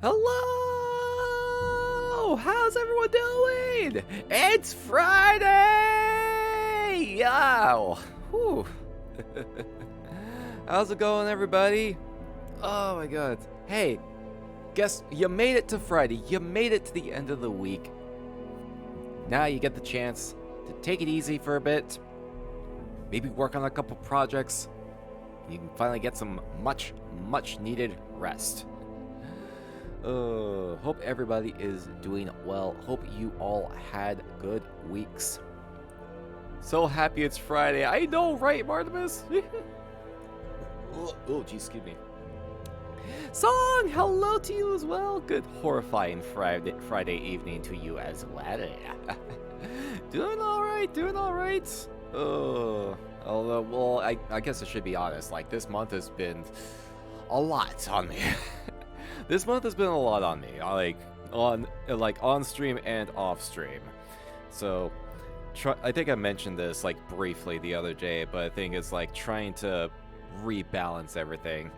Hello! How's everyone doing? It's Friday! Yow! Whew. How's it going, everybody? Oh my god. Hey, guess you made it to Friday. You made it to the end of the week. Now you get the chance to take it easy for a bit. Maybe work on a couple projects. You can finally get some much needed rest. Hope everybody is doing well. Hope you all had good weeks. So happy it's Friday. I know, right, Martimus? Oh, geez, excuse me. Song, hello to you as well. Good horrifying Friday evening to you as well. Doing all right. Although, well, I guess I should be honest. Like, this month has been a lot on me. This month has been a lot on me, on stream and off stream. So, I think I mentioned this like briefly the other day, but I think it's like trying to rebalance everything.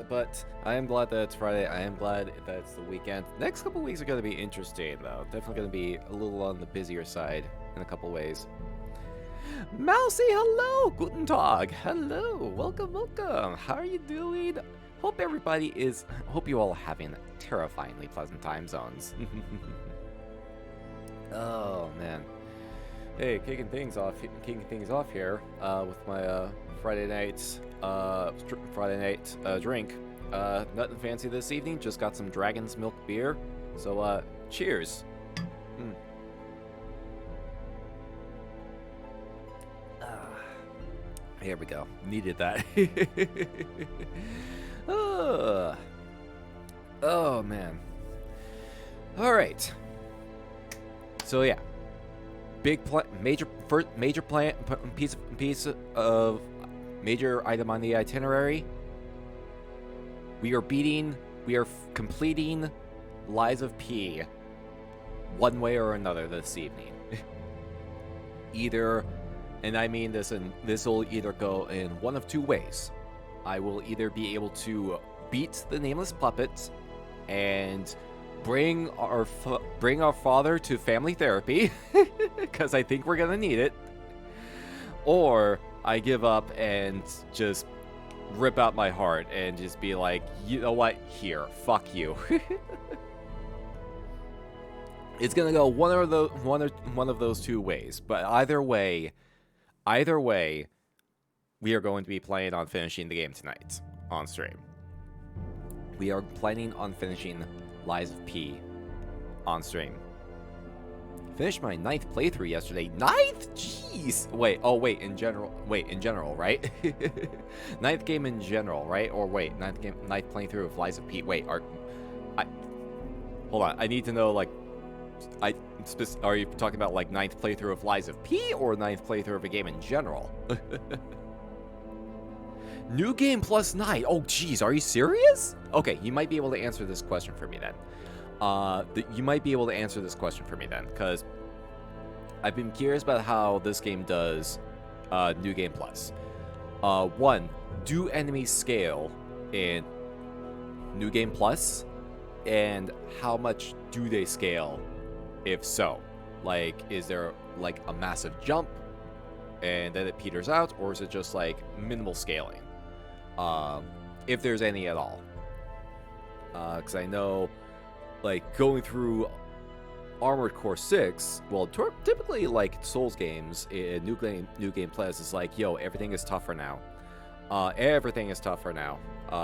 But I am glad that it's Friday. I am glad that it's the weekend. Next couple weeks are going to be interesting, though. Definitely going to be a little on the busier side in a couple ways. Mousy, hello! Guten Tag! Hello! Welcome! How are you doing? Hope you all are having terrifyingly pleasant time zones. Oh, man. Hey, kicking things off here with my Friday night drink. Nothing fancy this evening, just got some Dragon's Milk beer. So, cheers. Here we go. Needed that. Oh, man. All right. So yeah, major item on the itinerary. We are completing Lies of P one way or another this evening. And I mean this, and this will either go in one of two ways. I will either be able to beat the Nameless Puppet and bring our father to family therapy, because I think we're gonna need it, or I give up and just rip out my heart and just be like, you know what, here, fuck you. It's gonna go one of those two ways, but either way, we are going to be planning on finishing the game tonight on stream. We are planning on finishing Lies of P on stream. Finished my 9th playthrough yesterday. 9th? Jeez! Wait, in general, right? 9th game in general, right? Or wait, 9th playthrough of Lies of P. Wait, hold on, I need to know, like, are you talking about, like, 9th playthrough of Lies of P, or 9th playthrough of a game in general? New game plus 9. Oh, geez, are you serious? Okay, you might be able to answer this question for me then. Because I've been curious about how this game does New Game Plus. One, do enemies scale in New Game Plus? And how much do they scale, if so? Like, is there, like, a massive jump and then it peters out? Or is it just, like, minimal scaling? If there's any at all. Because I know, like, going through Armored Core 6, well, typically, like, Souls games in New Game Plus is like, yo, everything is tougher now.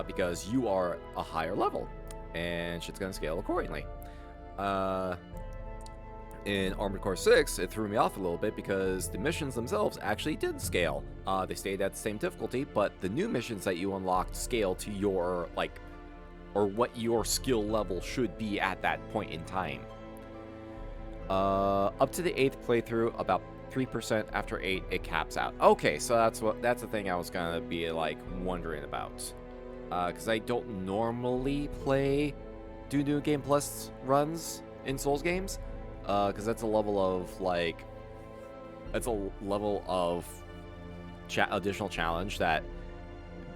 Because you are a higher level, and shit's gonna scale accordingly. In Armored Core 6, it threw me off a little bit because the missions themselves actually did scale. They stayed at the same difficulty, but the new missions that you unlocked scale to your, like, or what your skill level should be at that point in time. Up to the 8th playthrough, about 3% after 8, it caps out. Okay, so that's the thing I was gonna be, like, wondering about. Because I don't normally do New Game Plus runs in Souls games. Because that's a level of, like, additional challenge that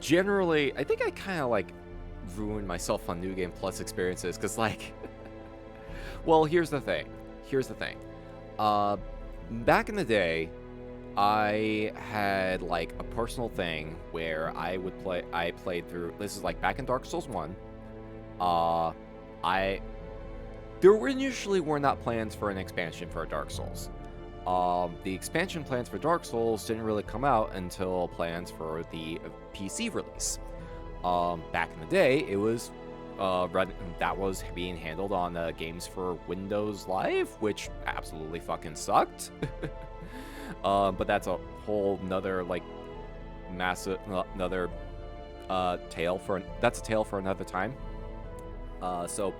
generally, I think I kind of, like, ruin myself on New Game Plus experiences, because, like, well, here's the thing. Back in the day, I had, like, a personal thing where I played through, this is, like, back in Dark Souls 1, there initially were not plans for an expansion for Dark Souls. The expansion plans for Dark Souls didn't really come out until plans for the PC release. Back in the day, it was that was being handled on Games for Windows Live, which absolutely fucking sucked. But that's a whole nother, like, massive another tale for another time. So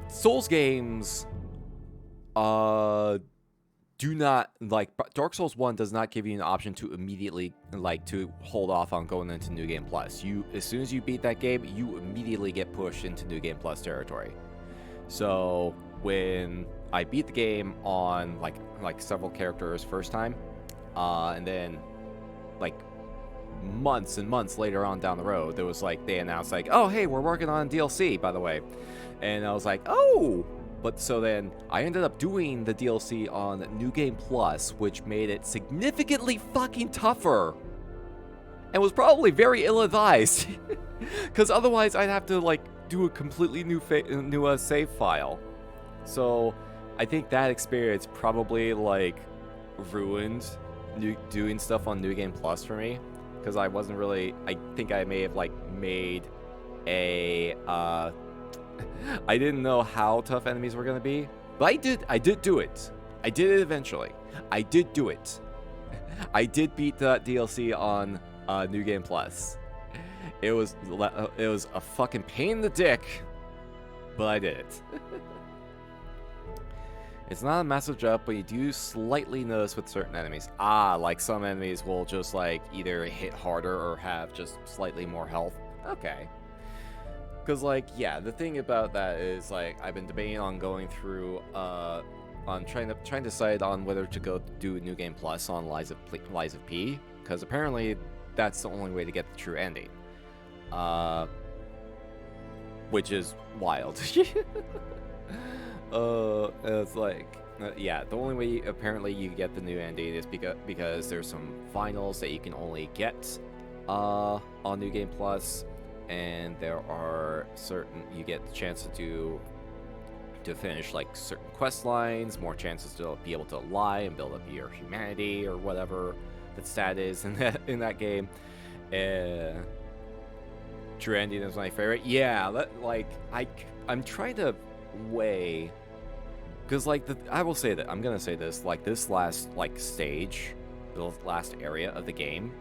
Souls games do not, like, Dark Souls 1 does not give you an option to immediately, like, to hold off on going into New Game Plus. As soon as you beat that game, you immediately get pushed into New Game Plus territory. So when I beat the game on like several characters first time, and then, like, months and months later on down the road, there was, like, they announced, like, oh, hey, we're working on DLC, by the way. And I was like, oh. But so then I ended up doing the DLC on New Game Plus, which made it significantly fucking tougher, and was probably very ill-advised, because otherwise I'd have to, like, do a completely new save file. So I think that experience probably, like, ruined doing stuff on New Game Plus for me, because I wasn't really, I think I may have, like, made a I didn't know how tough enemies were gonna be, but I did do it. I did it eventually. I did do it. I did beat that DLC on New Game Plus. It was a fucking pain in the dick, but I did it. It's not a massive jump, but you do slightly notice with certain enemies. Like some enemies will just, like, either hit harder or have just slightly more health. Okay. Because, like, yeah, the thing about that is, like, I've been debating on going through, on trying to decide on whether to go do New Game Plus on Lies of P, because apparently that's the only way to get the true ending. Which is wild. It's like, yeah, the only way apparently you get the new ending is because there's some finals that you can only get on New Game Plus. And there are you get the chance to finish, like, certain quest lines, more chances to be able to lie and build up your humanity or whatever the stat is in that game. True ending is my favorite. Yeah, I'm trying to weigh, because, like, I will say that I'm gonna say this, like, this last, like, stage, the last area of the game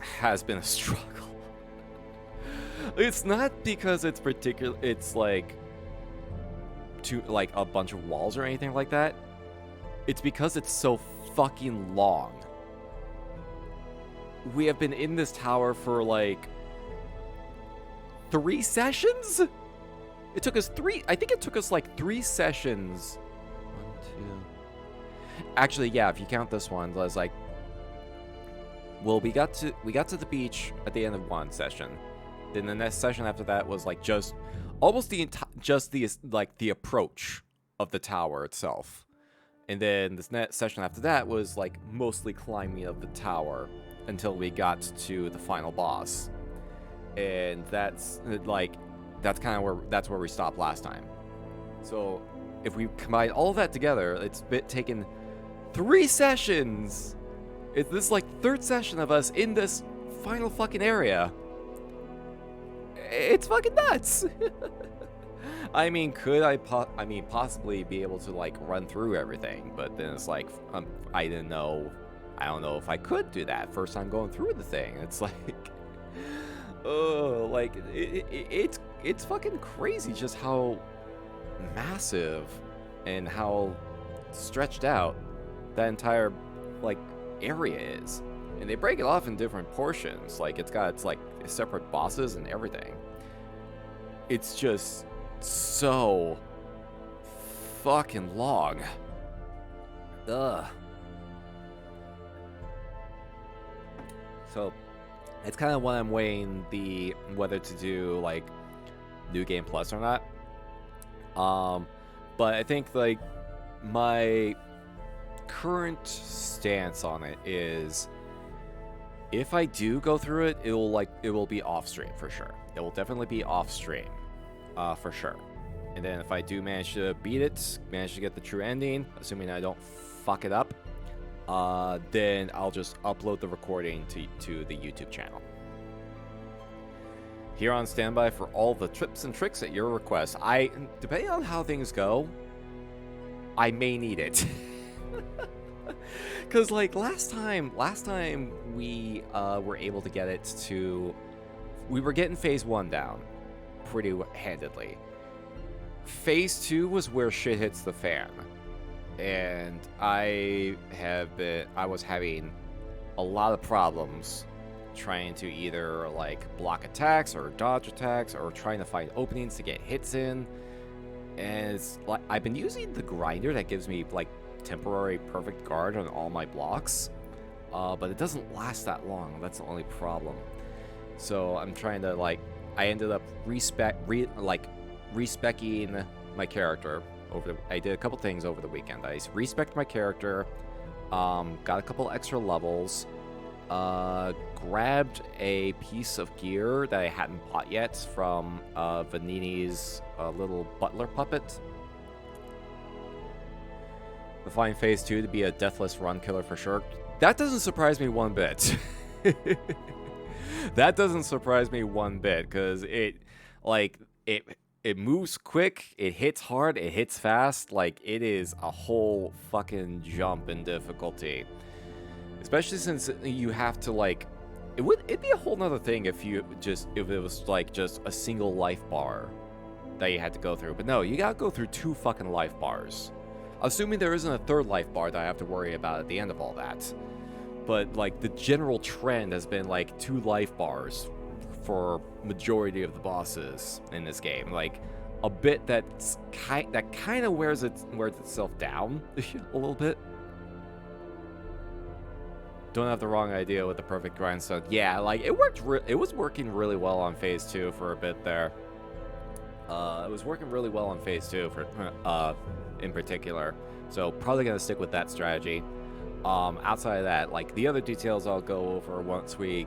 has been a struggle. It's not because it's like a bunch of walls or anything like that. It's because it's so fucking long. We have been in this tower for, like, 3 sessions? I think it took us like 3 sessions. 1, 2. Actually, yeah, if you count this one, it was like, well, we got to the beach at the end of 1 session. Then the next session after that was, like, just almost the approach of the tower itself. And then this next session after that was, like, mostly climbing of the tower until we got to the final boss. And that's kind of where we stopped last time. So if we combine all of that together, it's taken 3 sessions. This is, like, the 3rd session of us in this final fucking area. It's fucking nuts. I mean, could I possibly be able to, like, run through everything? But then it's like, I don't know if I could do that first time going through the thing. It's like, oh, like, it's fucking crazy just how massive and how stretched out that entire, like, area is. And they break it off in different portions. Like, it's like separate bosses and everything. It's just so fucking long. Ugh. So, It's kind of when I'm weighing whether to do like New Game Plus or not. But I think like my current stance on it is, if I do go through it, it will be off stream for sure. It will definitely be off stream, for sure. And then if I do manage to beat it, manage to get the true ending, assuming I don't fuck it up, then I'll just upload the recording to the YouTube channel. Here on standby for all the tips and tricks at your request. Depending on how things go, I may need it. Cause like last time we were able to get it to, we were getting phase 1 down pretty handedly. Phase 2 was where shit hits the fan, and I was having a lot of problems trying to either like block attacks or dodge attacks or trying to find openings to get hits in. And it's like I've been using the grinder that gives me like temporary perfect guard on all my blocks, but it doesn't last that long. That's the only problem. So I'm trying to like, I ended up respecking my character I did a couple things over the weekend. I respec'd my character, got a couple extra levels, grabbed a piece of gear that I hadn't bought yet from Vanini's little butler puppet. I find phase 2 to be a deathless run killer for sure. That doesn't surprise me one bit. That doesn't surprise me one bit, because it moves quick, it hits hard, it hits fast. Like, it is a whole fucking jump in difficulty. Especially since you have to like, it'd be a whole nother thing if it was like just a single life bar that you had to go through. But no, you gotta go through 2 fucking life bars. Assuming there isn't a 3rd life bar that I have to worry about at the end of all that. But like the general trend has been like 2 life bars for majority of the bosses in this game. Like a bit that kind of wears itself down a little bit. Don't have the wrong idea with the perfect grindstone. Yeah, like it was working really well on phase 2 for a bit there. It was working really well on phase 2 for in particular. So probably gonna stick with that strategy. Outside of that, like the other details I'll go over once we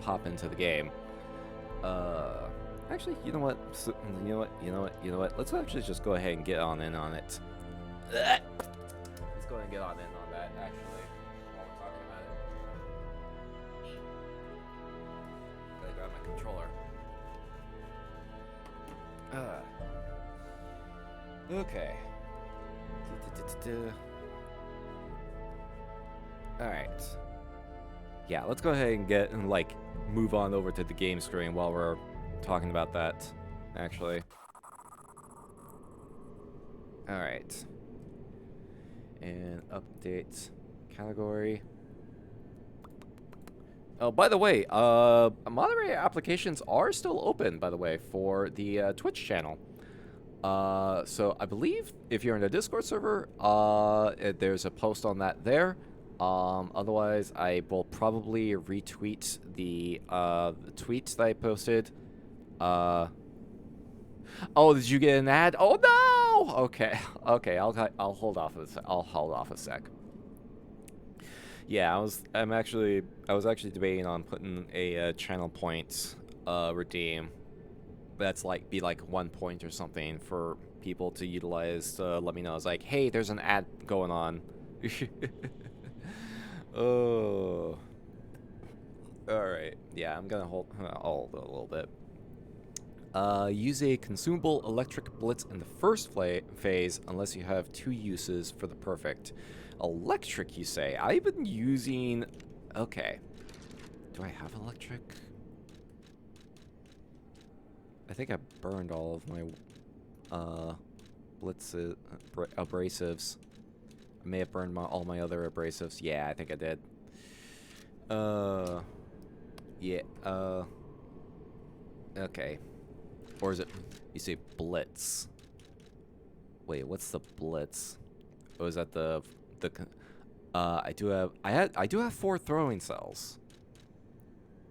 pop into the game. Actually, you know what? Let's actually just go ahead and get on in on it. Let's go ahead and get on in on that, actually, while we're talking about it. Gotta grab my controller. Okay. Alright. Yeah, let's go ahead and like move on over to the game screen while we're talking about that, actually. Alright. And update category. Oh, by the way, moderator applications are still open, by the way, for the Twitch channel. So I believe if you're in the Discord server, there's a post on that there. Otherwise, I will probably retweet the tweets that I posted. Oh, did you get an ad? Oh no! Okay, I'll hold off a sec. Yeah, I was actually debating on putting a channel point redeem. That's like be like 1 point or something for people to utilize to let me know. It's like, hey, there's an ad going on. Oh. Alright. Yeah, I'm gonna hold a little bit. Use a consumable electric blitz in the first phase unless you have 2 uses for the perfect. Electric, you say? I've been using... Okay. Do I have electric? I think I burned all of my blitzes, abrasives. I may have burned all my other abrasives. Yeah, I think I did. Yeah, okay. Or is it, you say blitz? Wait, what's the blitz? Oh, is that I do have 4 throwing cells.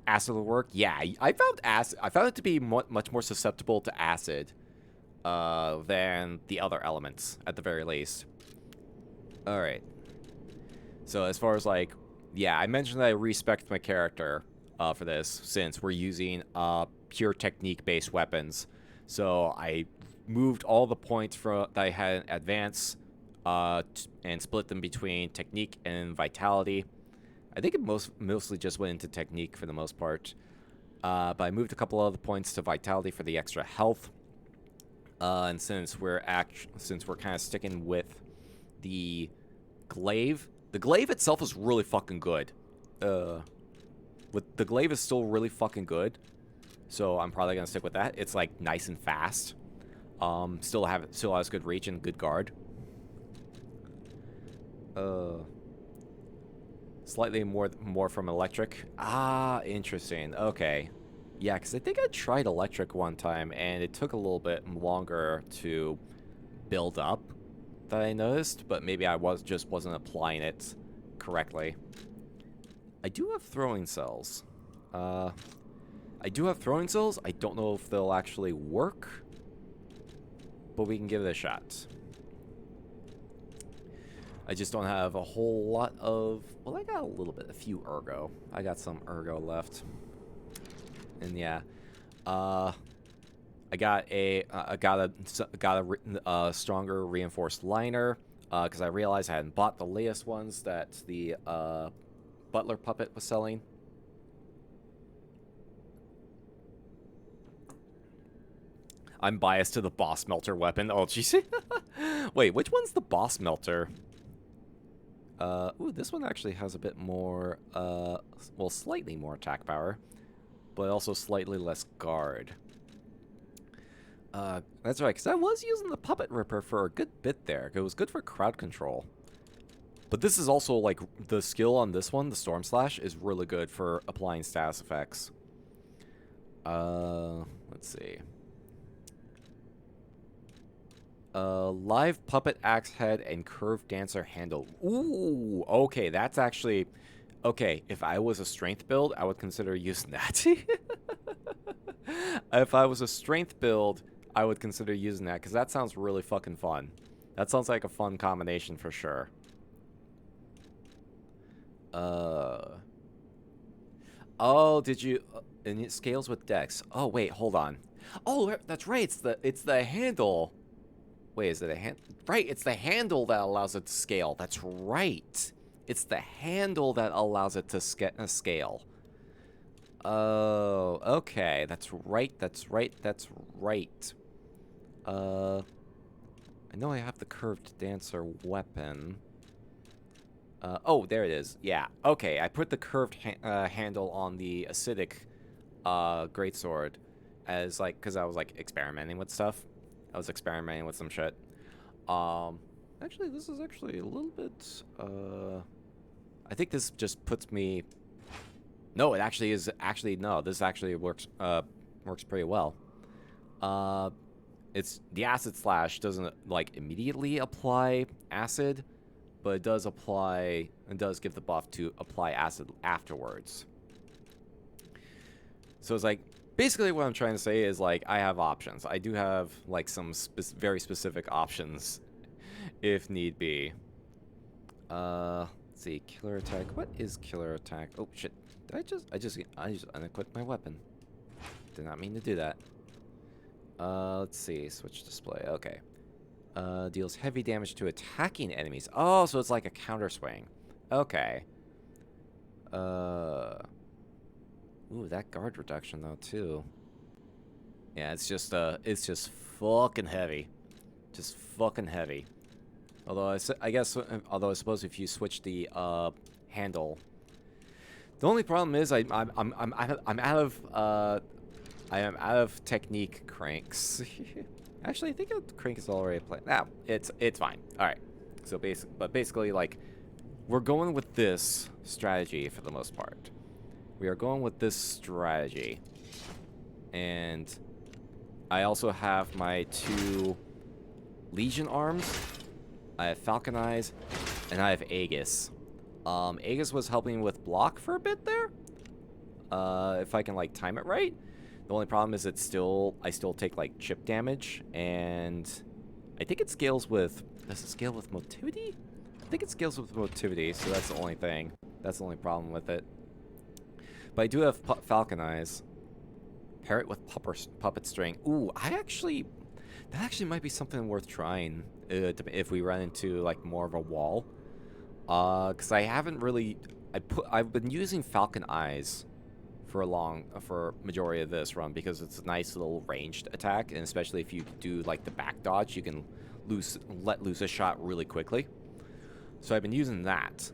Acid will work. Yeah, I found acid. I found it to be much more susceptible to acid than the other elements, at the very least. All right. So as far as like, yeah, I mentioned that I respect my character for this since we're using pure technique-based weapons. So I moved all the points that I had in advance and split them between technique and vitality. I think it mostly just went into technique for the most part. But I moved a couple other points to vitality for the extra health. And since we're kind of sticking with the glaive itself is really fucking good. With the glaive is still really fucking good. So I'm probably gonna stick with that. It's like nice and fast. Still has good reach and good guard. Slightly more from electric. Ah, interesting. Okay. Yeah, because I think I tried electric one time, and it took a little bit longer to build up that I noticed, but maybe I wasn't applying it correctly. I do have throwing cells. I don't know if they'll actually work, but we can give it a shot. I just don't have a whole lot of... Well, I got a few ergo. I got some ergo left. And yeah, I got a stronger reinforced liner because I realized I hadn't bought the latest ones that the Butler Puppet was selling. I'm biased to the boss melter weapon. Oh, jeez. Wait, which one's the boss melter? Ooh, this one actually has a bit more, well, slightly more attack power, but also slightly less guard. That's right, because I was using the Puppet Ripper for a good bit there. It was good for crowd control. But this is also, like, the skill on this one, the Storm Slash, is really good for applying status effects. Let's see. Live Puppet Axe Head and Curved Dancer Handle. Ooh, okay, that's actually... Okay, if I was a strength build, I would consider using that. If I was a strength build, I would consider using that, because that sounds really fucking fun. That sounds like a fun combination for sure. Oh, did you... and it scales with Dex. Oh, wait, hold on. Oh, that's right, it's the handle. Wait, is it a hand? Right, it's the handle that allows it to scale. That's right. It's the handle that allows it to scale. Oh, okay. That's right. I know I have the curved dancer weapon. Oh, there it is. Yeah. Okay, I put the curved handle on the acidic greatsword as like because I was like experimenting with stuff. I was experimenting with some shit. Actually, this is actually a little bit, I think this just puts me... No, it actually is, no, this actually works pretty well. It's, the Acid Slash doesn't, like, immediately apply acid, but it does give the buff to apply acid afterwards. So it's like, basically what I'm trying to say is, like, I have options. I do have, like, some very specific options, if need be. Let's see, killer attack. What is killer attack? Oh, shit. Did I just unequipped my weapon. Did not mean to do that. Let's see, switch display. Okay. Deals heavy damage to attacking enemies. Oh, so it's like a counter swing. Okay. Ooh, that guard reduction though too. Yeah, it's just fucking heavy, just fucking heavy. Although I suppose if you switch the handle, the only problem is I am out of technique cranks. Actually, I think a crank is already played. Nah, it's fine. All right. So basically, like, we're going with this strategy for the most part. We are going with this strategy. And I also have my 2 Legion arms. I have Falcon Eyes, and I have Aegis. Aegis was helping with block for a bit there. if I can like time it right. The only problem is I still take like chip damage, and I think it scales with, does it scale with motivity? I think it scales with motivity, so that's the only thing. That's the only problem with it. But I do have Falcon Eyes. Pair it with puppet string. Ooh, that actually might be something worth trying if we run into like more of a wall. Because I haven't really, I've been using Falcon Eyes for majority of this run because it's a nice little ranged attack, and especially if you do like the back dodge, you can let loose a shot really quickly. So I've been using that.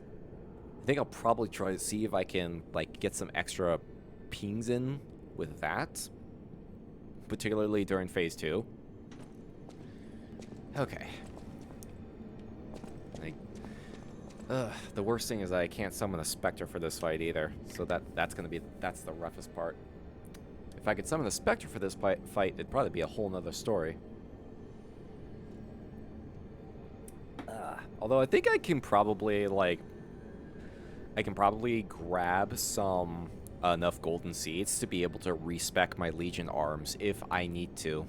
I think I'll probably try to see if I can like get some extra pings in with that, particularly during phase 2. Okay. The worst thing is I can't summon a Spectre for this fight either, so that's the roughest part. If I could summon a Spectre for this fight, it'd probably be a whole nother story. Although I think I can probably grab some enough golden seeds to be able to respec my Legion arms if I need to.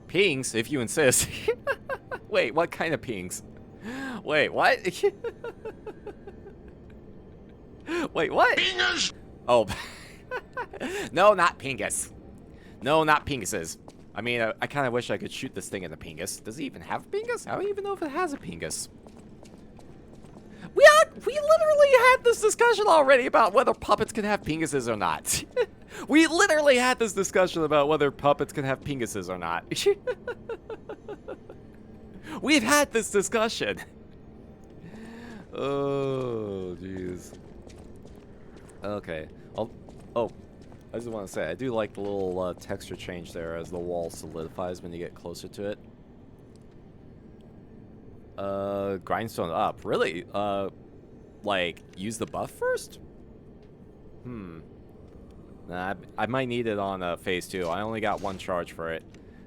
Pings, if you insist. Wait, what kind of pings? Wait, what? Wait, what? Pingus! Oh. No, not Pingus. No, not Pinguses. I mean, I kind of wish I could shoot this thing in the Pingus. Does it even have a Pingus? I don't even know if it has a Pingus. We literally had this discussion already about whether puppets can have Pinguses or not. We literally had this discussion about whether puppets can have Pinguses or not. We've had this discussion. Oh, jeez. Okay. Oh, I just want to say, I do like the little texture change there as the wall solidifies when you get closer to it. Grindstone up. Really? Like, use the buff first? Nah, I might need it on phase 2. I only got 1 charge for it.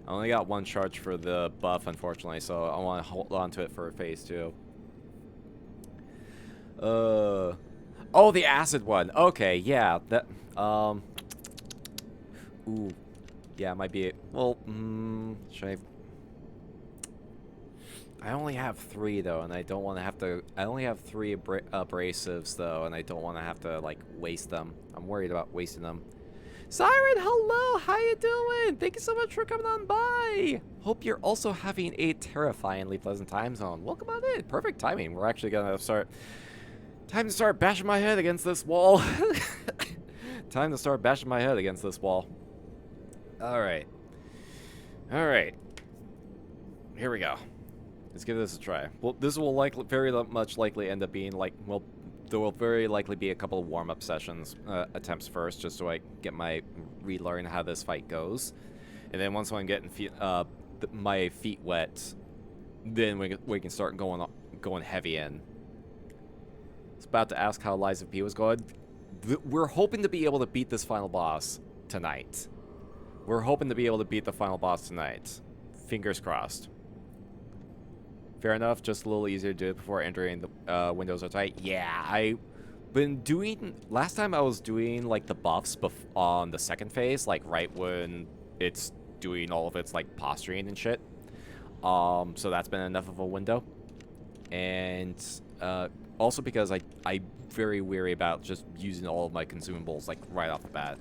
I only got 1 charge for the buff, unfortunately, so I want to hold on to it for phase 2. Oh, the acid one. Okay, yeah. That, ooh. Yeah, it might be, well, should I only have 3, though, and I don't want to have to, I only have 3 abrasives, though, and I don't want to have to, like, waste them. I'm worried about wasting them. Siren, hello! How you doing? Thank you so much for coming on by! Hope you're also having a terrifyingly pleasant time zone. Welcome on in. Perfect timing. We're actually gonna start... Time to start bashing my head against this wall. Time to start bashing my head against this wall. Alright. Alright. Here we go. Let's give this a try. Well, this will very much likely end up being like, well, there will very likely be a couple of warm-up sessions, attempts first, just so I get relearn how this fight goes. And then once I'm getting my feet wet, then we can start going heavy in. I was about to ask how Lies of P was going. We're hoping to be able to beat this final boss tonight. We're hoping to be able to beat the final boss tonight. Fingers crossed. Fair enough, just a little easier to do it before entering the windows are tight. Yeah, I've been doing... Last time I was doing, like, the buffs on the second phase, like, right when it's doing all of its, like, posturing and shit. So that's been enough of a window. And also because I'm very weary about just using all of my consumables, like, right off the bat.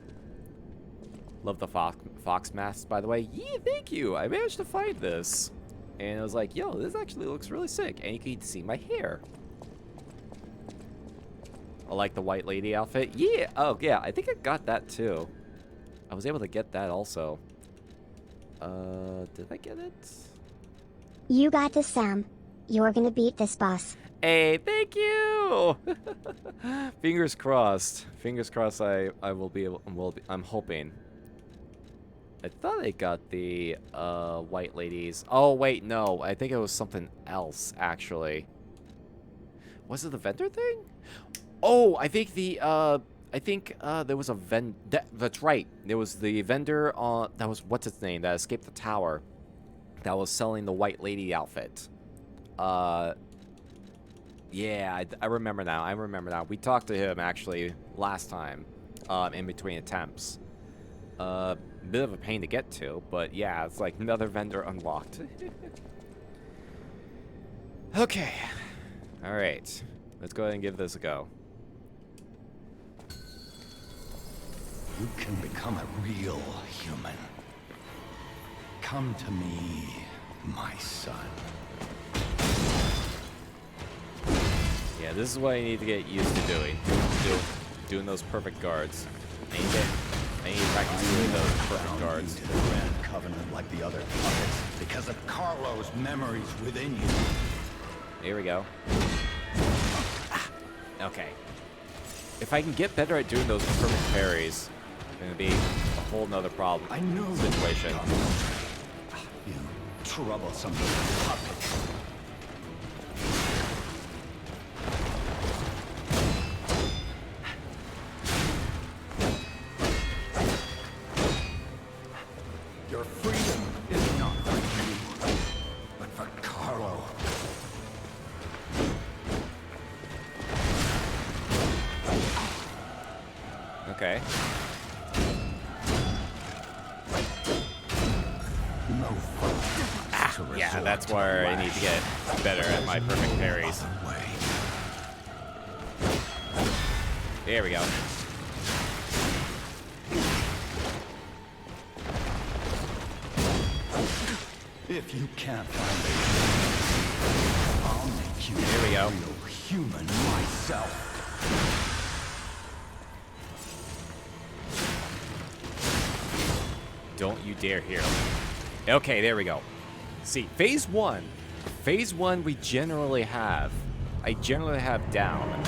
Love the fox masks, by the way. Yeah, thank you! I managed to find this. And I was like, yo, this actually looks really sick. And you can see my hair. I like the white lady outfit. Yeah. Oh, yeah. I think I got that, too. I was able to get that also. Did I get it? You got this, Sam. You're gonna beat this boss. Hey, thank you! Fingers crossed. Fingers crossed I will be able... I'm hoping. I thought I got the white ladies. Oh wait, no. I think it was something else actually. Was it the vendor thing? Oh, I think there was a that's right. There was the vendor that was what's its name that escaped the tower that was selling the white lady outfit. Yeah, I remember now. I remember now. We talked to him actually last time, in between attempts. Bit of a pain to get to, but yeah, it's like another vendor unlocked. Okay. All right. Let's go ahead and give this a go. You can become a real human. Come to me, my son. Yeah, this is what I need to get used to doing. Doing those perfect guards. I need to practice doing those perfect guards. To the Grand Covenant like the other puppets because of Carlo's memories within you. Here we go. Okay. If I can get better at doing those perfect parries, it's gonna be a whole nother problem. I knew situation. You troublesome puppet. Your freedom is not for you, but for Carlo. Okay. Yeah, that's where I need to get better at my perfect parries. There we go. If you can't find it, I'll make you Here we go. a real human myself. Don't you dare hear him. Okay, there we go. See, phase one we generally have. I generally have down.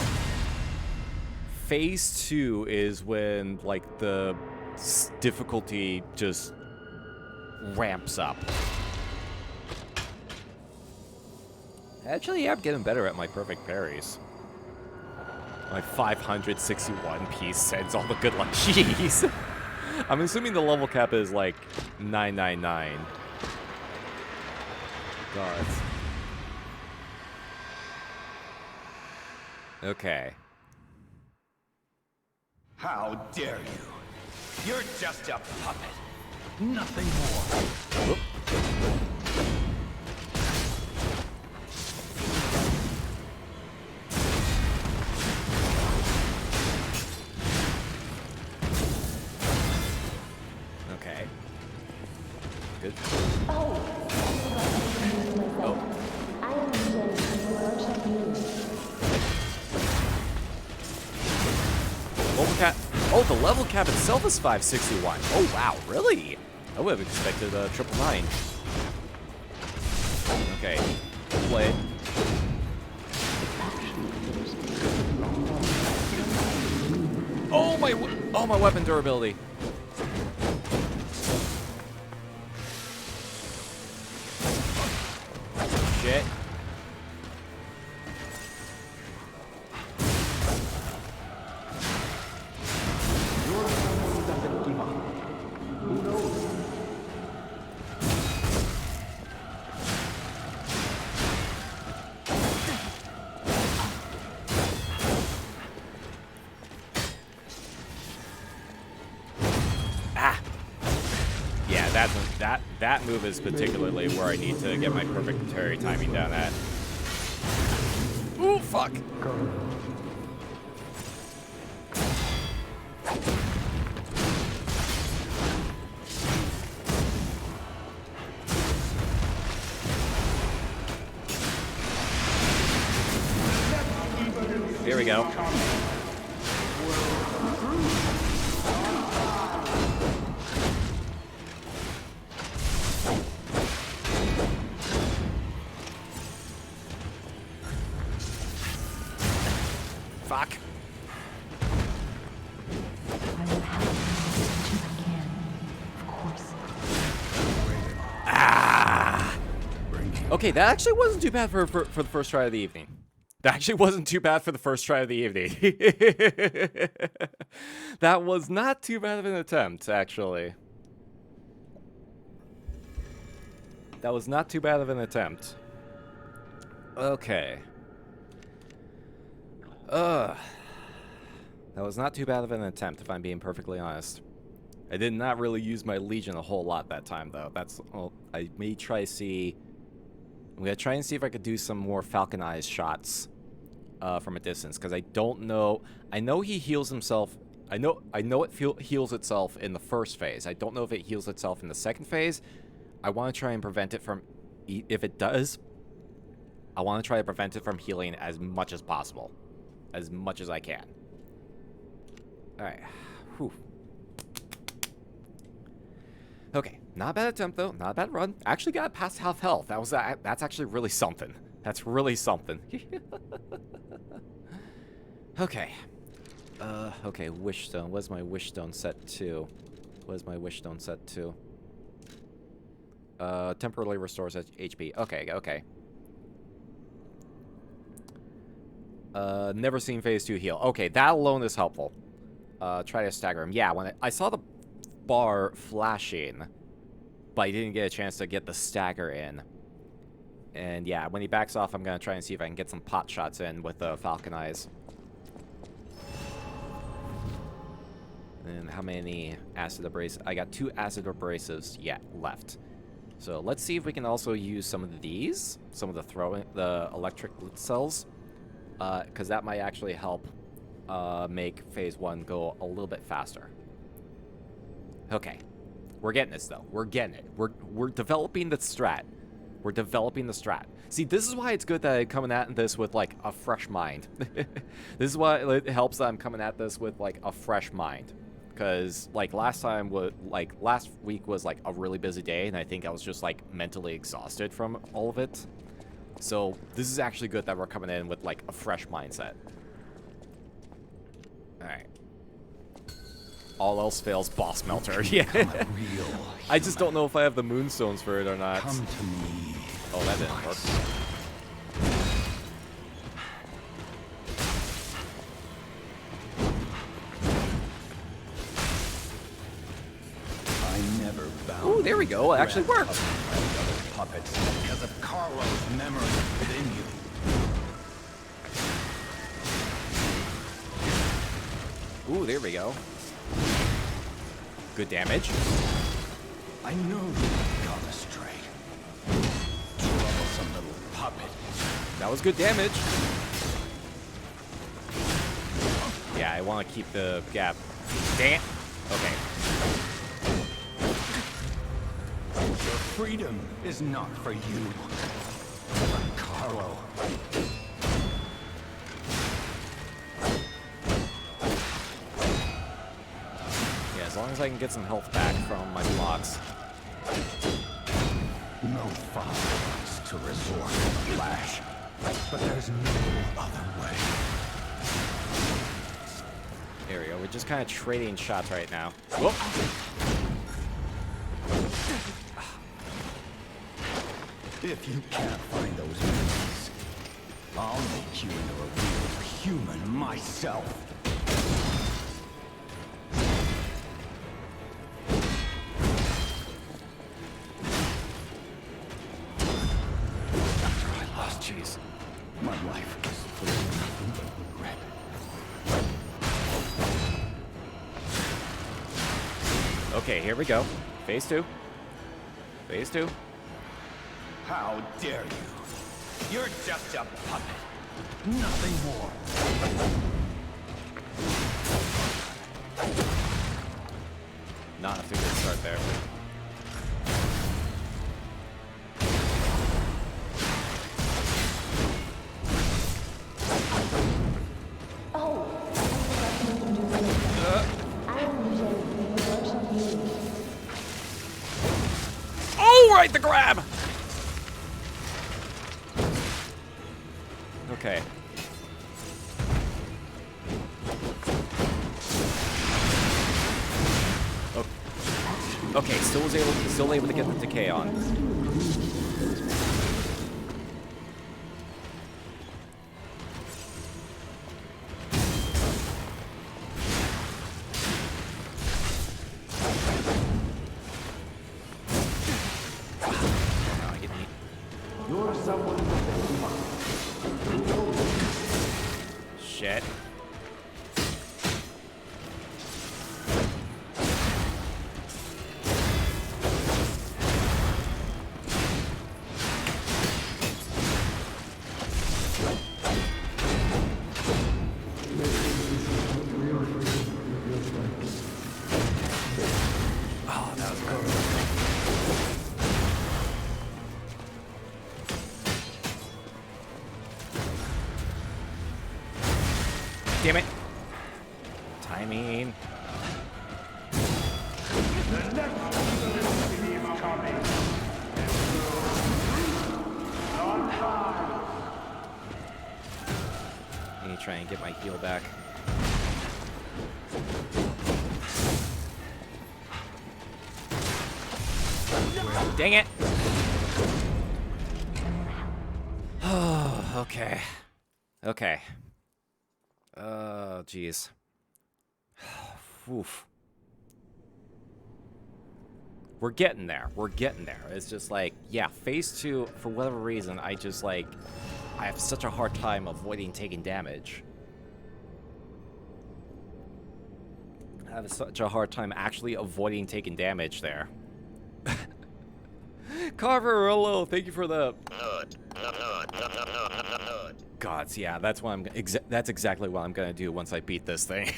Phase 2 is when, like, the difficulty just ramps up. Actually, yeah, I'm getting better at my perfect parries. My 561 piece sends all the good luck. Jeez. I'm assuming the level cap is like 999. God. Okay. How dare you? You're just a puppet. Nothing more. Whoop. Okay. Good. Oh. I understand you are checking. Level cap. Oh, the level cap itself is 561. Oh, wow. Really? I would have expected a 999. Okay. Play it. Oh, my weapon durability. Shit. That move is particularly where I need to get my perfect parry timing down at. Ooh, fuck. Here we go. Fuck. I will help you as much as I can, of course. Ah. Okay, that actually wasn't too bad for the first try of the evening. That actually wasn't too bad for the first try of the evening. That was not too bad of an attempt, actually. That was not too bad of an attempt. Okay. Ugh. That was not too bad of an attempt, if I'm being perfectly honest. I did not really use my Legion a whole lot that time, though. That's... Well, I may try to see... I'm going to try and see if I could do some more falconized shots from a distance, because I don't know... I know he heals himself... I know it heals itself in the first phase. I don't know if it heals itself in the second phase. I want to try and prevent it from... If it does, I want to try to prevent it from healing as much as possible. As much as I can. Alright. Whew. Okay. Not a bad attempt, though. Not a bad run. Actually got past half health. That's actually really something. That's really something. Okay. Okay, Wish Stone. What's my Wish Stone set to? What is my Wish Stone set to? Temporarily restores HP. Okay, okay. Never seen phase 2 heal. Okay, that alone is helpful. Try to stagger him. Yeah, when I saw the bar flashing, but I didn't get a chance to get the stagger in. And yeah, when he backs off, I'm gonna try and see if I can get some pot shots in with the Falcon Eyes. And how many acid abrasives? I got 2 acid abrasives yet left. So let's see if we can also use some of these, some of the electric cells, because that might actually help make phase 1 go a little bit faster. Okay, we're getting this though. We're getting it. We're developing the strat. We're developing the strat. See, this is why it's good that I'm coming at this with like a fresh mind. This is why it helps that I'm coming at this with like a fresh mind. Because like last week was like a really busy day, and I think I was just like mentally exhausted from all of it. So this is actually good that we're coming in with like a fresh mindset. All right. All else fails, boss melter. Yeah. I just don't know if I have the moonstones for it or not. Come to me. Oh, that didn't work. Ooh, there we go. It actually worked. Puppets because of Carlo's memory within you. Ooh, there we go. Good damage. I know you've gone astray. Troublesome little puppet. That was good damage. Yeah, I want to keep the gap. Damn. Okay. Your freedom is not for you, but Carlo. Yeah, as long as I can get some health back from my blocks. No father wants to resort to the lash, but there's no other way. There we go. We're just kind of trading shots right now. Whoop. If you can't find those enemies, I'll make you into a real human myself. After I lost Chase, my life was full of nothing but regret. Okay, here we go. Phase 2. Phase 2. How dare you? You're just a puppet. Nothing more. Not a good start there. Oh, right, the grab! Okay. Oh. Okay, still able to get the decay on. shit. Oh, that was good. Damn it. Timing. I need to try and get my heal back. Dang it. Oh, okay. Okay. Oh, jeez. Oof. We're getting there. We're getting there. It's just like, yeah, phase 2, for whatever reason, I just like, I have such a hard time avoiding taking damage. I have such a hard time actually avoiding taking damage there. Carver, hello, thank you for the... Gods, yeah, that's what that's exactly what I'm gonna do once I beat this thing.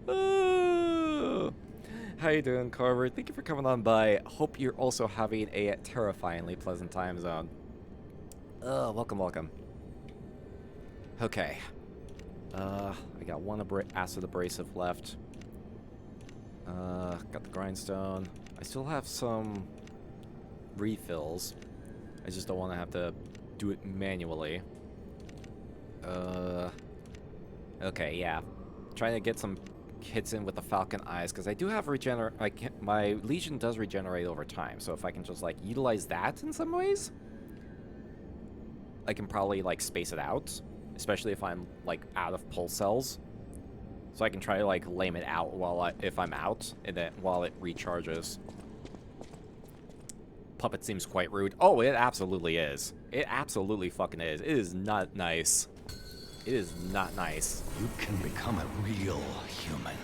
Oh. How you doing, Carver? Thank you for coming on by. Hope you're also having a terrifyingly pleasant time zone. Welcome, welcome. Okay. I got one acid abrasive left. Got the grindstone. I still have some refills. I just don't want to have to do it manually. Okay, yeah. Trying to get some hits in with the Falcon Eyes, because I do have my Legion does regenerate over time, so if I can just, like, utilize that in some ways, I can probably, like, space it out, especially if I'm, like, out of pulse cells. So I can try to, like, lame it out if I'm out, and then while it recharges. Puppet seems quite rude. Oh, it absolutely is. It absolutely fucking is. It is not nice. It is not nice. You can become a real human.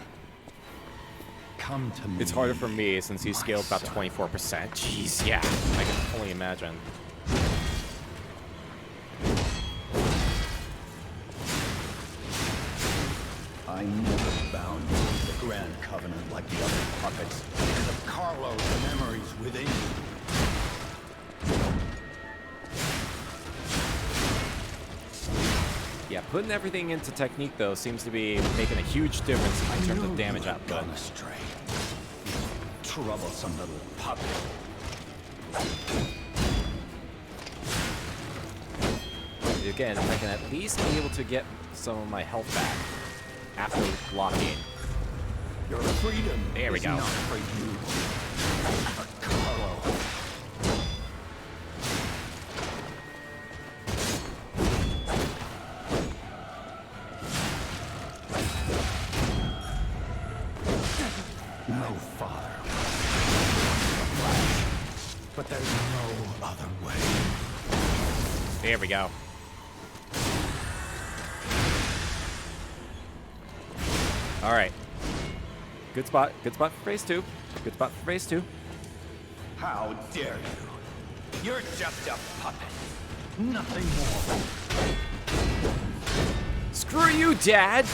Come to me. It's harder for me since he scaled about 24%. Jeez, yeah. I can only imagine. I never bound you to the Grand Covenant like the other puppets, and of Carlo's memories within you. Yeah, putting everything into technique, though, seems to be making a huge difference in terms of damage output. Gone astray. Troublesome little puppet. Again, I can at least be able to get some of my health back after blocking. Your freedom there we go. Not for you, but Carlo. No father. But there's no other way. There we go. All right. Good spot. Good spot for phase 2. Good spot for phase 2. How dare you? You're just a puppet. Nothing more. Screw you, Dad!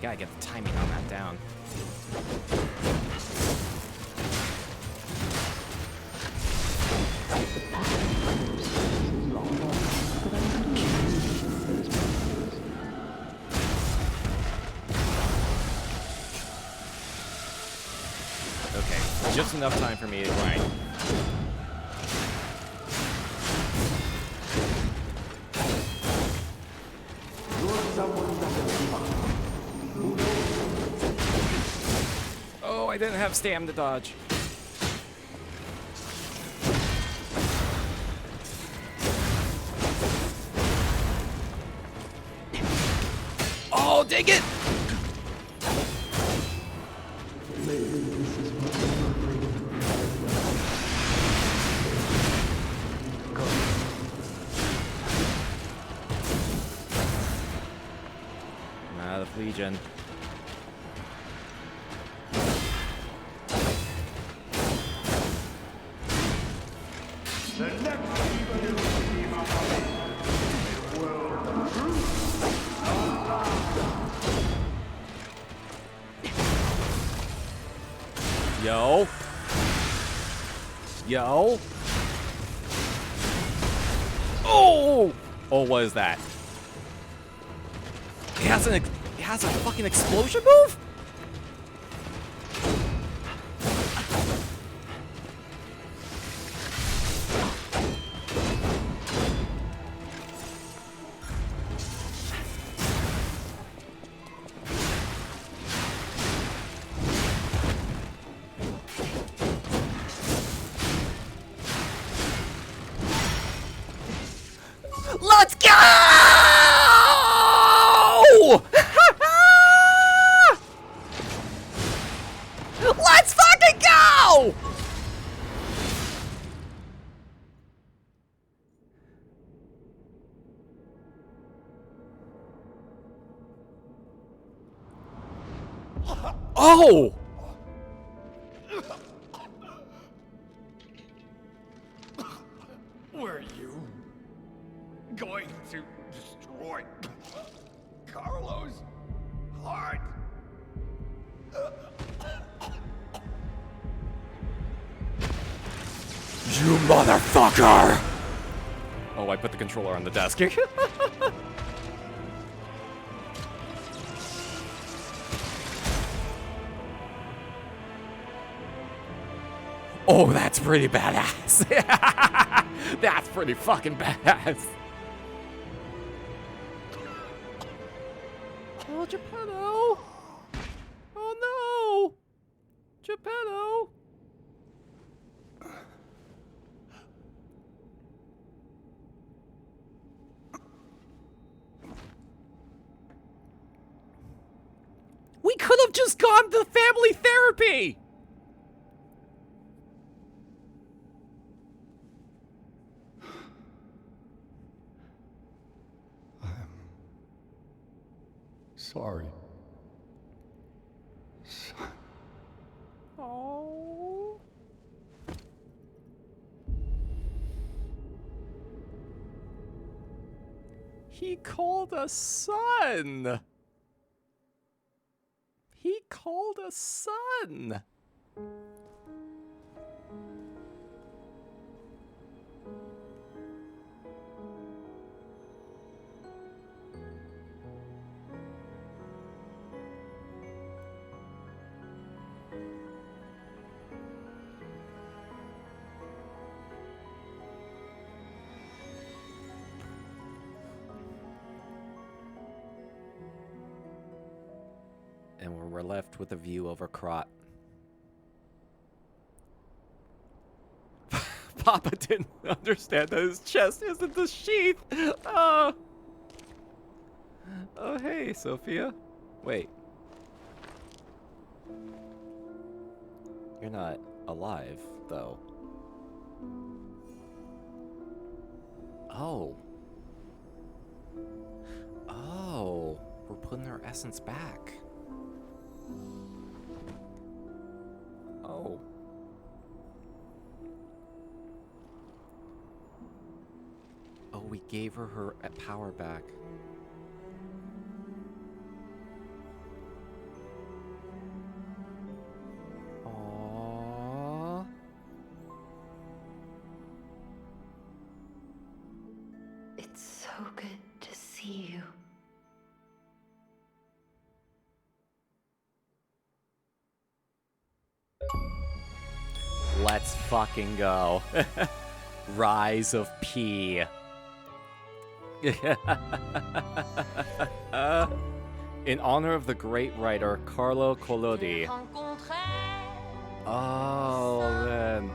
Gotta get the timing on that down. Okay, just enough time for me to grind. I didn't have stam to dodge. Oh, dang it! Out of Legion. Yo. Yo. Oh! Oh, what is that? It has a fucking explosion move? Let's go! Let's fucking go! Oh! Were you going to destroy Carlos' heart? You motherfucker! Oh, I put the controller on the desk. Oh, that's pretty badass. That's pretty fucking badass. Oh, Geppetto. Oh, no. Geppetto. We could have just gone to family therapy. Sorry. Oh. He called us son. He called us son. And we're left with a view over Krot. Papa didn't understand that his chest isn't the sheath. Oh, hey, Sophia. Wait. You're not alive, though. Oh. Oh, we're putting our essence back. Oh. Oh, we gave her power back. Aww. It's so good to see you. Let's fucking go. Rise of P. In honor of the great writer Carlo Collodi, Oh, man.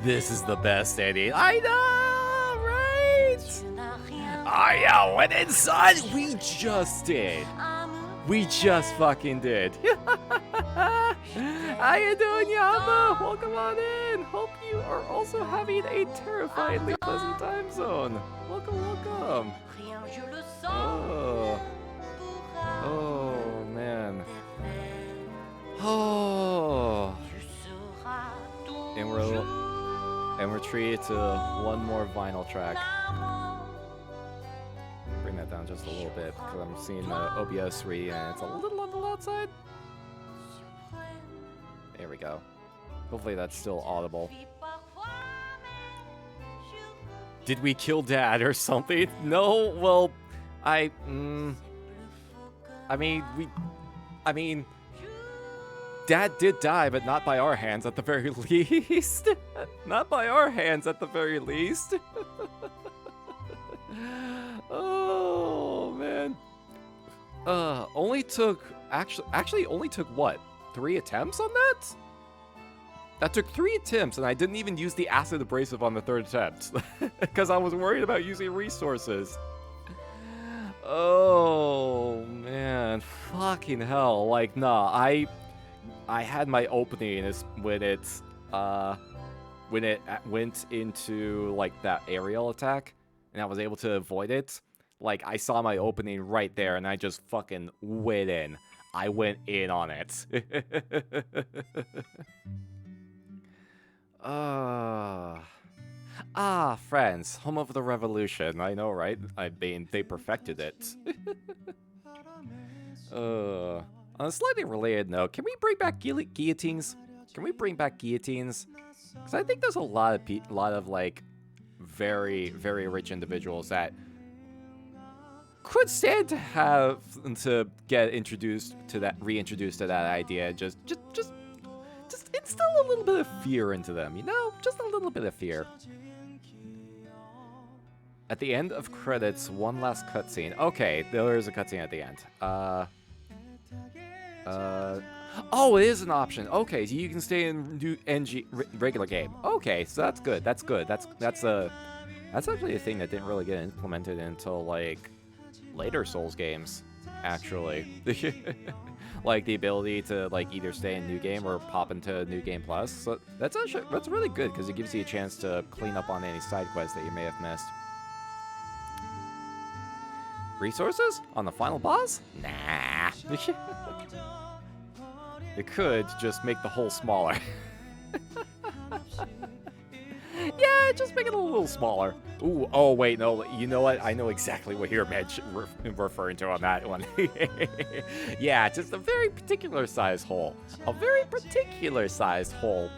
This is the best ending. I know, right? Oh, yeah, went inside. We just did. We just fucking did. How you doing, Yama? Welcome on in. Hope you are also having a terrifyingly pleasant time zone. Welcome, welcome. Oh. Oh, man. Oh. And we're treated to one more vinyl track. Bring that down just a little bit because I'm seeing the OBS read and it's a little on the loud side. There we go. Hopefully that's still audible. Did we kill Dad or something? No, well, I mean, Dad did die, but not by our hands at the very least. Not by our hands at the very least. Oh, man. Actually only took what? 3 attempts on that? That took 3 attempts, and I didn't even use the acid abrasive on the 3rd attempt. Because I was worried about using resources. Oh, man. Fucking hell. Like, nah, I had my opening is when it went into, like, that aerial attack, and I was able to avoid it. Like, I saw my opening right there, and I just fucking went in. I went in on it. Friends, home of the revolution. I know, right? I mean, they perfected it. On a slightly related note, can we bring back guillotines? Can we bring back guillotines? Because I think there's a lot of like very, very rich individuals that could stand to have to get reintroduced to that idea. Just instill a little bit of fear into them, you know? Just a little bit of fear. At the end of credits, one last cutscene. Okay, there is a cutscene at the end. Oh, it is an option. Okay, so you can stay in regular game. Okay, so that's good. That's good. That's actually a thing that didn't really get implemented until like later Souls games, actually. Like the ability to like either stay in New Game or pop into New Game Plus. So that's really good because it gives you a chance to clean up on any side quests that you may have missed. Resources on the final boss? Nah. It could just make the hole smaller. Yeah, just make it a little smaller. Ooh, oh wait, no, you know what? I know exactly what you're referring to on that one. Yeah, just a very particular sized hole. A very particular sized hole.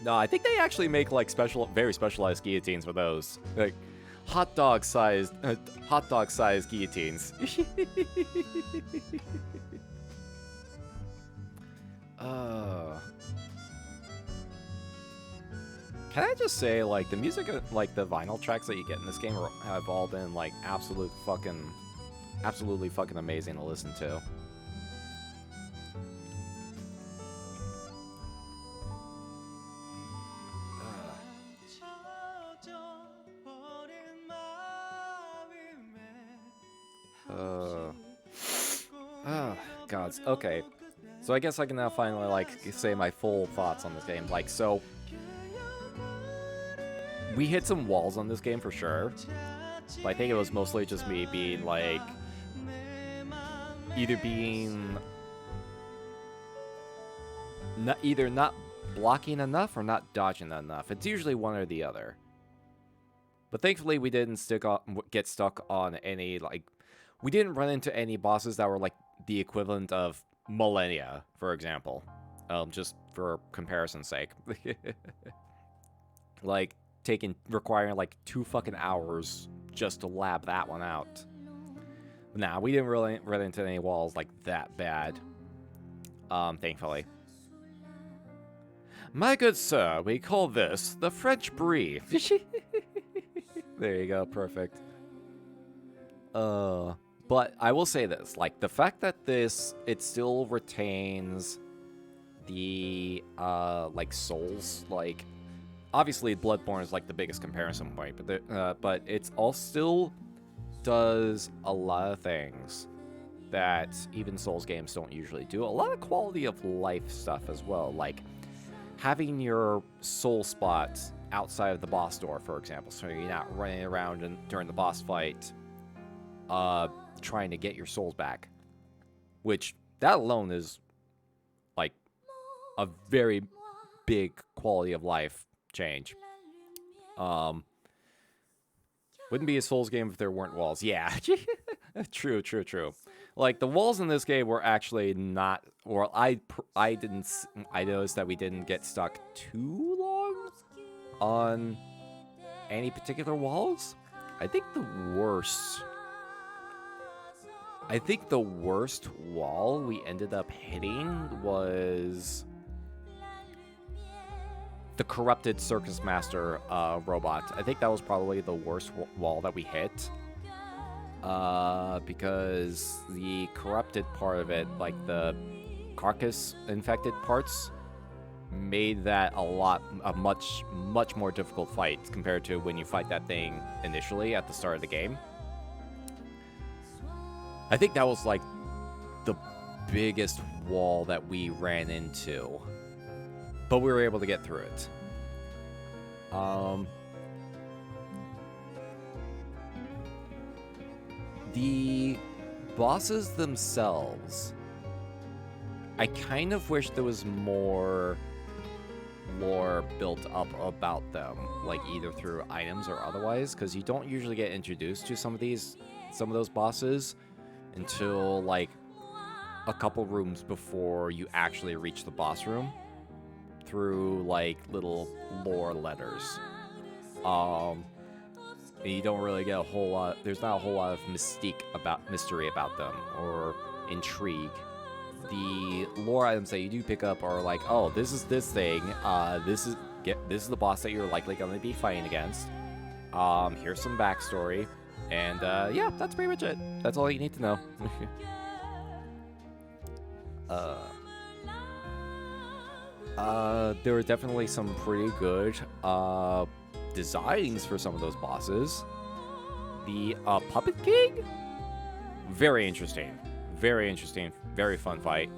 No, I think they actually make like very specialized guillotines for those. Like hot dog sized guillotines. Can I just say, like, the music, like, the vinyl tracks that you get in this game have all been, like, absolutely fucking amazing to listen to. Gods. Okay. So I guess I can now finally, like, say my full thoughts on this game. Like, so we hit some walls on this game for sure. But I think it was mostly just me being, like, either not blocking enough or not dodging enough. It's usually one or the other. But thankfully we didn't get stuck on any, like, we didn't run into any bosses that were, like, the equivalent of millennia, for example. Just for comparison's sake. Like, requiring, like, 2 fucking hours just to lab that one out. Nah, we didn't really run into any walls, like, that bad. Thankfully. My good sir, we call this the French Brie. There you go, perfect. But I will say this, like, the fact that it still retains the, like, souls, like, obviously Bloodborne is, like, the biggest comparison point, but it's all still does a lot of things that even Souls games don't usually do. A lot of quality of life stuff as well, like having your soul spot outside of the boss door, for example, so you're not running around during the boss fight trying to get your souls back, which that alone is like a very big quality of life change. Wouldn't be a Souls game if there weren't walls. Yeah, true. Like the walls in this game were actually not. Or I noticed that we didn't get stuck too long on any particular walls. I think the worst wall we ended up hitting was the corrupted circus master robot. I think that was probably the worst wall that we hit. Because the corrupted part of it, like the carcass infected parts, made that a much more difficult fight compared to when you fight that thing initially at the start of the game. I think that was like the biggest wall that we ran into, but we were able to get through it. The bosses themselves, I kind of wish there was more lore built up about them, like either through items or otherwise, because you don't usually get introduced to some of those bosses until like a couple rooms before you actually reach the boss room through like little lore letters. And you don't really get a whole lot. There's not a whole lot of mystery about them or intrigue. The lore items that you do pick up are like, oh, this is this thing. This is the boss that you're likely going to be fighting against. Here's some backstory, and yeah, that's pretty much it. That's all you need to know. There were definitely some pretty good designs for some of those bosses. The Puppet King, very interesting, very fun fight.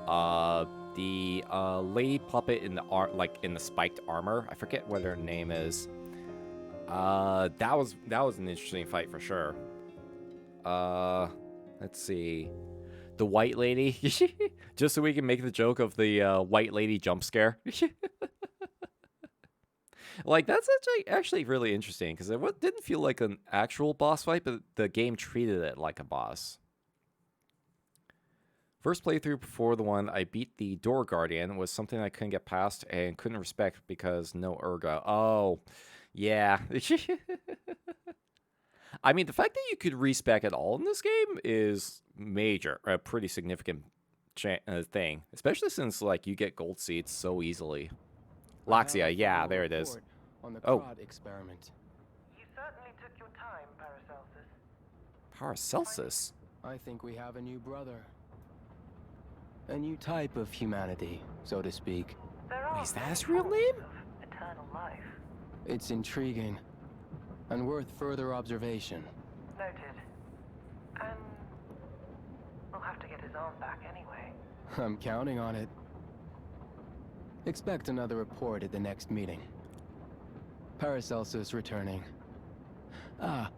The Lady Puppet in the spiked armor, I forget what her name is. That was an interesting fight for sure. Let's see. The White Lady, just so we can make the joke of the White Lady jump scare. Like, that's actually really interesting, because it didn't feel like an actual boss fight, but the game treated it like a boss. First playthrough before the one I beat the Door Guardian was something I couldn't get past and couldn't respect because no Urga. Oh, yeah. I mean, the fact that you could respec at all in this game is a pretty significant thing, especially since like you get gold seeds so easily. Laxia, yeah, there it is. On the Oh, experiment. You certainly took your time, Paracelsus. Paracelsus? I think we have a new brother. A new type of humanity, so to speak. There are Is that his real name? of eternal life. It's intriguing and worth further observation. Noted. And we'll have to get his arm back anyway. I'm counting on it. Expect another report at the next meeting. Paracelsus returning. Ah,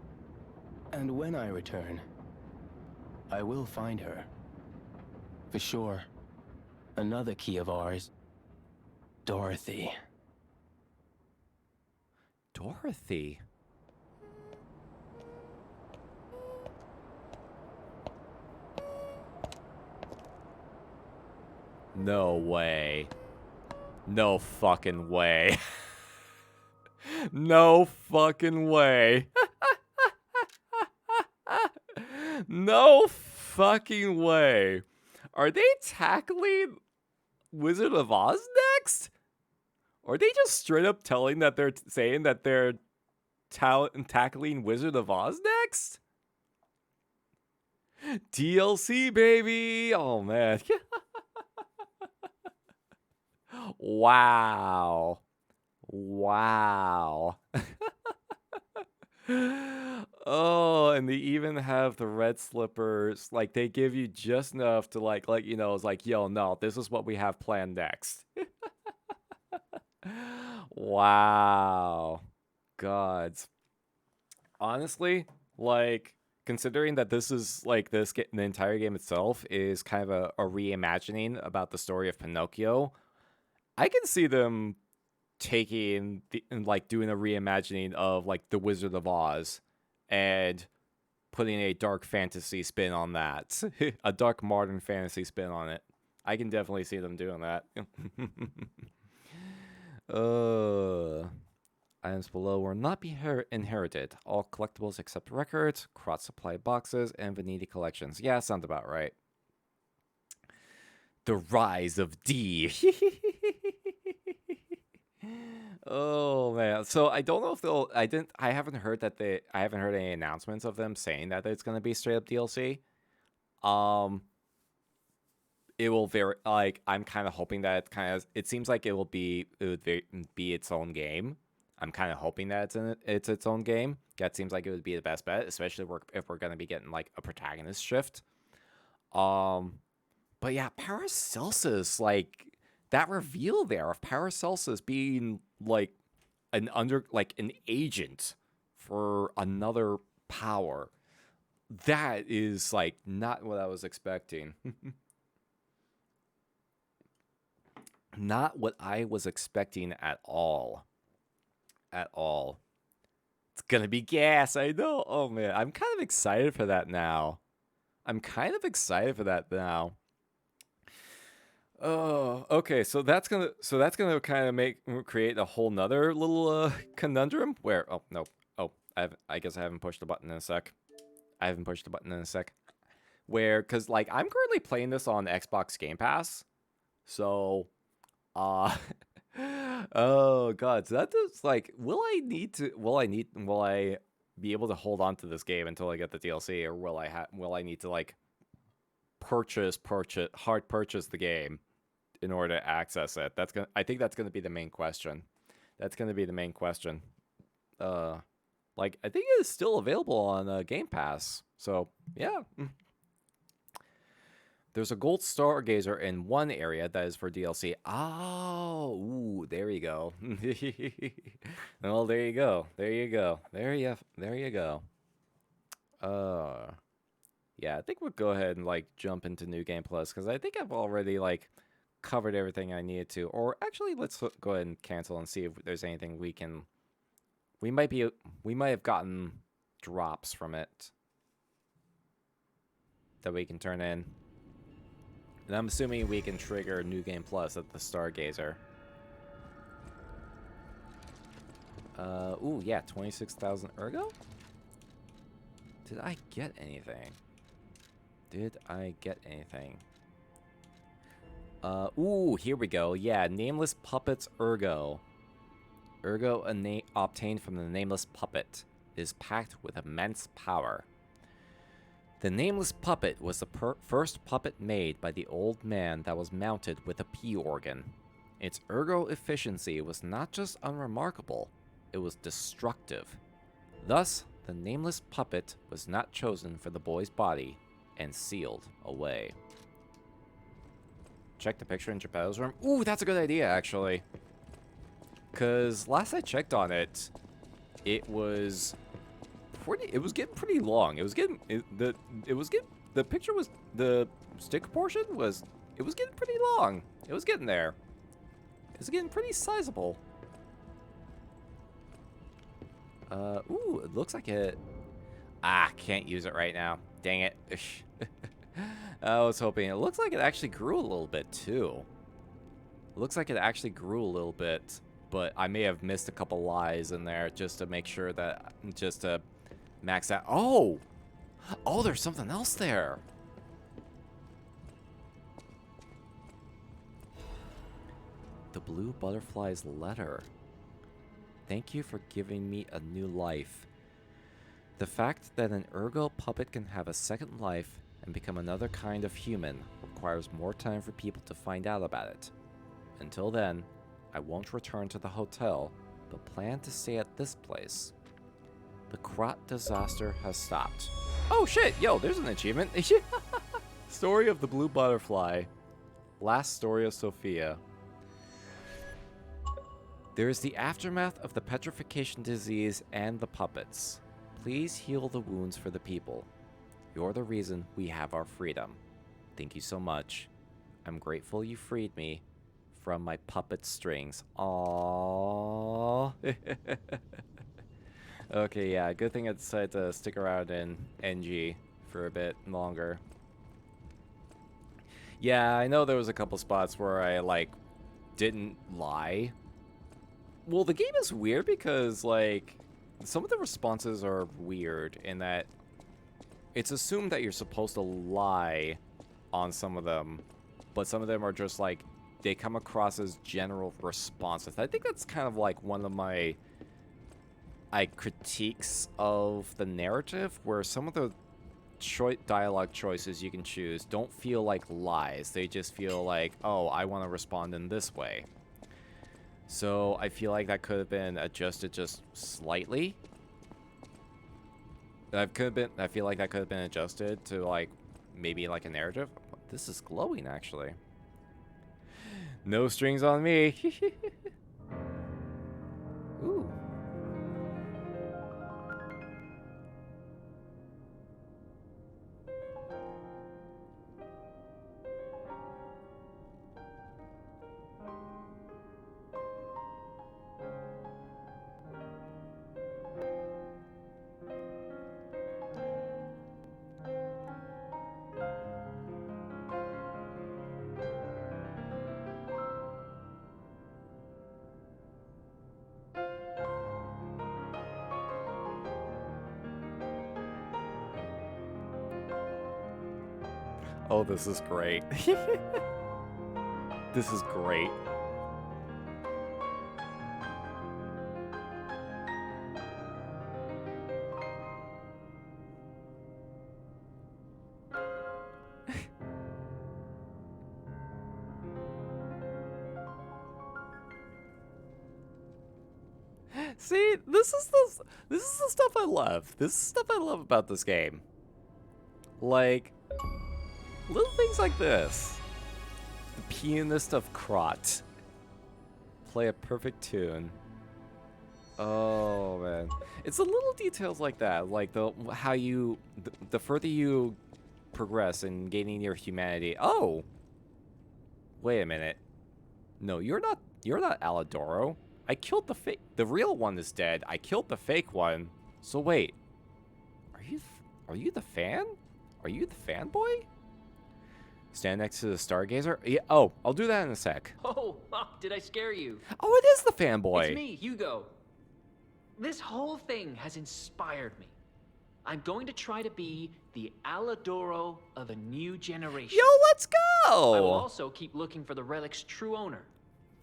and when I return, I will find her. For sure. Another key of ours. Dorothy. Dorothy? No way. No fucking way. No fucking way. No fucking way. Are they tackling Wizard of Oz next? Or are they just straight up saying that they're tackling Wizard of Oz next? DLC, baby! Oh, man. Wow. Wow. Oh, and they even have the red slippers. Like, they give you just enough to, like, you know, it's like, yo, no, this is what we have planned next. Wow. Gods. Honestly, like, considering that this is, like, the entire game itself is kind of a reimagining about the story of Pinocchio, I can see them taking and like doing a reimagining of like the Wizard of Oz and putting a dark fantasy spin on that. A dark modern fantasy spin on it. I can definitely see them doing that. Items below will not be inherited. All collectibles except records, cross supply boxes, and vanity collections. Yeah, sounds about right. The Rise of D. Oh man. So I don't know if they'll I haven't heard any announcements of them saying that it's gonna be straight up DLC. It will very like I'm kind of hoping that it seems like it would be its own game. I'm kind of hoping that it's its own game. That seems like it would be the best bet, especially if we're gonna be getting like a protagonist shift. But yeah, Paracelsus, like that reveal there of Paracelsus being like an agent for another power. That is like not what I was expecting. Not what I was expecting at all. At all. It's gonna be gas, I know. Oh man, I'm kind of excited for that now. Oh, okay. So that's gonna kind of create a whole nother little conundrum where I guess I haven't pushed the button in a sec. Where cuz like I'm currently playing this on Xbox Game Pass. So oh god, so that does like will I be able to hold on to this game until I get the DLC, or will I need to like purchase the game in order to access it? I think that's gonna be the main question. Like I think it is still available on Game Pass. So yeah. There's a gold stargazer in one area that is for DLC. Oh, ooh, there you go. Well, there you go. Yeah, I think we'll go ahead and like jump into New Game Plus because I think I've already like covered everything I needed to. Or actually, let's go ahead and cancel and see if there's anything we can. We might have gotten drops from it that we can turn in. And I'm assuming we can trigger New Game Plus at the Stargazer. Ooh, yeah, 26,000 Ergo? Did I get anything? Ooh, here we go. Yeah, Nameless Puppet's Ergo. Ergo obtained from the Nameless Puppet is packed with immense power. The Nameless Puppet was the first puppet made by the old man that was mounted with a P organ. Its ergo efficiency was not just unremarkable, it was destructive. Thus, the Nameless Puppet was not chosen for the boy's body and sealed away. Check the picture in Geppetto's room. Ooh, that's a good idea, actually. Because last I checked on it, it was getting pretty long. The stick portion was getting pretty long. It was getting there. It was getting pretty sizable. Ooh, it looks like it. Can't use it right now. Dang it. I was hoping. It looks like it actually grew a little bit too. But I may have missed a couple lies in there just to make sure that max out. Oh, there's something else there. The blue butterfly's letter. Thank you for giving me a new life. The fact that an ergo puppet can have a second life and become another kind of human requires more time for people to find out about it. Until then, I won't return to the hotel, but plan to stay at this place. The Krat disaster has stopped. Oh shit, yo, there's an achievement. Story of the Blue Butterfly. Last story of Sophia. There is the aftermath of the petrification disease and the puppets. Please heal the wounds for the people. You're the reason we have our freedom. Thank you so much. I'm grateful you freed me from my puppet strings. Aww. Okay, yeah, good thing I decided to stick around in NG for a bit longer. Yeah, I know there was a couple spots where I, like, didn't lie. Well, the game is weird because, like, some of the responses are weird in that it's assumed that you're supposed to lie on some of them, but some of them are just, like, they come across as general responses. I think that's kind of, like, one of my critiques of the narrative, where some of the dialogue choices you can choose don't feel like lies. They just feel like, oh, I want to respond in this way. So I feel like that could have been adjusted just slightly. I feel like that could have been adjusted to, like, maybe like a narrative. This is glowing, actually. No strings on me. Ooh. Oh, this is great. This is great. See, this is the stuff I love. This is stuff I love about this game. Like, little things like this. The pianist of Krat. Play a perfect tune. Oh man, it's the little details like that, like the further you progress in gaining your humanity. Oh, wait a minute. No, you're not Alidoro. I killed the fake. The real one is dead. I killed the fake one. So wait, are you the fan? Are you the fanboy? Stand next to the Stargazer? Yeah, oh, I'll do that in a sec. Oh, did I scare you? Oh, it is the fanboy. It's me, Hugo. This whole thing has inspired me. I'm going to try to be the Alidoro of a new generation. Yo, let's go! I will also keep looking for the relic's true owner.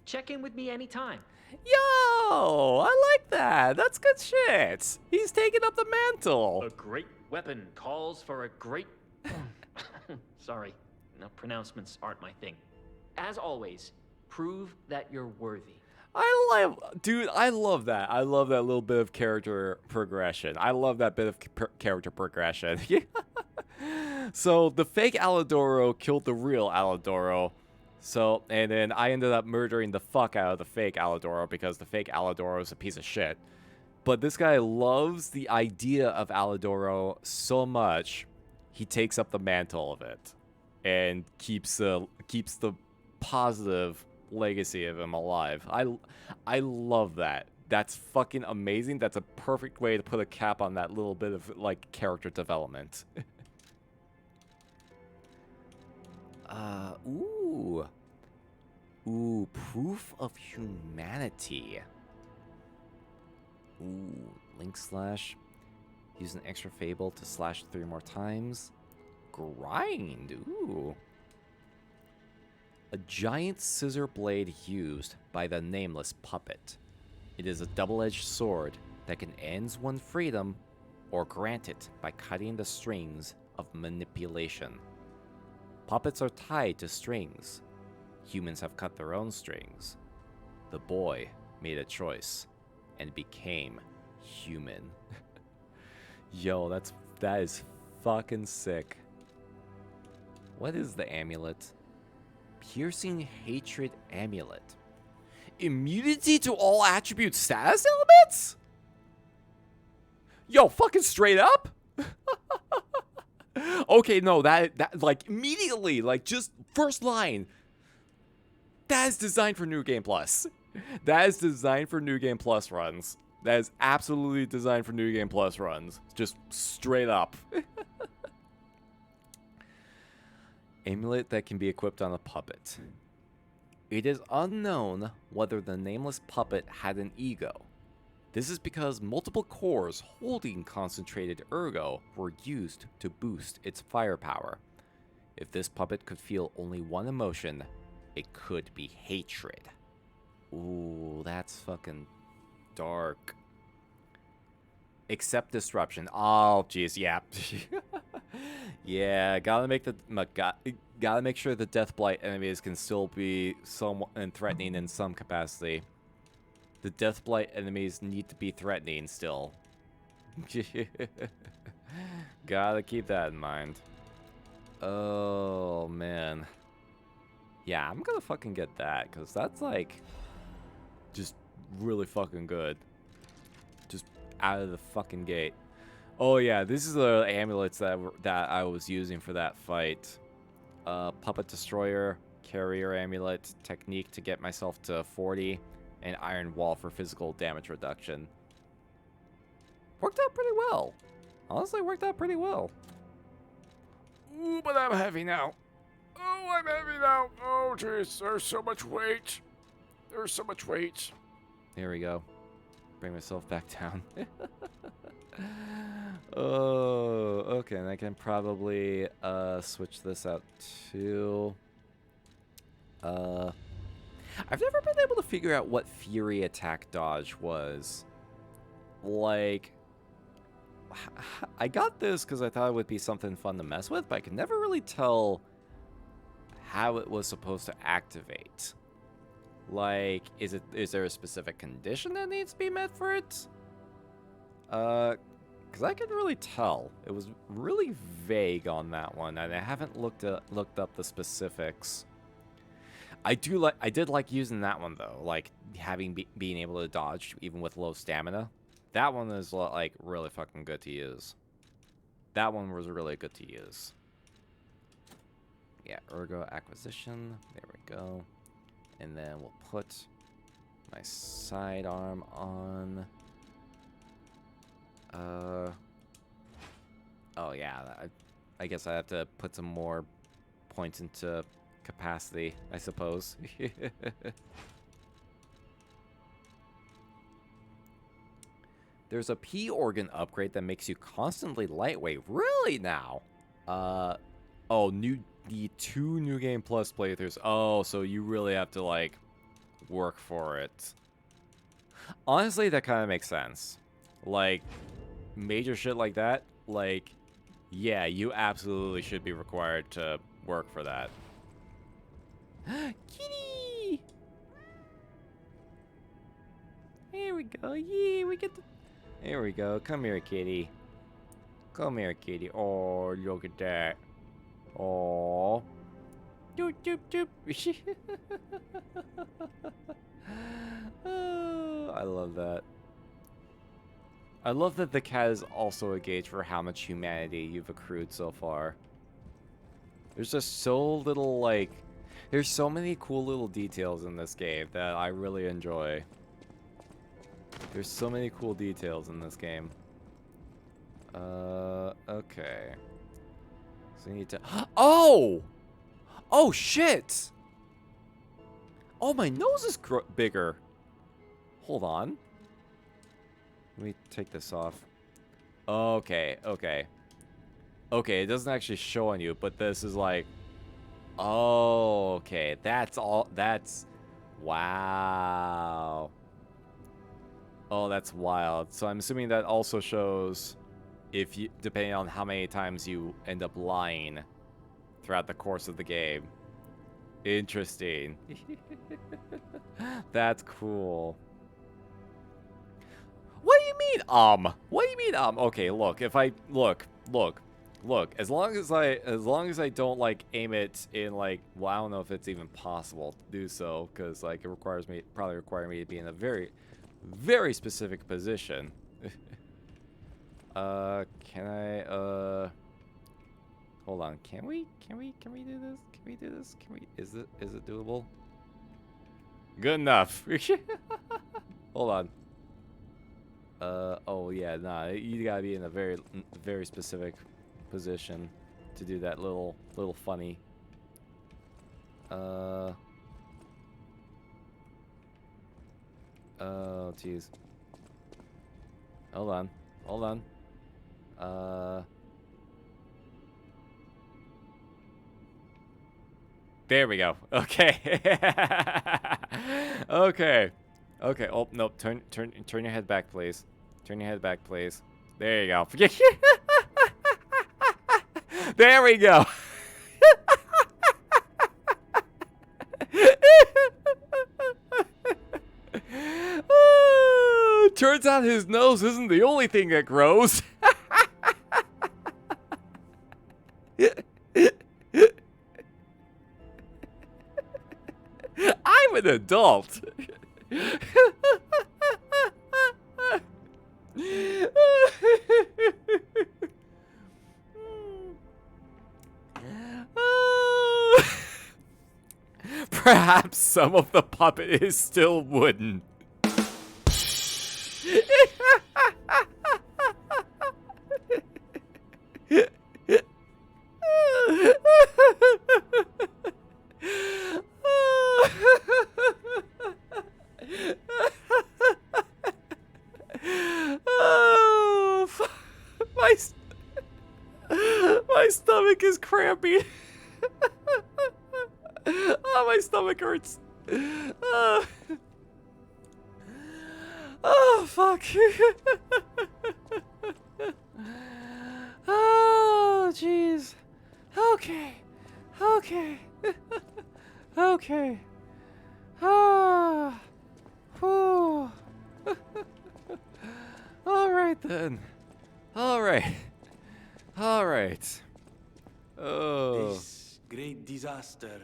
Check in with me anytime. Yo, I like that. That's good shit. He's taking up the mantle. A great weapon calls for a great... Sorry, no, pronouncements aren't my thing. As always, prove that you're worthy. Dude, I love that. I love that little bit of character progression. I love that bit of character progression. So the fake Alidoro killed the real Alidoro. So, and then I ended up murdering the fuck out of the fake Alidoro because the fake Alidoro is a piece of shit. But this guy loves the idea of Alidoro so much, he takes up the mantle of it and keeps the positive legacy of him alive. I love that. That's fucking amazing. That's a perfect way to put a cap on that little bit of, like, character development. Ooh, proof of humanity. Ooh, link slash. Use an extra fable to slash 3 more times. Grind, ooh. A giant scissor blade used by the Nameless Puppet. It is a double-edged sword that can end one's freedom or grant it by cutting the strings of manipulation. Puppets are tied to strings. Humans have cut their own strings. The boy made a choice and became human. Yo, that is fucking sick. What is the amulet? Piercing Hatred Amulet. Immunity to all attribute status elements? Yo, fucking straight up? Okay, no, that like immediately, like just first line. That is designed for New Game Plus. That is designed for New Game Plus runs. That is absolutely designed for New Game Plus runs. Just straight up. Amulet that can be equipped on a puppet. It is unknown whether the Nameless Puppet had an ego. This is because multiple cores holding concentrated ergo were used to boost its firepower. If this puppet could feel only one emotion, it could be hatred. Ooh, that's fucking dark. Accept disruption. Oh, jeez, yeah. Yeah, gotta make sure the Death Blight enemies can still be somewhat threatening in some capacity. The Death Blight enemies need to be threatening still. Gotta keep that in mind. Oh, man. Yeah, I'm gonna fucking get that, because that's, like, just really fucking good. Just out of the fucking gate. Oh, yeah, this is the amulets that I was using for that fight. Puppet Destroyer, Carrier Amulet, Technique to get myself to 40, and Iron Wall for physical damage reduction. Worked out pretty well. Honestly, worked out pretty well. Ooh, but I'm heavy now. Oh, I'm heavy now. Oh, jeez, there's so much weight. There's so much weight. Here we go. Bring myself back down. Oh, okay, and I can probably switch this out too. I've never been able to figure out what Fury Attack Dodge was. Like, I got this because I thought it would be something fun to mess with, but I could never really tell how it was supposed to activate. Like, is there a specific condition that needs to be met for it? Because I couldn't really tell. It was really vague on that one, and I haven't looked up the specifics. I did like using that one though, like being able to dodge even with low stamina. That one is like really fucking good to use. That one was really good to use. Yeah, Ergo Acquisition. There we go. And then we'll put my sidearm on. Oh yeah, I guess I have to put some more points into capacity, I suppose. There's a P organ upgrade that makes you constantly lightweight. Really now? Oh, need 2 New Game Plus playthroughs. Oh, so you really have to like work for it. Honestly, that kind of makes sense. Like major shit like that, like yeah, you absolutely should be required to work for that. Kitty! Here we go. Yeah, we get the... There we go. Come here, kitty. Come here, kitty. Oh, look at that. Oh. Doop, doop, doop. Oh, I love that. I love that the cat is also a gauge for how much humanity you've accrued so far. There's just so little, like... There's so many cool little details in this game that I really enjoy. There's so many cool details in this game. Okay. So you need to... Oh! Oh, shit! Oh, my nose is bigger. Hold on. Let me take this off. Okay, okay. Okay, it doesn't actually show on you, but this is like... Oh, okay. That's all. That's... Wow. Oh, that's wild. So I'm assuming that also shows if you, depending on how many times you end up lying throughout the course of the game. Interesting. That's cool. What do you mean, What do you mean, Okay, look, if I look. As long as I don't like aim it in like, well, I don't know if it's even possible to do so, because like it probably require me to be in a very, very specific position. Can I hold on, can we do this? Can we do this? Is it doable? Good enough. Hold on. Oh yeah, nah, you gotta be in a very, very specific position to do that little funny. Oh jeez. Hold on. There we go. Okay. Okay. Oh no! Turn your head back, please. Turn your head back, please. There you go. There we go. Turns out his nose isn't the only thing that grows. I'm an adult. Perhaps some of the puppet is still wooden. My stomach is crampy. Oh, my stomach hurts. Oh, fuck. Oh, jeez. Okay. Okay. Ah. Whew. All right, then. All right. Oh. This great disaster,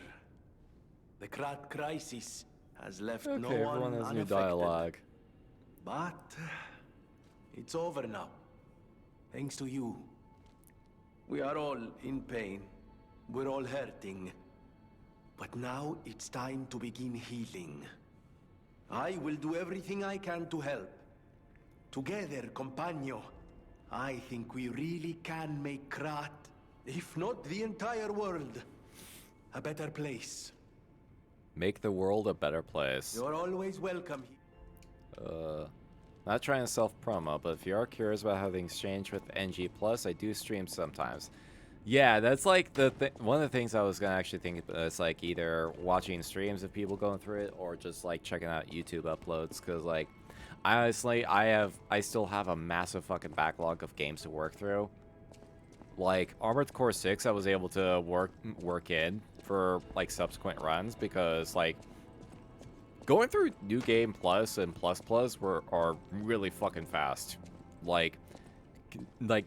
the Krat crisis, has left no Okay, one everyone has new unaffected. dialogue. But it's over now, thanks to you. We are all in pain. We're all hurting. But now it's time to begin healing. I will do everything I can to help. Together, compagno, I think we really can make Krat, if not the entire world, a better place. Make the world a better place. You're always welcome. Not trying to self-promo, but if you are curious about how things change with NG+, I do stream sometimes. Yeah, that's like one of the things I was gonna actually think is like either watching streams of people going through it or just like checking out YouTube uploads, because like honestly, I still have a massive fucking backlog of games to work through. Like Armored Core 6, I was able to work in for like subsequent runs because like going through New Game Plus and Plus are really fucking fast. Like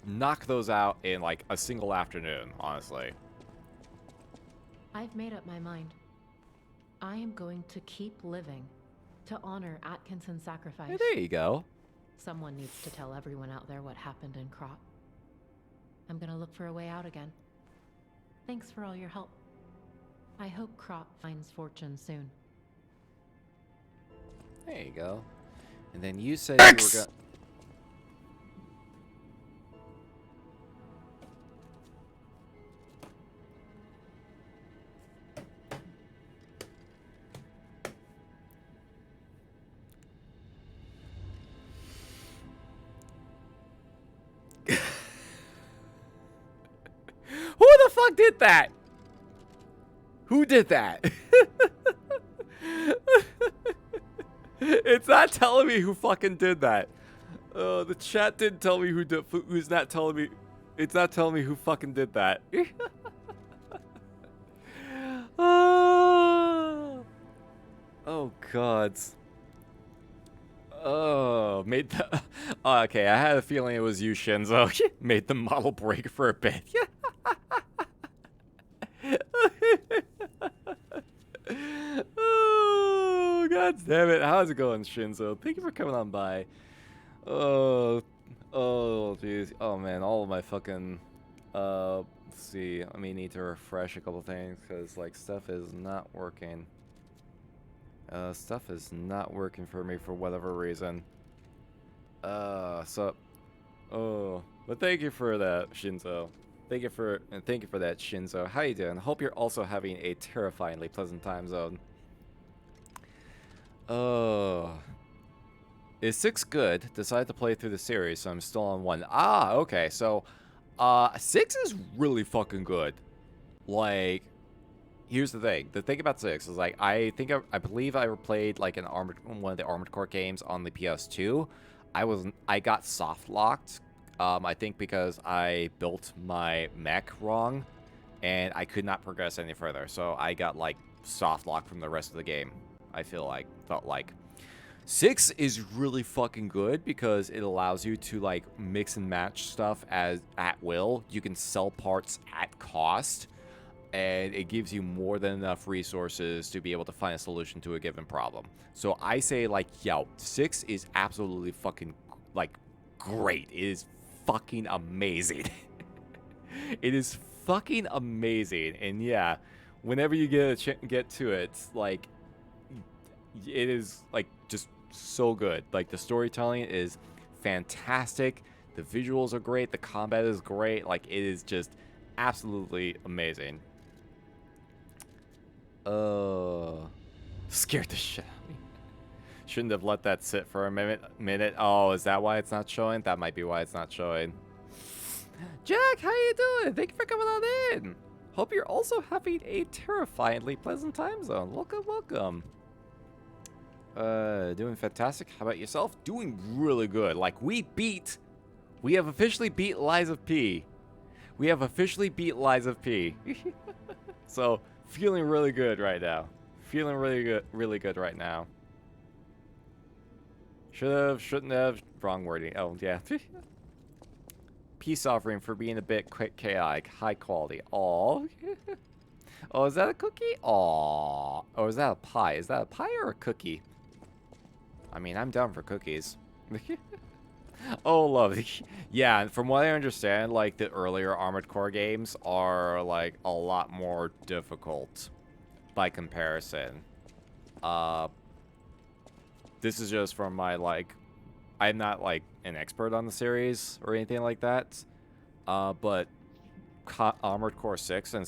knock those out in like a single afternoon, honestly. I've made up my mind. I am going to keep living to honor Atkinson's sacrifice. Hey, there you go. Someone needs to tell everyone out there what happened in Krop. I'm gonna look for a way out again. Thanks for all your help. I hope Krop finds fortune soon. There you go. And then you said you were gonna... Who the fuck did that? Who did that? It's not telling me who fucking did that. The chat didn't tell me who's not telling me. It's not telling me who fucking did that. Oh god. Oh, made the. Oh, okay, I had a feeling it was you, Shinzo. Made the model break for a bit. Oh, god damn it. How's it going, Shinzo? Thank you for coming on by. Oh, jeez. Oh, man, all of my fucking. Let's see. I may need to refresh a couple things because, like, stuff is not working. Stuff is not working for me for whatever reason. But thank you for that, Shinzo. Thank you for that, Shinzo. How you doing? Hope you're also having a terrifyingly pleasant time zone. Is 6 good? Decided to play through the series, so I'm still on 1. Ah, okay. So, 6 is really fucking good. Like, here's the thing. The thing about 6 is, like, I believe I played, like, one of the Armored Core games on the PS2. I got soft locked. I think because I built my mech wrong, and I could not progress any further. So I got, like, soft locked from the rest of the game. Felt like. 6 is really fucking good because it allows you to, like, mix and match stuff at will. You can sell parts at cost, and it gives you more than enough resources to be able to find a solution to a given problem. So I say, like, yo, 6 is absolutely fucking, like, great. It is fucking amazing. It is fucking amazing. And yeah, whenever you get to it, like, it is, like, just so good. Like, the storytelling is fantastic. The visuals are great. The combat is great. Like, it is just absolutely amazing. Scared the shit out of me. Shouldn't have let that sit for a minute. Oh, is that why it's not showing? That might be why it's not showing. Jack, how you doing? Thank you for coming on in. Hope you're also having a terrifyingly pleasant time zone. Welcome, welcome. Doing fantastic. How about yourself? Doing really good. Like, we have officially beat Lies of P. So, feeling really good right now. Feeling really good right now. Should've, shouldn't have. Wrong wording. Oh, yeah. Peace offering for being a bit chaotic. High quality. Aw. Oh, is that a cookie? Aw. Or is that a pie? Is that a pie or a cookie? I mean, I'm down for cookies. Oh, lovely. Yeah, and from what I understand, like, the earlier Armored Core games are, like, a lot more difficult by comparison. This is just from my, like, I'm not, like, an expert on the series or anything like that, but Armored Core 6 in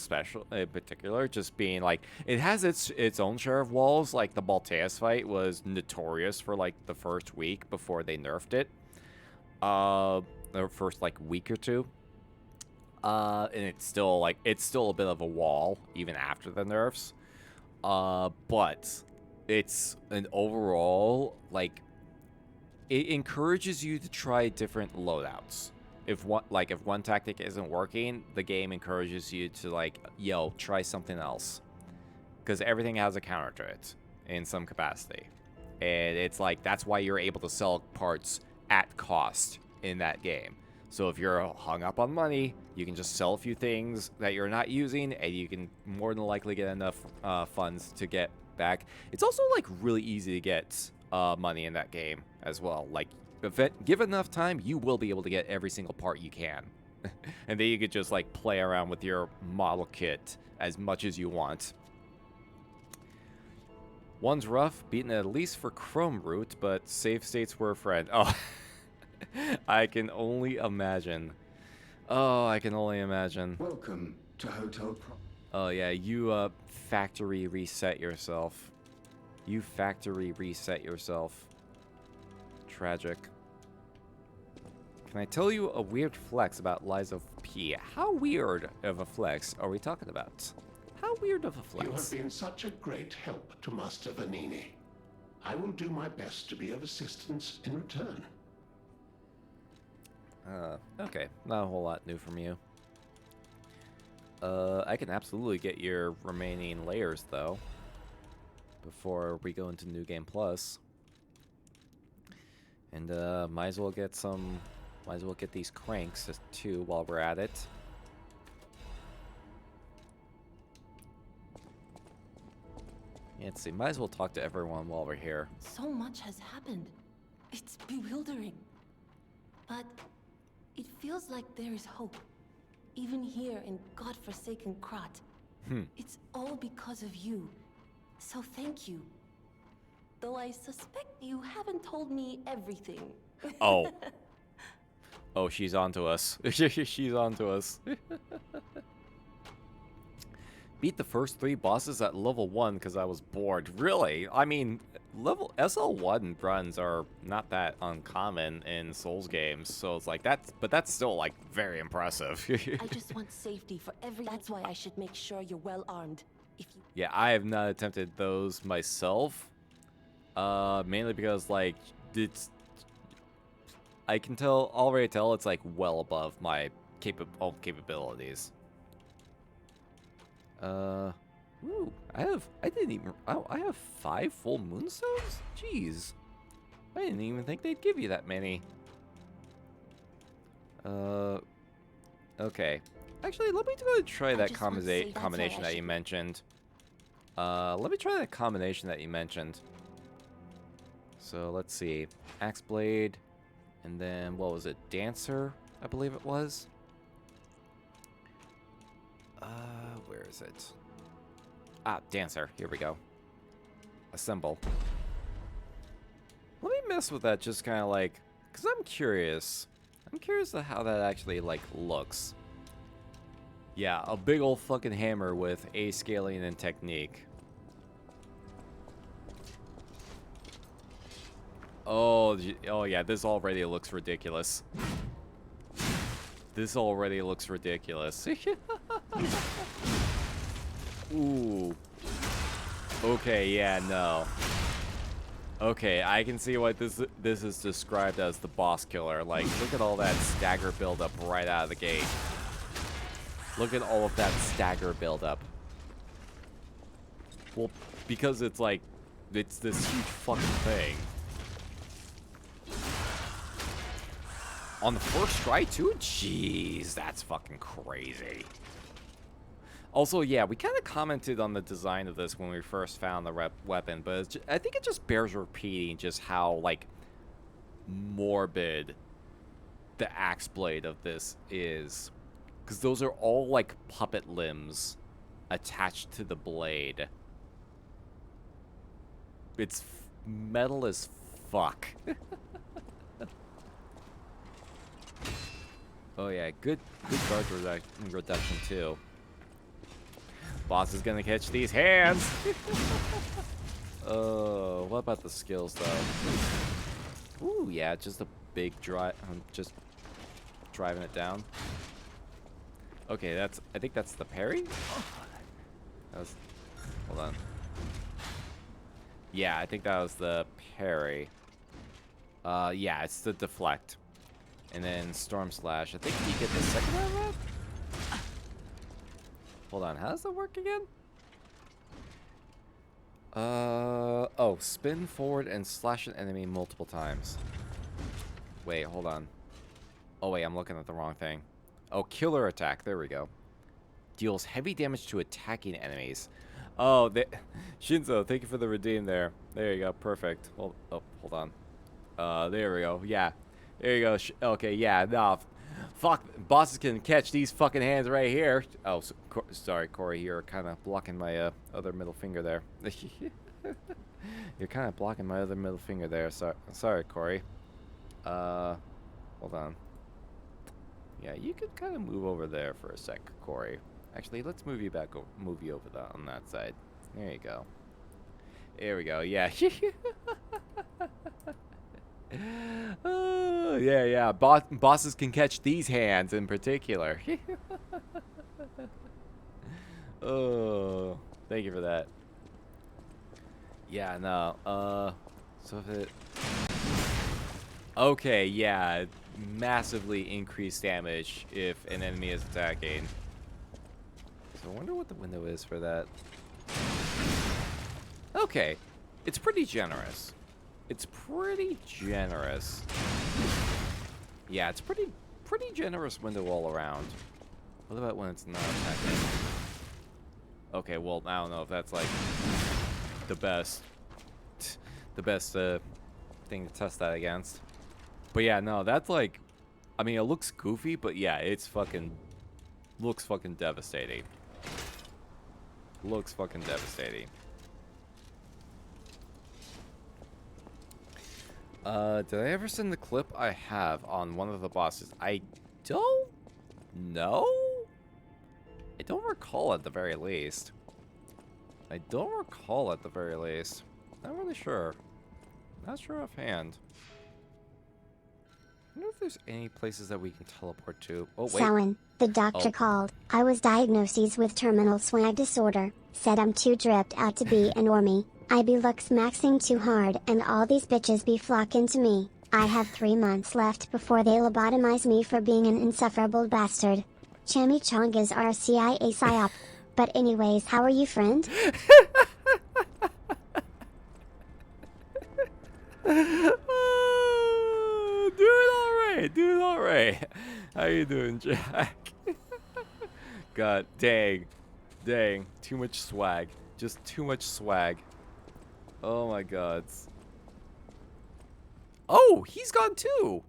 particular, just being, like, it has its own share of walls. Like, the Balteus fight was notorious for, like, the first week before they nerfed it. The first, like, week or two. And it's still a bit of a wall, even after the nerfs. But it's an overall, like, it encourages you to try different loadouts. If one tactic isn't working, the game encourages you to, like, yo, try something else. Because everything has a counter to it in some capacity. And it's like, that's why you're able to sell parts at cost in that game. So if you're hung up on money, you can just sell a few things that you're not using, and you can more than likely get enough funds to get back. It's also, like, really easy to get money in that game as well. Like, give enough time, you will be able to get every single part you can. And then you could just, like, play around with your model kit as much as you want. One's rough, beaten at least for Chrome Root, but save states were a friend. Oh, I can only imagine. Oh, I can only imagine. Welcome to Hotel Pro. Oh, yeah, you, factory reset yourself. You factory reset yourself. Tragic. Can I tell you a weird flex about Lies of P? How weird of a flex are we talking about? How weird of a flex? You have been such a great help to Master Vanini. I will do my best to be of assistance in return. Okay, not a whole lot new from you. I can absolutely get your remaining layers, though, before we go into New Game Plus. And, might as well get these cranks, too, while we're at it. Yeah, let's see, might as well talk to everyone while we're here. So much has happened. It's bewildering. But it feels like there is hope. Even here in godforsaken Krat. It's all because of you. So thank you. Though I suspect you haven't told me everything. Oh. Oh, she's onto us. She's onto us. Beat the first 3 bosses at level 1 because I was bored. Really? I mean, level SL1 runs are not that uncommon in Souls games, so it's like that's still like very impressive. I just want safety for every. That's why I should make sure you're well armed. If you. Yeah, I have not attempted those myself. Mainly because like I can already tell it's like well above my capabilities. Ooh, I have 5 full moonstones? Jeez. I didn't even think they'd give you that many. Okay. Actually, let me try that combination that you mentioned. Let me try that combination that you mentioned. So, let's see. Axe Blade, and then, what was it? Dancer, I believe it was. Where is it? Ah, Dancer. Here we go. Assemble. Let me mess with that just kind of like, because I'm curious. I'm curious to how that actually, like, looks. Yeah, a big old fucking hammer with A-scaling and technique. Oh yeah, this already looks ridiculous. This already looks ridiculous. Ooh. Okay, yeah, no. Okay, I can see what this is described as the boss killer. Like, look at all that stagger buildup right out of the gate. Look at all of that stagger buildup. Well, because it's like, it's this huge fucking thing. On the first try, too? Jeez, that's fucking crazy. Also, yeah, we kind of commented on the design of this when we first found the weapon, but I think it just bears repeating just how, like, morbid the axe blade of this is. Because those are all, like, puppet limbs attached to the blade. It's metal as fuck. Oh yeah, good guard reduction too. Boss is gonna catch these hands. Oh, what about the skills though? Ooh, yeah, just a big drive. Just driving it down. Okay, I think that's the parry. Hold on. Yeah, I think that was the parry. Yeah, it's the deflect. And then Storm Slash. I think you get the second one of that? Hold on, how does that work again? Oh, spin forward and slash an enemy multiple times. Wait, hold on. Oh wait, I'm looking at the wrong thing. Oh, Killer Attack, there we go. Deals heavy damage to attacking enemies. Oh, Shinzo, thank you for the redeem there. There you go, perfect. Hold on. There we go, yeah. There you go. Okay, yeah, no. Fuck, bosses can catch these fucking hands right here. Oh, sorry, Corey, you're kind of blocking my other middle finger there. You're kind of blocking my other middle finger there. Sorry, Corey. Hold on. Yeah, you could kind of move over there for a sec, Corey. Actually, let's move you back. Move you over on that side. There you go. There we go. Yeah. Oh, yeah. Bosses can catch these hands in particular. Oh, thank you for that. Yeah, no. So if it... Okay, yeah. massively increase damage if an enemy is attacking. So I wonder what the window is for that. Okay, it's pretty generous. It's pretty generous. Yeah, it's pretty generous window all around. What about when it's not attacking? Okay, well, I don't know if that's like the best thing to test that against. But yeah, no, that's like, I mean, it looks goofy, but yeah, it's looks fucking devastating. Looks fucking devastating. Did I ever send the clip I have on one of the bosses? I don't know. I don't recall at the very least. I don't recall at the very least. Not really sure. Not sure offhand. I wonder if there's any places that we can teleport to. Oh, wait. Selin, the doctor called. I was diagnosed with terminal swag disorder. Said I'm too dripped out to be a normie. I be looks maxing too hard and all these bitches be flocking to me. I have 3 months left before they lobotomize me for being an insufferable bastard. Chimichangas are a CIA psyop. But anyways, how are you, friend? Doing alright. How you doing, Jack? God, dang. Too much swag. Just too much swag. Oh my god. Oh, he's gone too.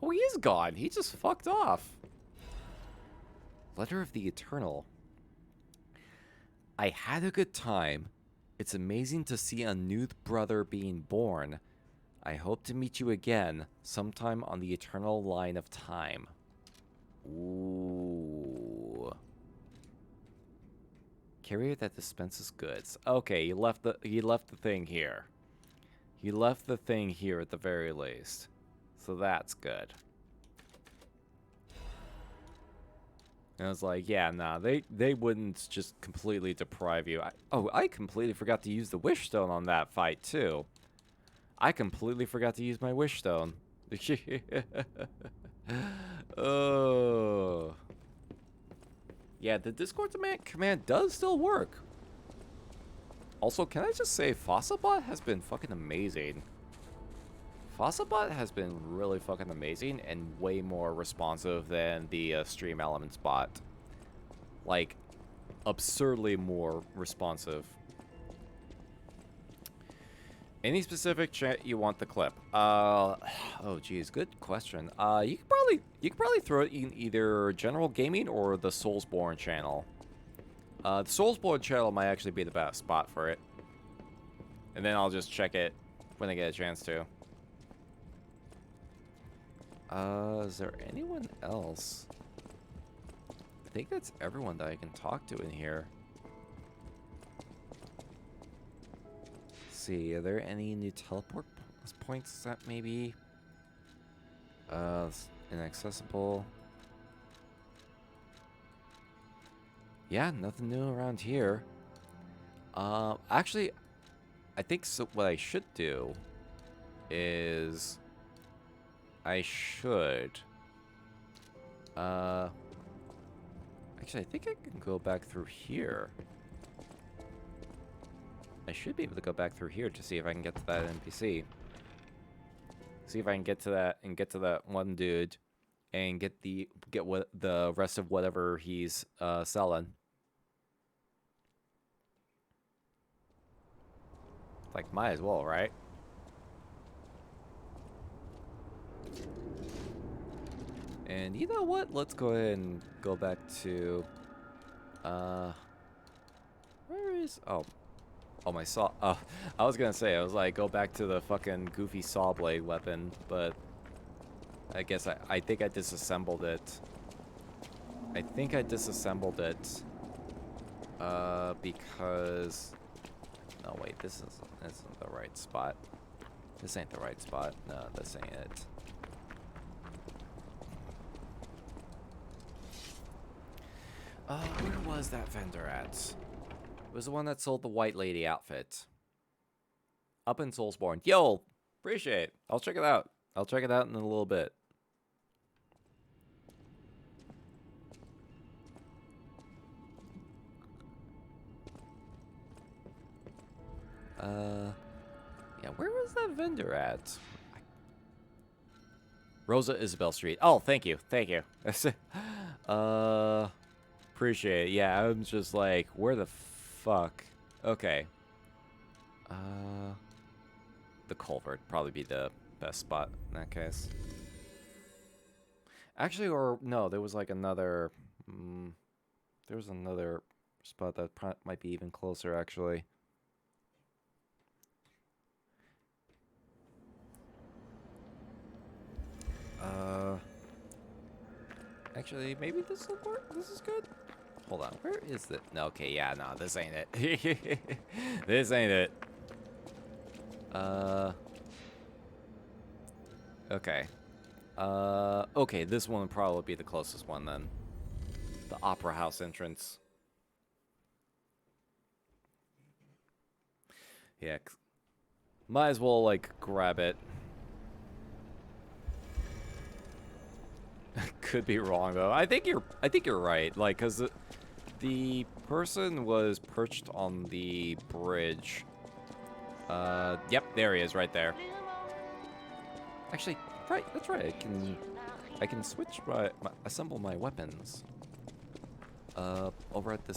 Oh, he is gone. He just fucked off. Letter of the Eternal. I had a good time. It's amazing to see a new brother being born. I hope to meet you again sometime on the eternal line of time. Ooh. Carrier that dispenses goods. Okay, he left the thing here. He left the thing here at the very least. So that's good. And I was like, yeah, nah, they wouldn't just completely deprive you. I completely forgot to use the wish stone on that fight too. I completely forgot to use my wish stone. Oh. Yeah, the Discord command does still work. Also, can I just say, Fossabot has been fucking amazing. Fossabot has been really fucking amazing and way more responsive than the Stream Elements bot. Like, absurdly more responsive. Any specific chat you want the clip? Oh geez, good question. You could probably throw it in either General Gaming or the Soulsborne channel. The Soulsborne channel might actually be the best spot for it. And then I'll just check it when I get a chance to. Is there anyone else? I think that's everyone that I can talk to in here. See, are there any new teleport points that maybe inaccessible? Yeah, nothing new around here. Actually, I think so. What I should do is actually, I think I can go back through here. I should be able to go back through here to see if I can get to that NPC. See if I can get to that and get to that one dude and get what the rest of whatever he's selling. Like, might as well, right? And you know what? Let's go ahead and go back to where is my saw. Oh, I was gonna say, I was like, go back to the fucking goofy saw blade weapon, but I guess I think I disassembled it. I think I disassembled it because no, wait, this isn't the right spot. This ain't the right spot. No, this ain't it. Where was that vendor at? It was the one that sold the white lady outfit. Up in Soulsborne. Yo, appreciate it. I'll check it out. I'll check it out in a little bit. Yeah, where was that vendor at? Rosa Isabel Street. Oh, thank you. Thank you. Appreciate it. Yeah, I'm just like, where the fuck? Okay. The culvert probably be the best spot in that case. Actually, or no, there was like another. There was another spot that might be even closer, actually. Actually, maybe this will work. This is good. Hold on, where is it? No, okay, yeah, no, this ain't it. This ain't it. Okay. Okay, this one would probably be the closest one then. The Opera House entrance. Yeah, might as well, like, grab it. Could be wrong though. I think you're right. Like, cause the person was perched on the bridge. Yep, there he is, right there. Actually, right, that's right. I can switch assemble my weapons. Over at the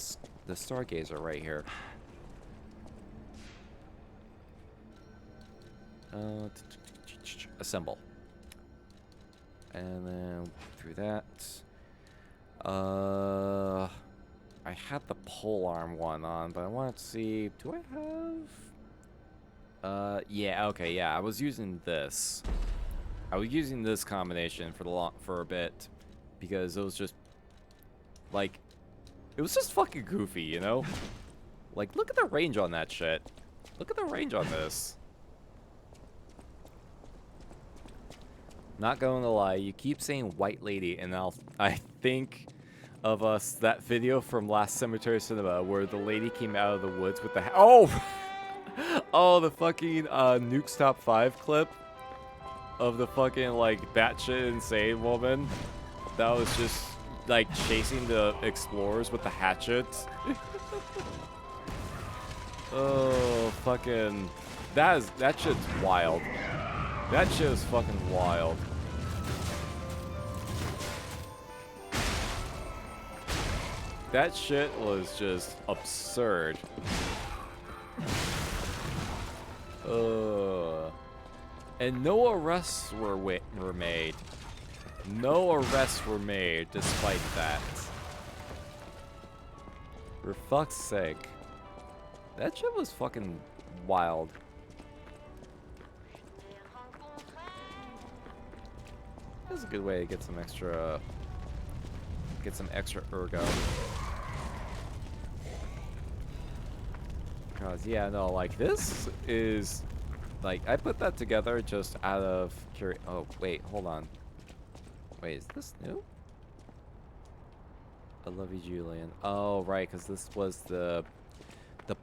Stargazer right here. Assemble. And then through that. I had the polearm one on, but I wanted to see. Do I have? Yeah. Okay. Yeah. I was using this. I was using this combination for a bit because it was just like it was just fucking goofy, you know? Like, look at the range on that shit. Look at the range on this. Not going to lie, you keep saying white lady, and I think of that video from last Cemetery Cinema where the lady came out of the woods with the oh the fucking Nuke's Top 5 clip of the fucking like batshit insane woman that was just like chasing the explorers with the hatchets. Oh fucking that shit's wild. That shit is fucking wild. That shit was just absurd. And no arrests were made. No arrests were made despite that. For fuck's sake. That shit was fucking wild. That's a good way to get some extra ergo. Cause yeah, no, like this is like I put that together just out of curiosity. Oh wait, hold on. Wait, is this new? I love you, Julian. Oh right, cause this was the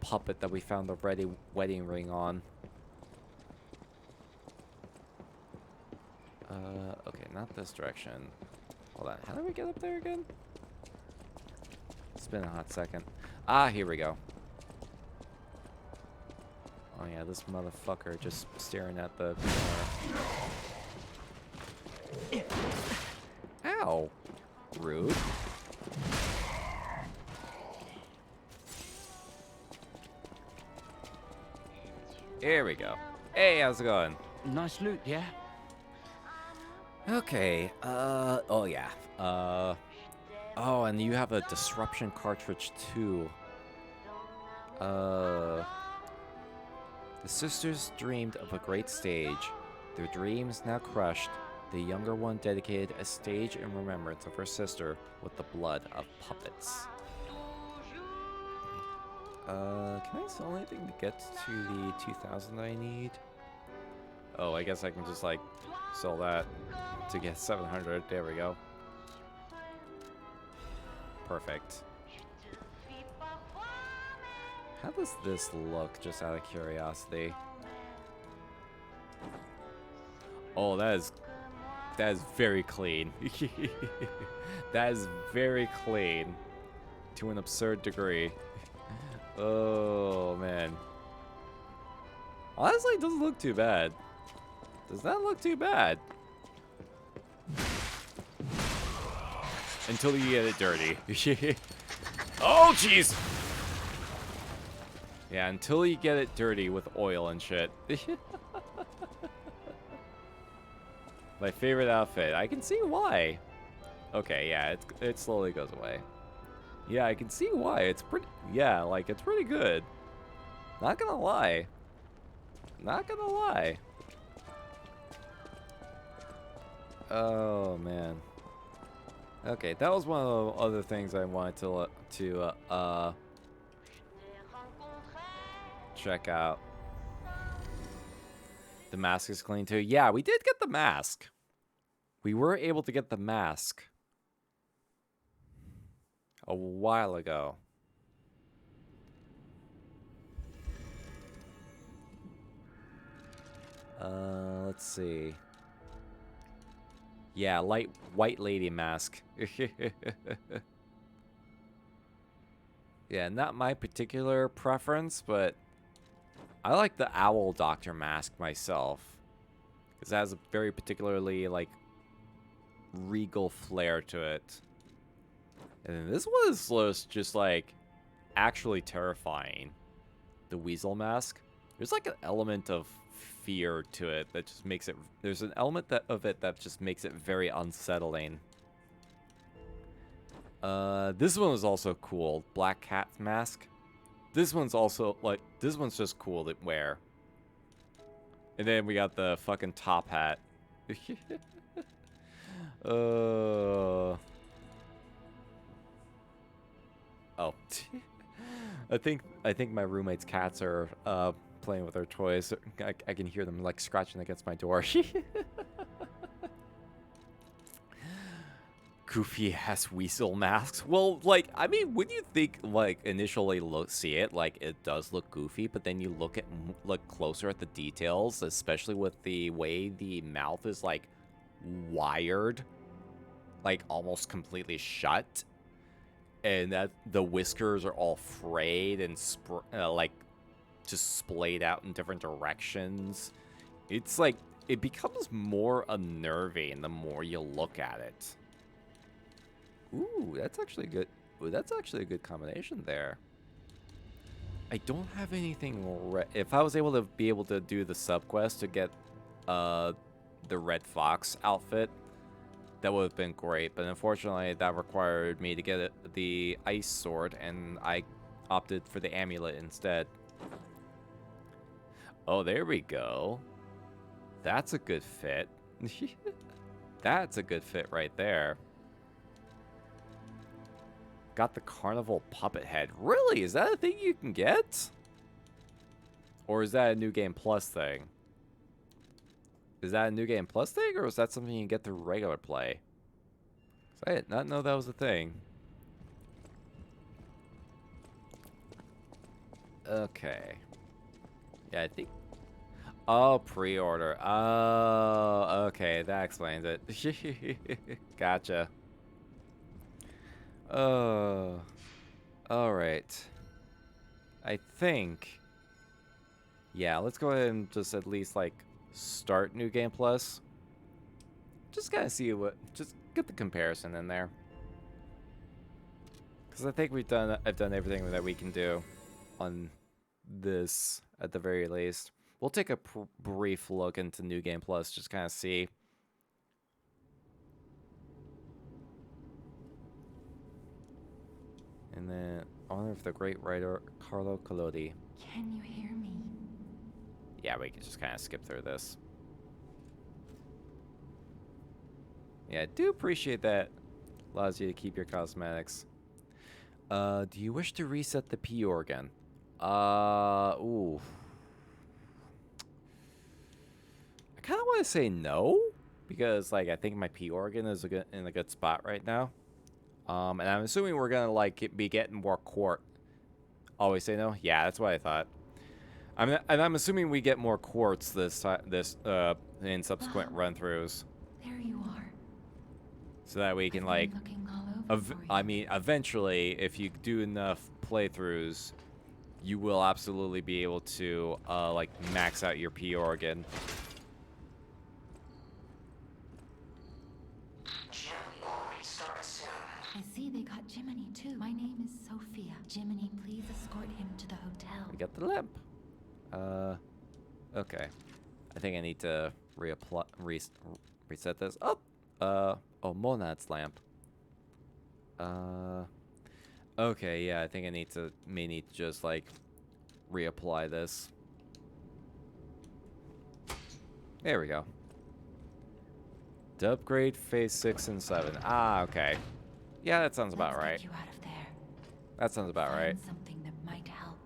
puppet that we found the wedding ring on. Okay, not this direction. Hold on, how do we get up there again? It's been a hot second. Ah, here we go. Oh yeah, this motherfucker just staring at the camera. Ow! Rude. Here we go. Hey, how's it going? Nice loot, yeah? Okay, oh yeah. Oh, and you have a disruption cartridge too. The sisters dreamed of a great stage. Their dreams now crushed. The younger one dedicated a stage in remembrance of her sister with the blood of puppets. Can I sell anything to get to the 2,000 I need? Oh, I guess I can just like sell that to get 700. There we go. Perfect. How does this look, just out of curiosity? Oh, that is very clean. That is very clean to an absurd degree. Oh man. Honestly, it doesn't look too bad. Does not look too bad. Until you get it dirty. Oh, jeez! Yeah, until you get it dirty with oil and shit. My favorite outfit. I can see why. Okay, yeah, it slowly goes away. Yeah, I can see why. It's pretty... Yeah, like, it's pretty good. Not gonna lie. Not gonna lie. Oh, man. Okay, that was one of the other things I wanted to check out. The mask is clean too. Yeah, we did get the mask. We were able to get the mask a while ago. Let's see. Yeah, light white lady mask. Yeah, not my particular preference, but I like the owl doctor mask myself. Because it has a very particularly, like, regal flair to it. And then this one is just, like, actually terrifying. The weasel mask. There's, like, an element of fear to it that just makes it... There's an element of it that just makes it very unsettling. This one was also cool. Black cat mask. This one's also, like... This one's just cool to wear. And then we got the fucking top hat. Oh. I think my roommate's cats are playing with their toys. I can hear them like scratching against my door. Goofy ass weasel masks. Well, like, I mean, when you think, like, initially see it, like, it does look goofy, but then you look closer at the details, especially with the way the mouth is, like, wired, like, almost completely shut, and that the whiskers are all frayed and, like, just splayed out in different directions. It's, like, it becomes more unnerving the more you look at it. Ooh, that's actually good. Ooh, that's actually a good combination there. I don't have anything. If I was able to do the sub quest to get the Red Fox outfit, that would have been great. But unfortunately, that required me to get the ice sword, and I opted for the amulet instead. Oh, there we go. That's a good fit. That's a good fit right there. Got the carnival puppet head. Really? Is that a thing you can get? Or is that a New Game Plus thing? Is that a New Game Plus thing, or is that something you can get through regular play? I did not know that was a thing. Okay. Yeah, I think... Oh, pre-order. Oh, okay. That explains it. Gotcha. Alright. I think... Yeah, let's go ahead and just at least, like, start New Game Plus. Just gotta see what... Just get the comparison in there. Because I think I've done everything that we can do on this, at the very least. We'll take a brief look into New Game Plus, just kind of see... And then, Honor of the Great Writer, Carlo Collodi. Can you hear me? Yeah, we can just kind of skip through this. Yeah, I do appreciate that. Allows you to keep your cosmetics. Do you wish to reset the P organ? Ooh. I kind of want to say no. Because, like, I think my P organ is in a good spot right now. And I'm assuming we're gonna, like, be getting more quartz. Always say no? Yeah, that's what I thought. I'm assuming we get more quartz this in subsequent run-throughs. There you are. So that we can, like... Looking all over for you. I mean, eventually, if you do enough playthroughs, you will absolutely be able to like max out your P organ. I see they got Jiminy too. My name is Sophia. Jiminy, please escort him to the hotel. We got the lamp. Okay. I think I need to reset this. Oh, oh, Monad's lamp. Okay, yeah, I think I may need to just like reapply this. There we go. To upgrade phase 6 and 7. Ah, okay. Yeah, that sounds about right. Get you out of there. That sounds about right. Find something that might help.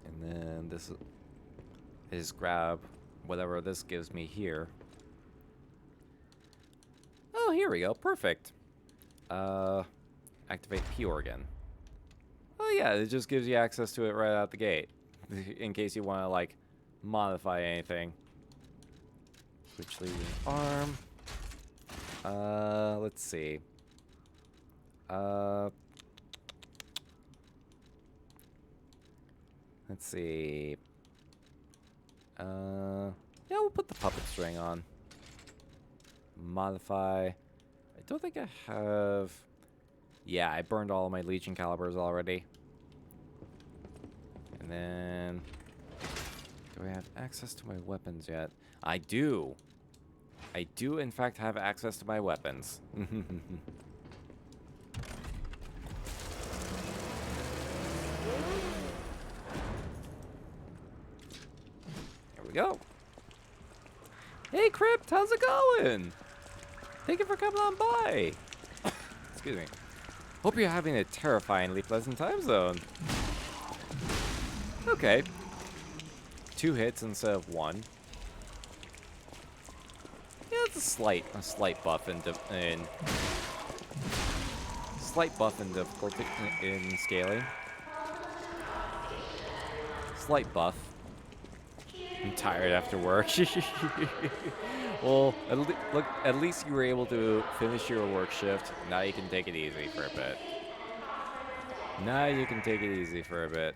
And then this is grab whatever this gives me here. Oh, here we go. Perfect. Activate P organ. Oh yeah, it just gives you access to it right out the gate. In case you want to like modify anything. Switch leading arm. Let's see. Let's see. Yeah, we'll put the puppet string on. Modify. I don't think I have. Yeah, I burned all of my Legion calibers already. And then, do I have access to my weapons yet? I do. I do, in fact, have access to my weapons. Here we go. Hey, Crypt, how's it going? Thank you for coming on by. Excuse me. Hope you're having a terrifyingly pleasant time zone. Okay. 2 hits instead of 1. Yeah, it's a slight buff in slight buff in difficulty in scaling. Slight buff. I'm tired after work. Well, at least you were able to finish your work shift. Now you can take it easy for a bit. Now you can take it easy for a bit.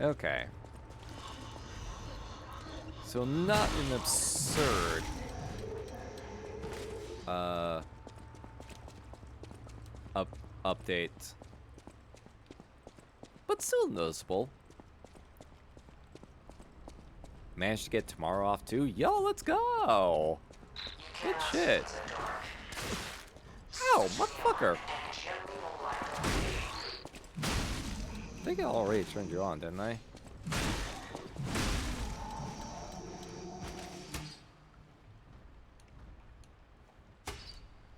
Okay. So not an absurd update, but still noticeable. Managed to get tomorrow off too. Yo, let's go. Good shit. Ow, motherfucker. I think I already turned you on, didn't I?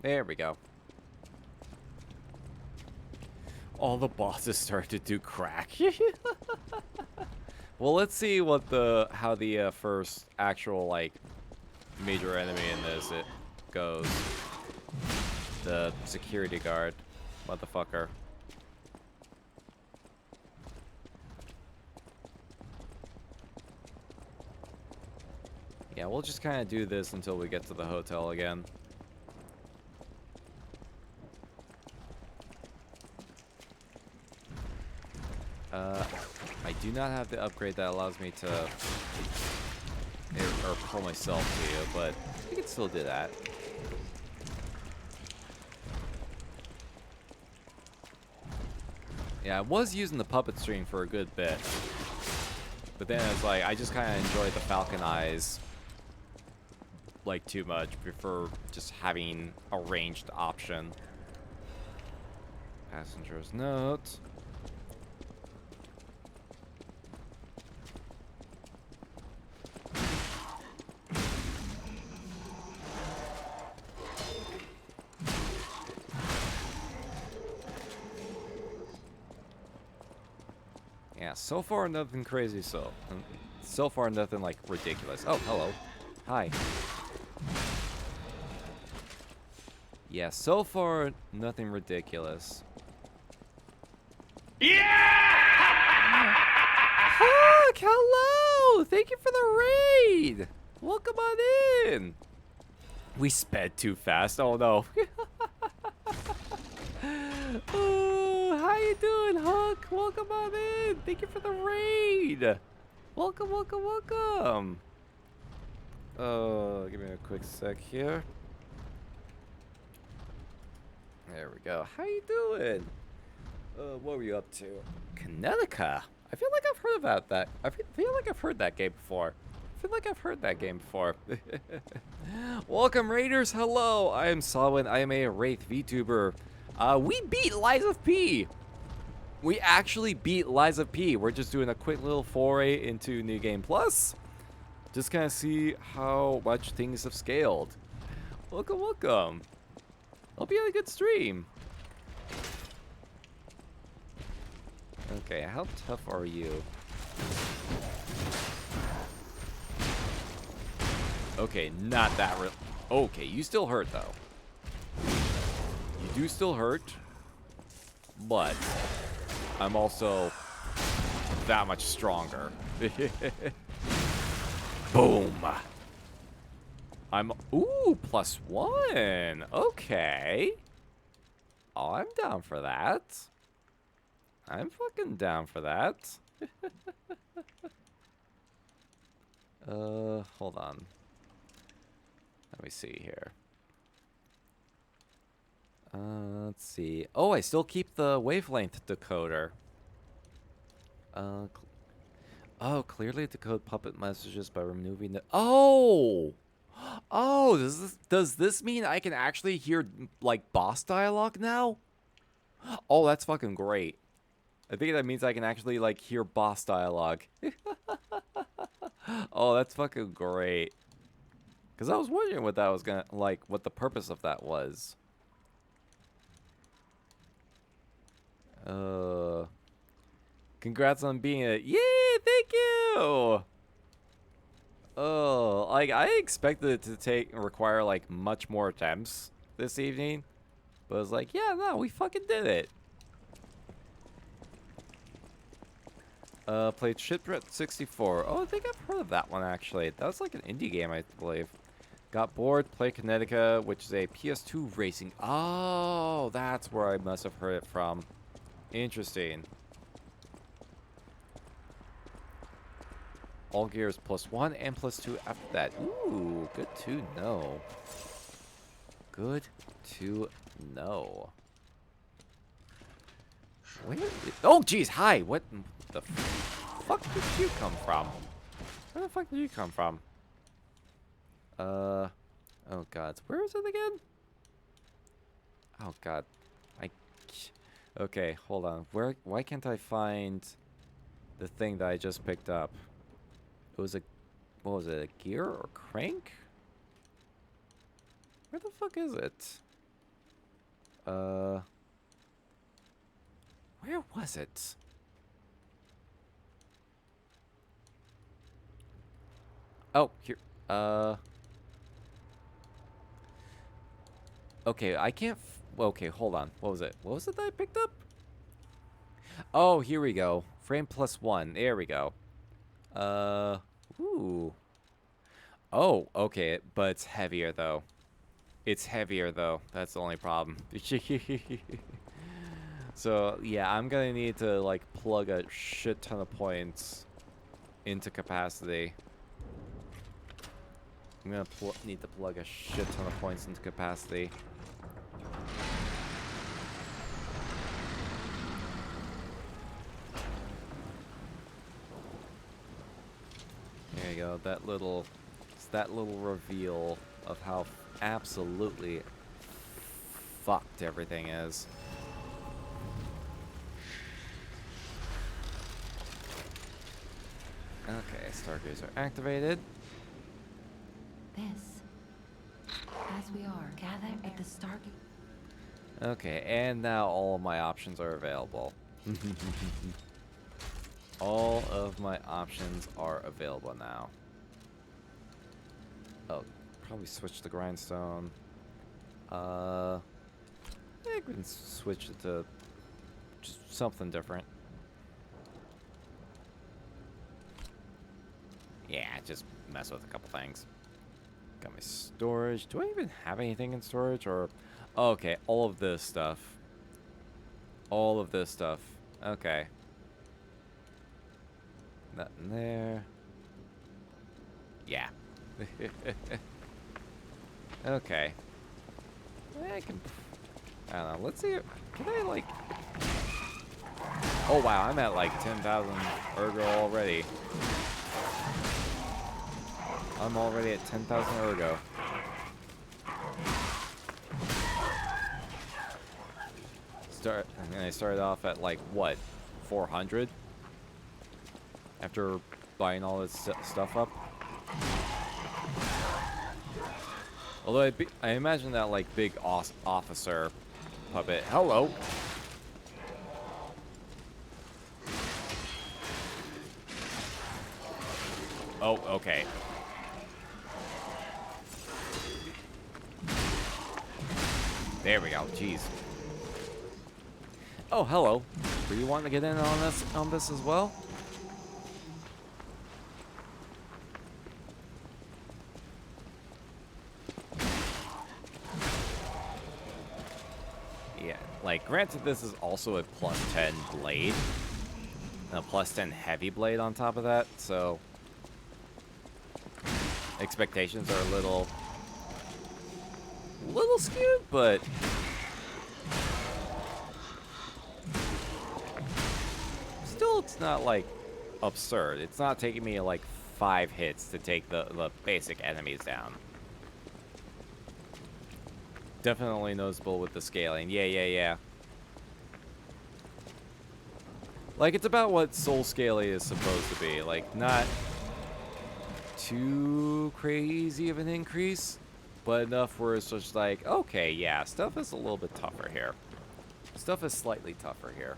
There we go. All the bosses start to do crack. Well, let's see what how the first actual like major enemy in this goes. The security guard, motherfucker. Yeah, we'll just kind of do this until we get to the hotel again. I do not have the upgrade that allows me to or pull myself to you, but we can still do that. Yeah, I was using the puppet string for a good bit, but then it's like I just kind of enjoy the falcon eyes like too much. Prefer just having a ranged option. Passenger's note. Yeah, so far nothing crazy. So far nothing like ridiculous. Oh, hello. Hi. Yeah, so far nothing ridiculous. Yeah! Huck, hello! Thank you for the raid! Welcome on in! We sped too fast. Oh no. Oh, how you doing, Hook? Welcome on in. Thank you for the raid. Welcome, welcome, welcome. Give me a quick sec here. There we go. How you doing? What were you up to? Connecticut. I feel like I've heard about that. I feel like I've heard that game before. Welcome, Raiders. Hello. I am Solwyn. I am a Wraith VTuber. We beat Lies of P. We actually beat Lies of P. We're just doing a quick little foray into New Game Plus. Just kind of see how much things have scaled. Welcome, welcome. Hope you had a good stream. Okay, how tough are you? Okay, not that real. Okay, you still hurt though. You do still hurt, but I'm also that much stronger. Boom. I'm ooh +1. Okay. Oh, I'm down for that. I'm fucking down for that. Hold on. Let me see here. Let's see. Oh, I still keep the wavelength decoder. Oh, clearly decode puppet messages by removing the. Oh, oh, does this mean I can actually hear like boss dialogue now? Oh, that's fucking great. I think that means I can actually like hear boss dialogue. Oh, that's fucking great. Cause I was wondering what that was gonna like, what the purpose of that was. Congrats on being a yay! Thank you. Oh, like I expected it to require like much more attempts this evening, but I was like, yeah, no, we fucking did it. Played Shipwreck 64. Oh, I think I've heard of that one actually. That was like an indie game, I believe. Got bored, played Connecticut, which is a PS2 racing. Oh, that's where I must have heard it from. Interesting. All gears +1 and +2 after that. Ooh, good to know. Good to know. Where oh, jeez, hi. What the fuck did you come from? Where the fuck did you come from? Oh god, where is it again? Oh god, okay, hold on. Why can't I find the thing that I just picked up? It was what was it? A gear or crank? Where the fuck is it? Where was it? Oh, here. Okay, I can't. Okay, hold on. What was it? What was it that I picked up? Oh, here we go. Frame +1. There we go. Ooh. Oh, okay, but it's heavier though. It's heavier though. That's the only problem. So yeah, I'm gonna need to like plug a shit ton of points into capacity. I'm gonna need to plug a shit ton of points into capacity. There you go. That little reveal of how absolutely fucked everything is. Okay, Stargazer activated. This, as we are gathered at the Stargate. Okay, and now all of my options are available. All of my options are available now. Oh, probably switch the grindstone. I think we can switch it to just something different. Yeah, just mess with a couple things. Got my storage. Do I even have anything in storage? Or, oh, okay, all of this stuff. All of this stuff. Okay. Nothing there. Yeah. Okay. I don't know. Let's see. Can I, like... Oh, wow. I'm at, like, 10,000 ergo already. I'm already at 10,000 ergo. And I started off at, like, what? 400? After buying all this stuff up? Although I imagine that, like, big officer puppet. Hello! Oh, okay. There we go. Jeez. Oh, hello. Were you wanting to get in on this as well? Yeah, like, granted, this is also a +10 blade. And a +10 heavy blade on top of that, so... expectations are a little skewed, but... still, it's not, like, absurd. It's not taking me, like, 5 hits to take the basic enemies down. Definitely noticeable with the scaling. Yeah. Like, it's about what soul scaling is supposed to be. Like, not too crazy of an increase, but enough where it's just like, okay, yeah, stuff is a little bit tougher here. Stuff is slightly tougher here.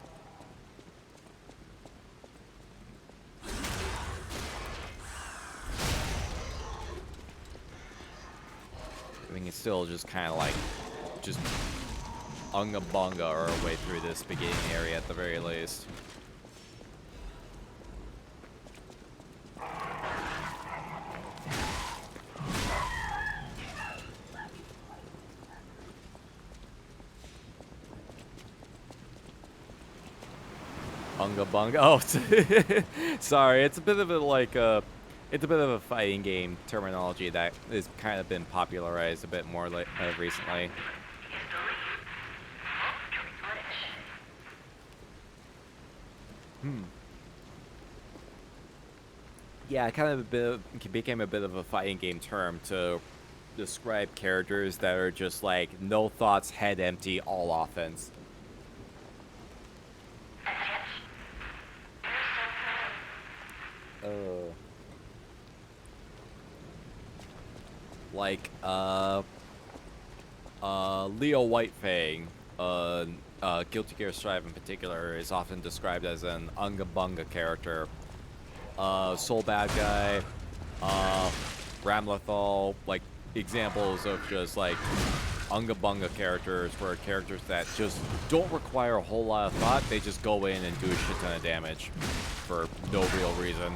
I mean, it's still just kind of like, just unga-bunga our way through this beginning area at the very least. Unga-bunga. Oh, sorry. It's a bit of a, like, it's a bit of a fighting game terminology that has kind of been popularized a bit more recently. Yeah, it kind of became a bit of a fighting game term to describe characters that are just like no thoughts, head empty, all offense. Like Leo Whitefang, Guilty Gear Strive in particular, is often described as an unga-bunga character. Soul Bad Guy, Ramlethal, like examples of just like unga-bunga characters, where characters that just don't require a whole lot of thought, they just go in and do a shit ton of damage for no real reason.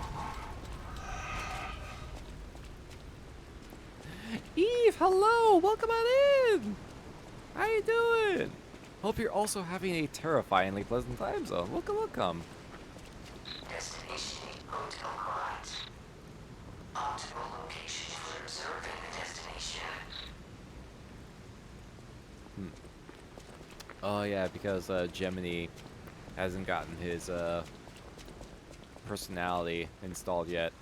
Eve, hello! Welcome on in! How you doing? Hope you're also having a terrifyingly pleasant time zone. Welcome. Destination Hotel Quad. Optimal location for observing the destination. Oh yeah, because Gemini hasn't gotten his personality installed yet.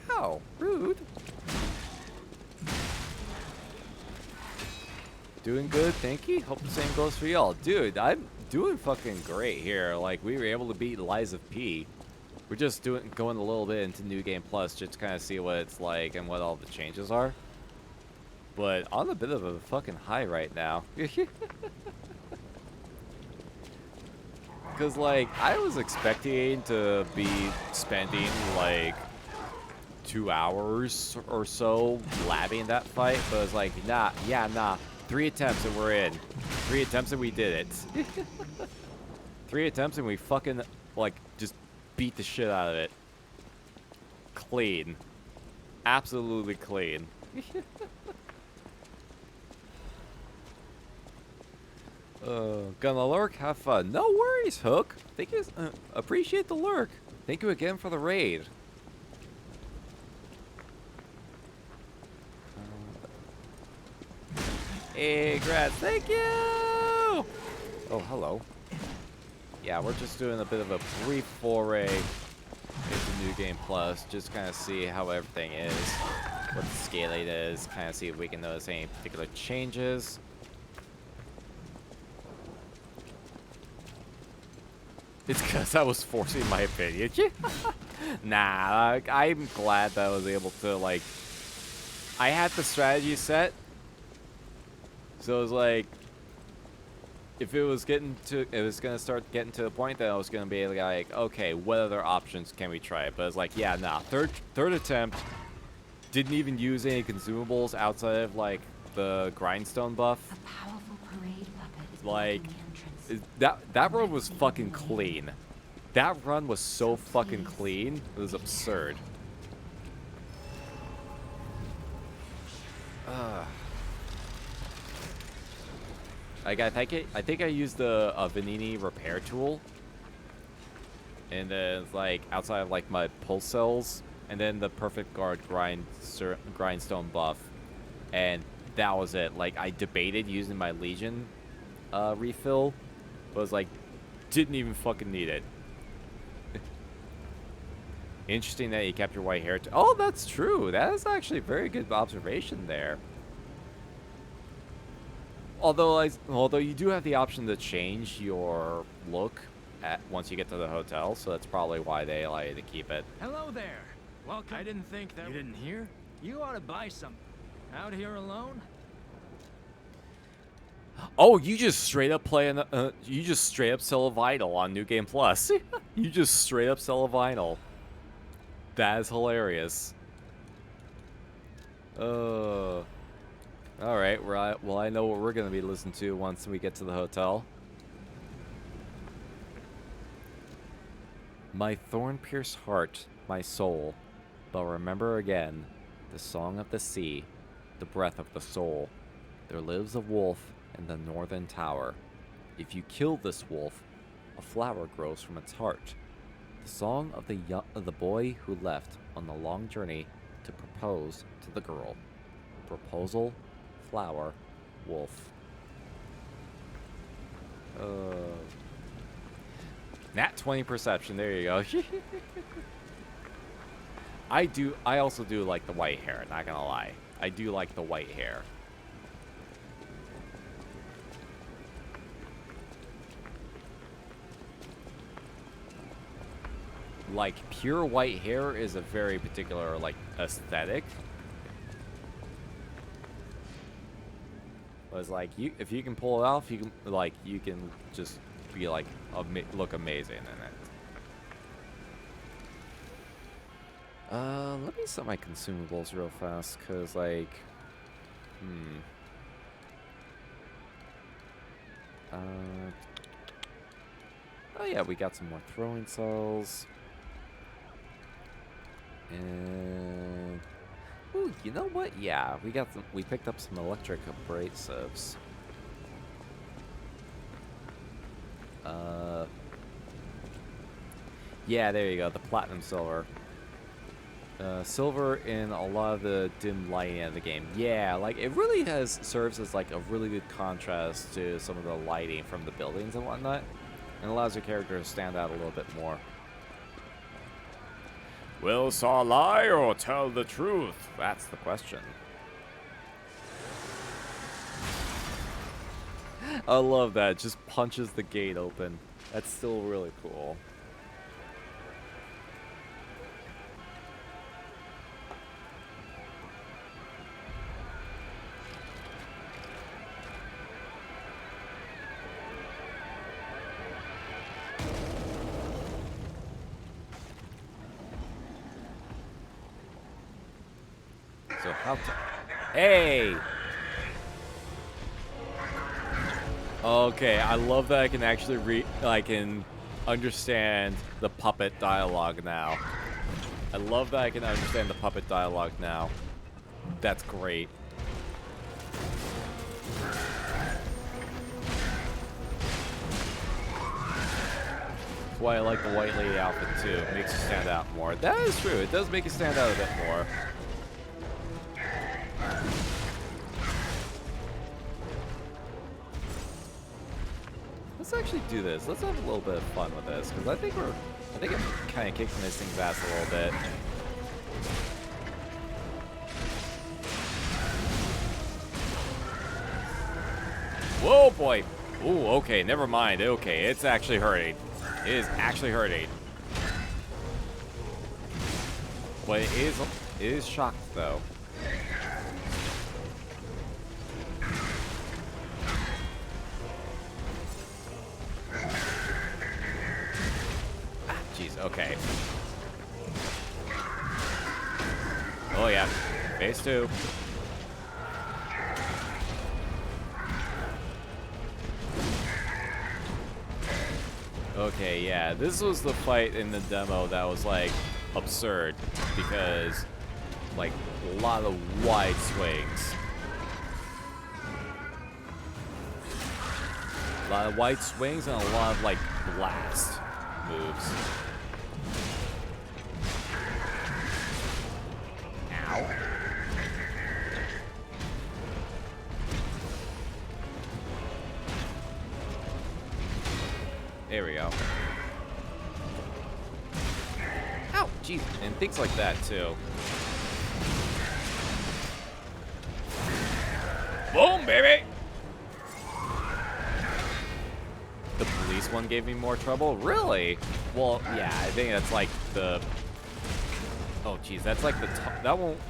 How rude. Doing good, thank you. Hope the same goes for y'all. Dude, I'm doing fucking great here. Like, we were able to beat Lies of P. We're just going a little bit into New Game Plus just to kind of see what it's like and what all the changes are. But on a bit of a fucking high right now. Because, like, I was expecting to be spending, like, 2 hours or so labbing that fight, but it's like, nah. 3 attempts and we're in. 3 attempts and we did it. 3 attempts and we fucking like, just beat the shit out of it. Clean. Absolutely clean. Gonna lurk? Have fun. No worries, Hook. Thank you. Appreciate the lurk. Thank you again for the raid. Hey, Grats. Thank you. Oh, hello. Yeah, we're just doing a bit of a brief foray into New Game Plus. Just kind of see how everything is, what the scaling is, kind of see if we can notice any particular changes. It's because I was forcing my opinion. Nah, I'm glad that I was able to, like... I had the strategy set. So it was like... If it was getting to... It was going to start getting to a point that I was going to be like, okay, what other options can we try? But it's like, yeah, nah. Third attempt. Didn't even use any consumables outside of, like, the grindstone buff. A powerful parade puppet is Like... blocking the entrance. That run was fucking clean. That run was so fucking clean. It was absurd. Like I think I used the Vanini repair tool, and then it's like outside of like my pulse cells, and then the perfect guard grindstone buff, and that was it. Like I debated using my Legion refill. But was like, didn't even fucking need it. Interesting that you kept your white hair. Oh, that's true. That is actually a very good observation there. Although you do have the option to change your look once you get to the hotel, so that's probably why they allow you to keep it. Hello there. Welcome. I didn't think that. You didn't hear? You ought to buy some. Out here alone? Oh, you just straight up you just straight up sell a vinyl on New Game Plus. You just straight up sell a vinyl. That is hilarious. All right, well, I know what we're gonna be listening to once we get to the hotel. My thorn-pierced heart, my soul, but remember again, the song of the sea, the breath of the soul. There lives a wolf in the northern tower. If you kill this wolf, a flower grows from its heart. The song of the boy who left on the long journey to propose to the girl. Proposal, flower, wolf. Nat 20 perception. There you go. I also do like the white hair. Not gonna lie. I do like the white hair. Like, pure white hair is a very particular, like, aesthetic. But it's like, if you can pull it off, you can just be like, look amazing in it. Let me set my consumables real fast, cause like, oh yeah, we got some more throwing cells. And ooh, you know what? Yeah, we picked up some electric abrasives. Yeah, there you go, the platinum silver. Silver in a lot of the dim lighting of the game. Yeah, like it really serves as like a really good contrast to some of the lighting from the buildings and whatnot, and allows your character to stand out a little bit more. Will Saw lie or tell the truth? That's the question. I love that. It just punches the gate open. That's still really cool. So how hey! Okay, I love that I can actually I can understand the puppet dialogue now. I love that I can understand the puppet dialogue now. That's great. That's why I like the White Lady outfit too. It makes you stand out more. That is true. It does make you stand out a bit more. Let's actually do this. Let's have a little bit of fun with this, because I think I'm kind of kicking this thing's ass a little bit. Whoa, boy. Ooh, okay, never mind. Okay, it's actually hurting. It is actually hurting. But it is shocked, though. Jeez, okay. Oh, yeah. Phase 2. Okay, yeah, this was the fight in the demo that was, like, absurd, because, like, a lot of wide swings. A lot of wide swings and a lot of, like, blast moves. Ow. There we go. Ow, jeez, and things like that too. Boom, baby! The police one gave me more trouble? Really? Well, yeah, I think that's like the... Oh, jeez, that's like the...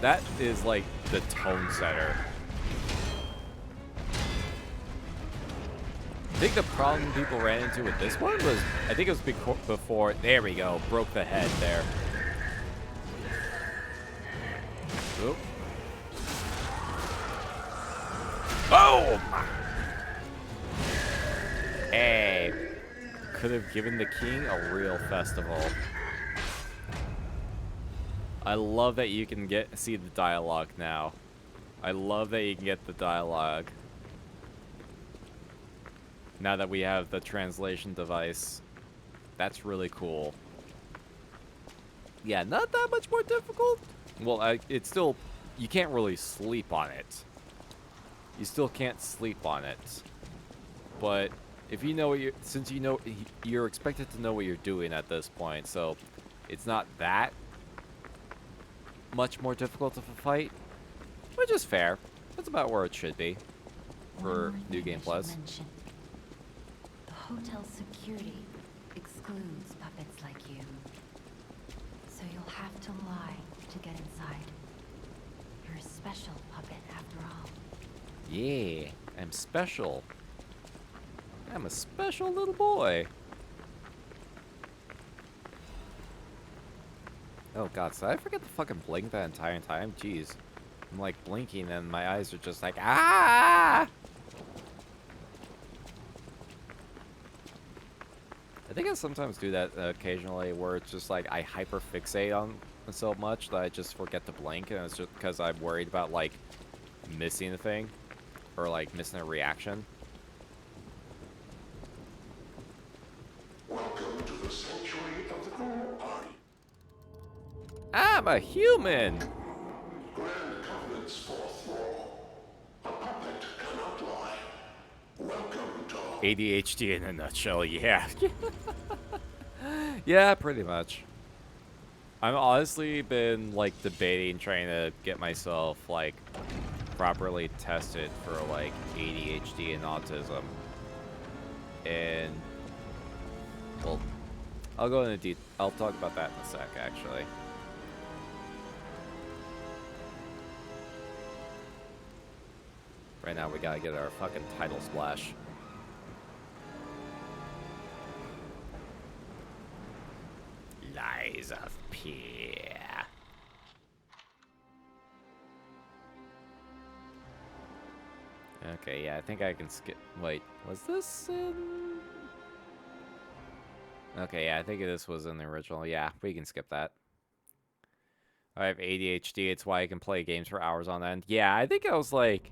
That is like the tone setter. I think the problem people ran into with this one was, I think it was before, there we go, broke the head there. Oop. Boom! Hey, could have given the king a real festival. I love that you can see the dialogue now. I love that you can get the dialogue. Now that we have the translation device. That's really cool. Yeah, not that much more difficult. Well, it's still... You can't really sleep on it. You still can't sleep on it. But if you know what you're... Since you know... You're expected to know what you're doing at this point. So, it's not that much more difficult of a fight. Which is fair. That's about where it should be. For New Game Plus. Hotel security excludes puppets like you. So you'll have to lie to get inside. You're a special puppet after all. Yeah, I'm special. I'm a special little boy. Oh god, so I forget to fucking blink that entire time? Jeez. I'm like blinking and my eyes are just like, ah! I think I sometimes do that occasionally, where it's just like I hyperfixate on so much that I just forget to blink, and it's just because I'm worried about like missing a thing or like missing a reaction. Welcome to the sanctuary of the Grand Party. I'm a human. Grand Covenant's fourth law. A puppet cannot lie. Welcome to ADHD in a nutshell, yeah. Yeah, pretty much. I've honestly been like debating trying to get myself like properly tested for like ADHD and autism. And well, I'll go into I'll talk about that in a sec actually. Right now we gotta get our fucking title splash. Lies of Peer. Okay, yeah, I think I can skip. Wait, was this in... Okay, yeah, I think this was in the original. Yeah, we can skip that. I have ADHD. It's why I can play games for hours on end. Yeah, I think I was like...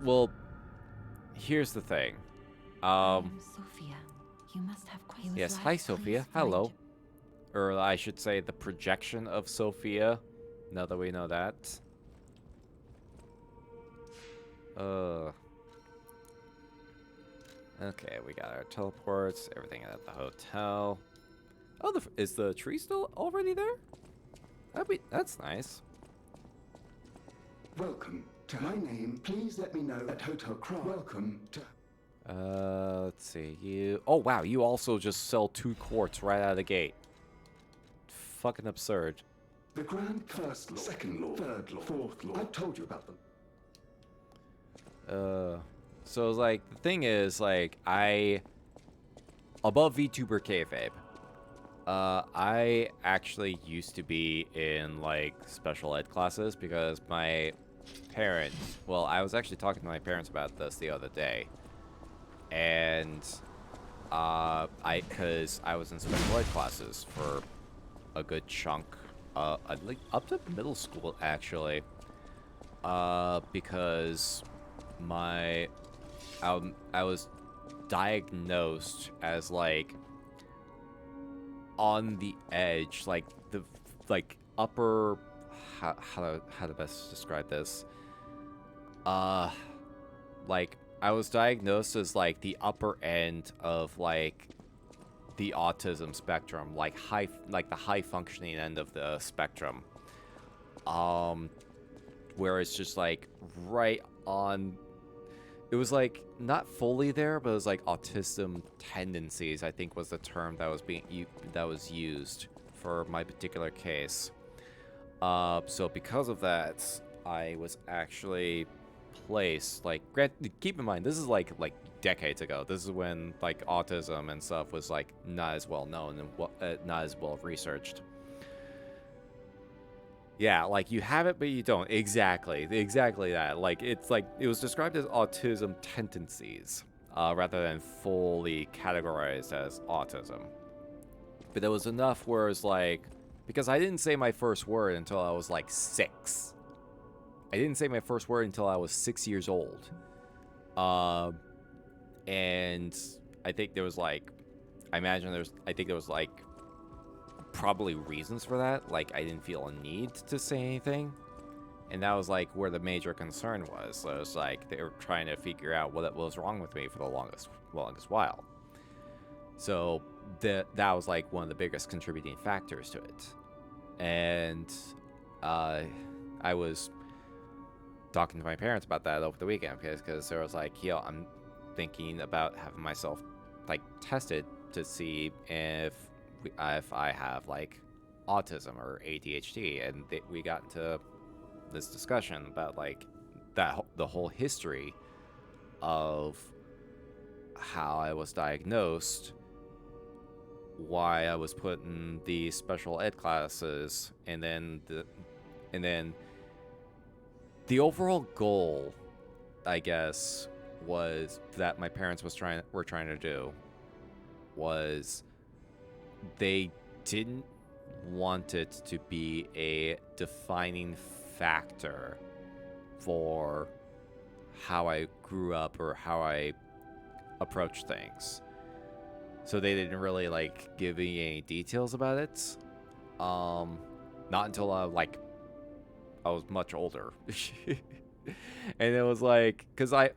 Well, here's the thing. Sophia. You must have quite Yes, hi, Sophia. Hello. Or I should say the projection of Sophia, now that we know that. Okay, we got our teleports, everything at the hotel. Oh, is the tree still already there? That's nice. Welcome to my name. Please let me know at Hotel Crown. Welcome to... Let's see, you... Oh, wow, you also just sell 2 quartz right out of the gate. Fucking absurd. The Grand First Law, Second Law, Third Law, Fourth Law. I've told you about them. So, like, the thing is, like, above VTuber kayfabe, I actually used to be in, like, special ed classes because my parents... Well, I was actually talking to my parents about this the other day. And, because I was in special ed classes for a good chunk, like, up to middle school, actually. Because I was diagnosed as, like, on the edge, like, the, like, upper, how to best describe this? Like, I was diagnosed as, like, the upper end of, like, the autism spectrum, like the high functioning end of the spectrum. Where it's just, like, right on... It was, like, not fully there, but it was, like, autism tendencies, I think was the term that was used for my particular case. So because of that, I was actually placed, like, keep in mind, this is, like decades ago. This is when, like, autism and stuff was, like, not as well known and not as well researched. Yeah, like, you have it, but you don't. Exactly that. Like, it's like, it was described as autism tendencies, rather than fully categorized as autism. But there was enough where it's like, because I didn't say my first word until I was, like, 6. I didn't say my first word until I was 6 years old. And I think there was, like, I think there was, like, probably reasons for that. Like, I didn't feel a need to say anything. And that was, like, where the major concern was. So it was, like, they were trying to figure out what was wrong with me for the longest while. So that was, like, one of the biggest contributing factors to it. And I was talking to my parents about that over the weekend because there was, like, yo, I'm thinking about having myself, like, tested to see if I have, like, autism or ADHD, and we got into this discussion about, like, the whole history of how I was diagnosed, why I was put in the special ed classes, and then the overall goal, I guess, was that my parents were trying to do was they didn't want it to be a defining factor for how I grew up or how I approached things. So they didn't really, like, give me any details about it. Not until I was much older. And it was like, because I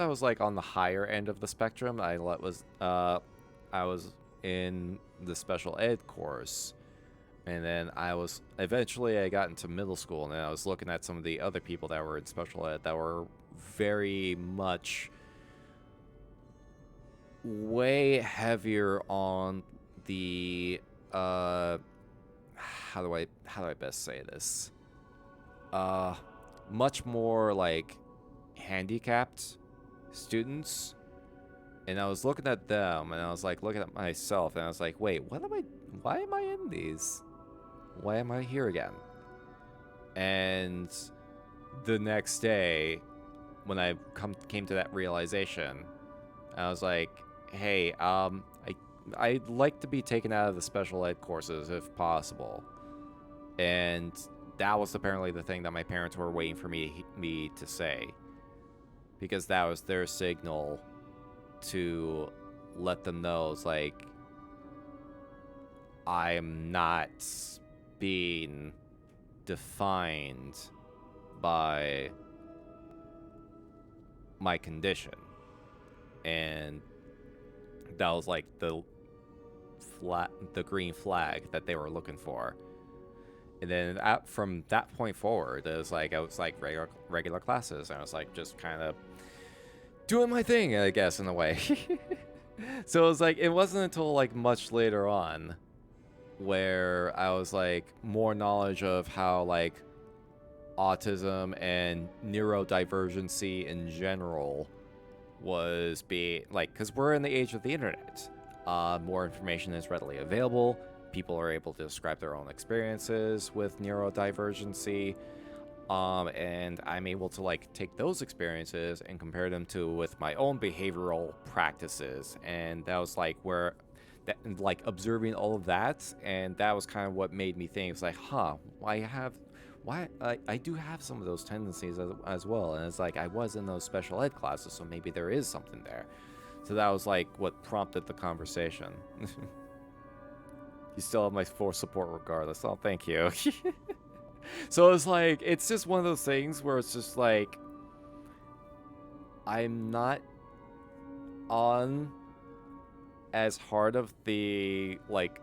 was, like, on the higher end of the spectrum, I was in the special ed course, and then eventually I got into middle school, and then I was looking at some of the other people that were in special ed that were very much way heavier on the how do I best say this? Much more, like, handicapped students. And I was looking at them, and I was, like, looking at myself, and I was like, wait, why am I in these? Why am I here again? And the next day, when I came to that realization, I was like, hey, I I'd like to be taken out of the special ed courses if possible. And that was apparently the thing that my parents were waiting for me to say, because that was their signal to let them know, it's like, I'm not being defined by my condition. And that was like the green flag that they were looking for. And then from that point forward, it was like I was like regular classes, and I was like just kind of doing my thing, I guess, in a way. So it was like, it wasn't until like much later on where I was like more knowledge of how like autism and neurodivergency in general was being like, because we're in the age of the internet. More information is readily available. People are able to describe their own experiences with neurodivergency. And I'm able to like take those experiences and compare them with my own behavioral practices. And that was like where that, like observing all of that, and that was kind of what made me think, it's like, I do have some of those tendencies as well. And it's like, I was in those special ed classes, so maybe there is something there. So that was like what prompted the conversation. You still have my full support regardless. Oh, thank you. So it's like, it's just one of those things where it's just like, I'm not on as hard of the, like,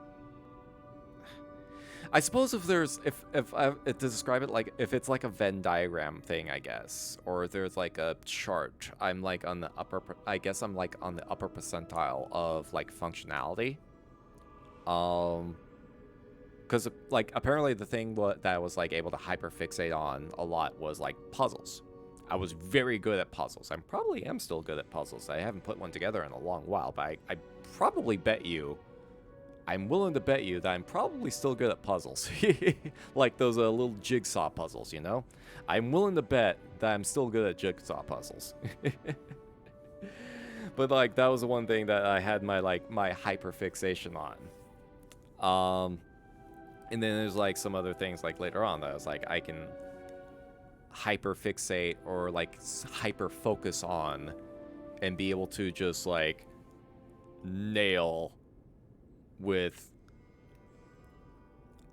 I suppose if there's, if I to describe it, like, if it's like a Venn diagram thing, I guess, or if there's like a chart, I'm like on the upper, I guess I'm like on the upper percentile of like functionality. Because like apparently the thing that I was like able to hyperfixate on a lot was like puzzles. I was very good at puzzles. I probably am still good at puzzles. I haven't put one together in a long while, but I probably bet you, I'm willing to bet you that I'm probably still good at puzzles. Like those little jigsaw puzzles, you know? I'm willing to bet that I'm still good at jigsaw puzzles. But like that was the one thing that I had my hyperfixation on. And then there's like some other things like later on that I was like, I can hyperfixate or like hyper focus on and be able to just like nail with,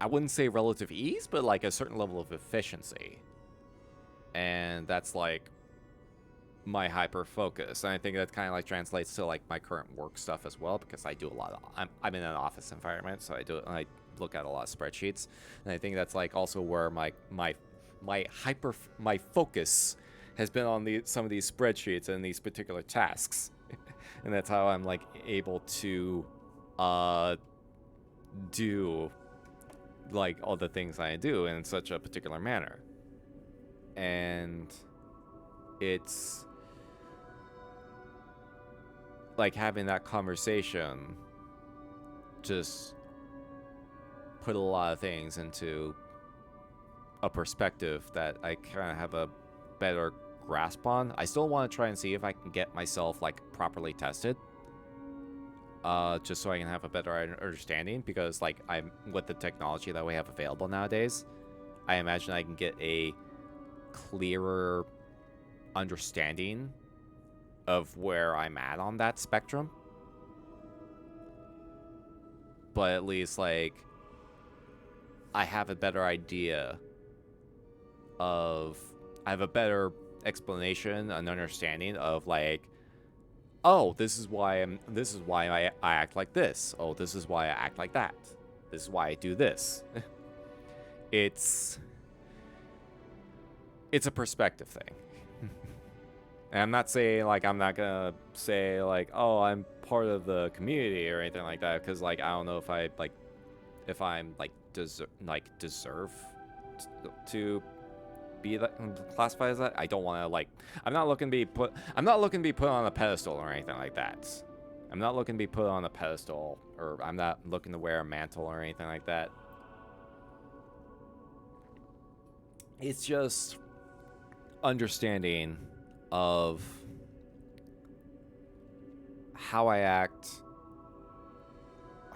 I wouldn't say relative ease, but like a certain level of efficiency. And that's like my hyper focus. And I think that kind of like translates to like my current work stuff as well, because I do a lot of, I'm in an office environment, so I look at a lot of spreadsheets, and I think that's like also where my focus has been on some of these spreadsheets and these particular tasks. And that's how I'm like able to do like all the things I do in such a particular manner. And it's like having that conversation just put a lot of things into a perspective that I kind of have a better grasp on. I still want to try and see if I can get myself like properly tested, just so I can have a better understanding, because like I'm with the technology that we have available nowadays, I imagine I can get a clearer understanding of where I'm at on that spectrum. But at least like I have a better idea of, I have a better explanation and understanding of like, oh, this is why I act like this. Oh, this is why I act like that. This is why I do this. It's a perspective thing. And I'm not saying like, I'm not gonna say like, oh, I'm part of the community or anything like that, because like I don't know if I'm like deserve to be classified as that. I don't want to like, I'm not looking to be put on a pedestal or anything like that. I'm not looking to be put on a pedestal, or I'm not looking to wear a mantle or anything like that. It's just understanding of how I act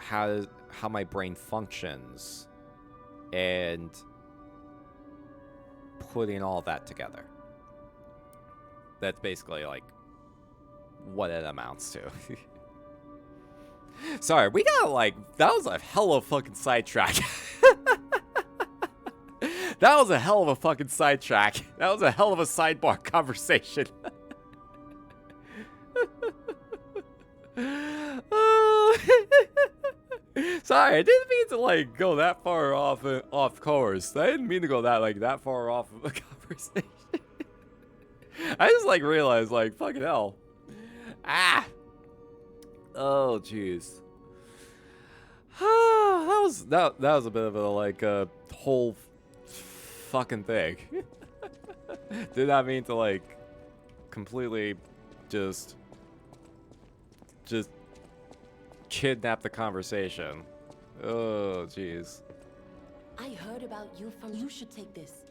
how my brain functions and putting all that together. That's basically like what it amounts to. Sorry, we got like, that was a hell of a fucking sidetrack. That was a hell of a fucking sidetrack. That was a hell of a sidebar conversation. Sorry, I didn't mean to like go that far off course. I didn't mean to go that far off of the conversation. I just like realized like fucking hell. Ah. Oh jeez. that was a bit of a like whole fucking thing. Did not mean to like completely just kidnap the conversation. Oh jeez. I heard about you from. You should take this.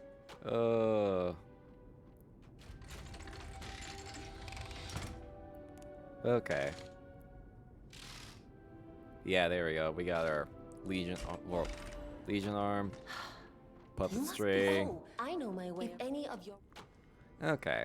Okay. Yeah, there we go. We got our Legion arm, puppet string. I know my way. If any of your. Okay.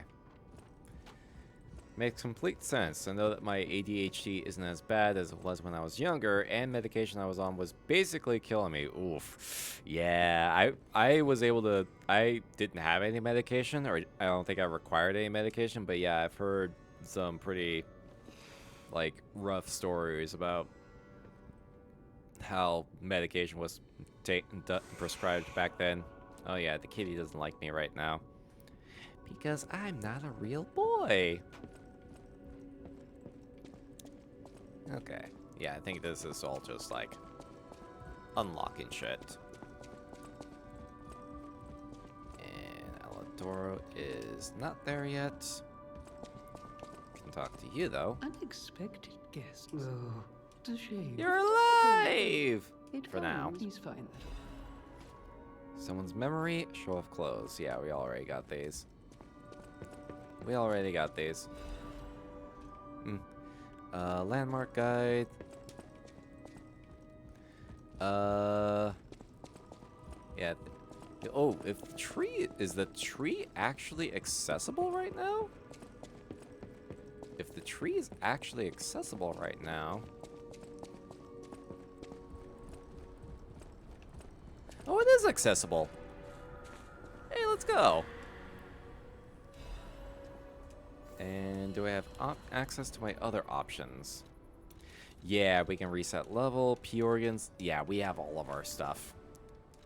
Makes complete sense. I know that my ADHD isn't as bad as it was when I was younger, and medication I was on was basically killing me. Oof. Yeah, I was able to. I didn't have any medication, or I don't think I required any medication, but yeah, I've heard some pretty like rough stories about how medication was prescribed back then. Oh yeah, the kitty doesn't like me right now because I'm not a real boy. Okay, yeah, I think this is all just like unlocking shit. And Aladoro is not there yet. Can talk to you though. Unexpected guests. Oh, it's a shame. You're alive! For now. Please find that. Someone's memory, show of clothes. Yeah, we already got these. Landmark guide. Yeah. Oh, if the tree is the tree actually accessible right now? If the tree is actually accessible right now. Oh, it is accessible. Hey, let's go. And do I have access to my other options? Yeah, we can reset level, P organs. Yeah, we have all of our stuff.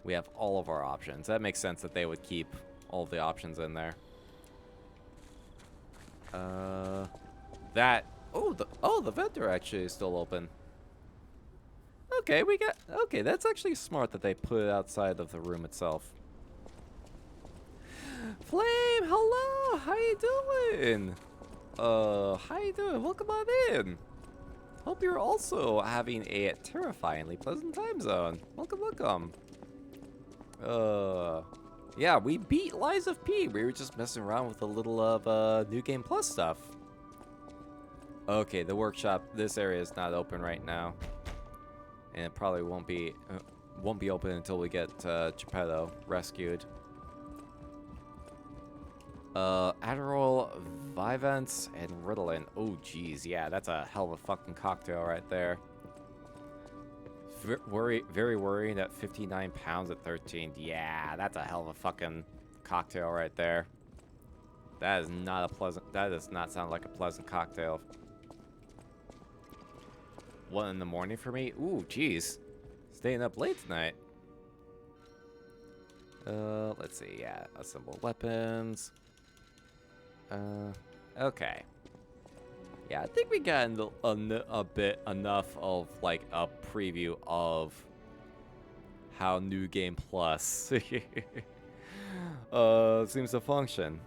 We have all of our options. That makes sense that they would keep all of the options in there. The vendor actually is still open. Okay, okay, that's actually smart that they put it outside of the room itself. Flame, hello, how you doing? How you doing? Welcome on in. Hope you're also having a terrifyingly pleasant time zone. Welcome. Yeah, we beat Lies of P. We were just messing around with a little of New Game Plus stuff. Okay, the workshop, this area is not open right now. And it probably won't be open until we get Geppetto rescued. Adderall, Vyvanse, and Ritalin. Oh, geez, yeah, that's a hell of a fucking cocktail right there. Very worrying that 59 pounds at 13. Yeah, that's a hell of a fucking cocktail right there. That is not a pleasant. That does not sound like a pleasant cocktail. 1 in the morning for me? Ooh, jeez. Staying up late tonight. Let's see. Yeah, assemble weapons. Okay. Yeah, I think we got a bit enough of like a preview of how New Game Plus seems to function.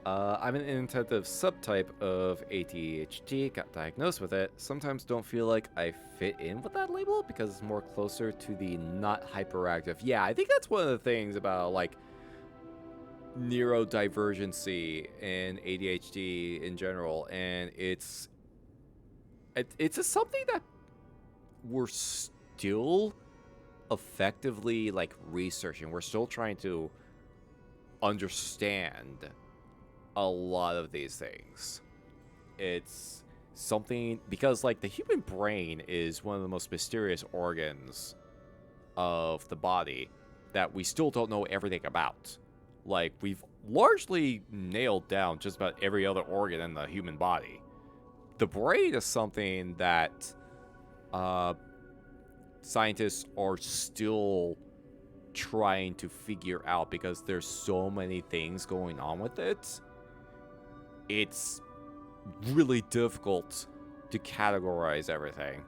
I'm an inattentive subtype of ADHD, got diagnosed with it. Sometimes don't feel like I fit in with that label because it's more closer to the not hyperactive. Yeah, I think that's one of the things about like neurodivergency and ADHD in general, and it's just something that we're still effectively like researching. We're still trying to understand a lot of these things. It's something because like the human brain is one of the most mysterious organs of the body that we still don't know everything about. Like, we've largely nailed down just about every other organ in the human body. The brain is something that scientists are still trying to figure out because there's so many things going on with it. It's really difficult to categorize everything.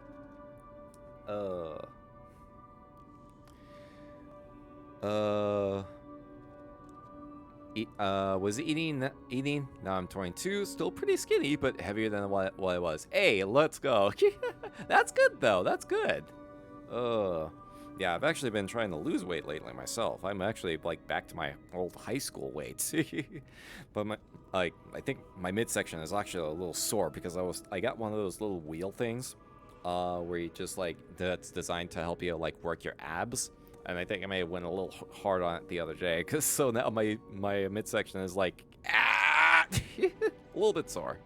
Was eating? Now I'm 22, still pretty skinny, but heavier than what I was. Hey, let's go. That's good though. That's good. Yeah, I've actually been trying to lose weight lately myself. I'm actually like back to my old high school weight. But I think my midsection is actually a little sore because I got one of those little wheel things, where you just like that's designed to help you like work your abs. And I think I may have went a little hard on it the other day, because so now my midsection is like, a little bit sore.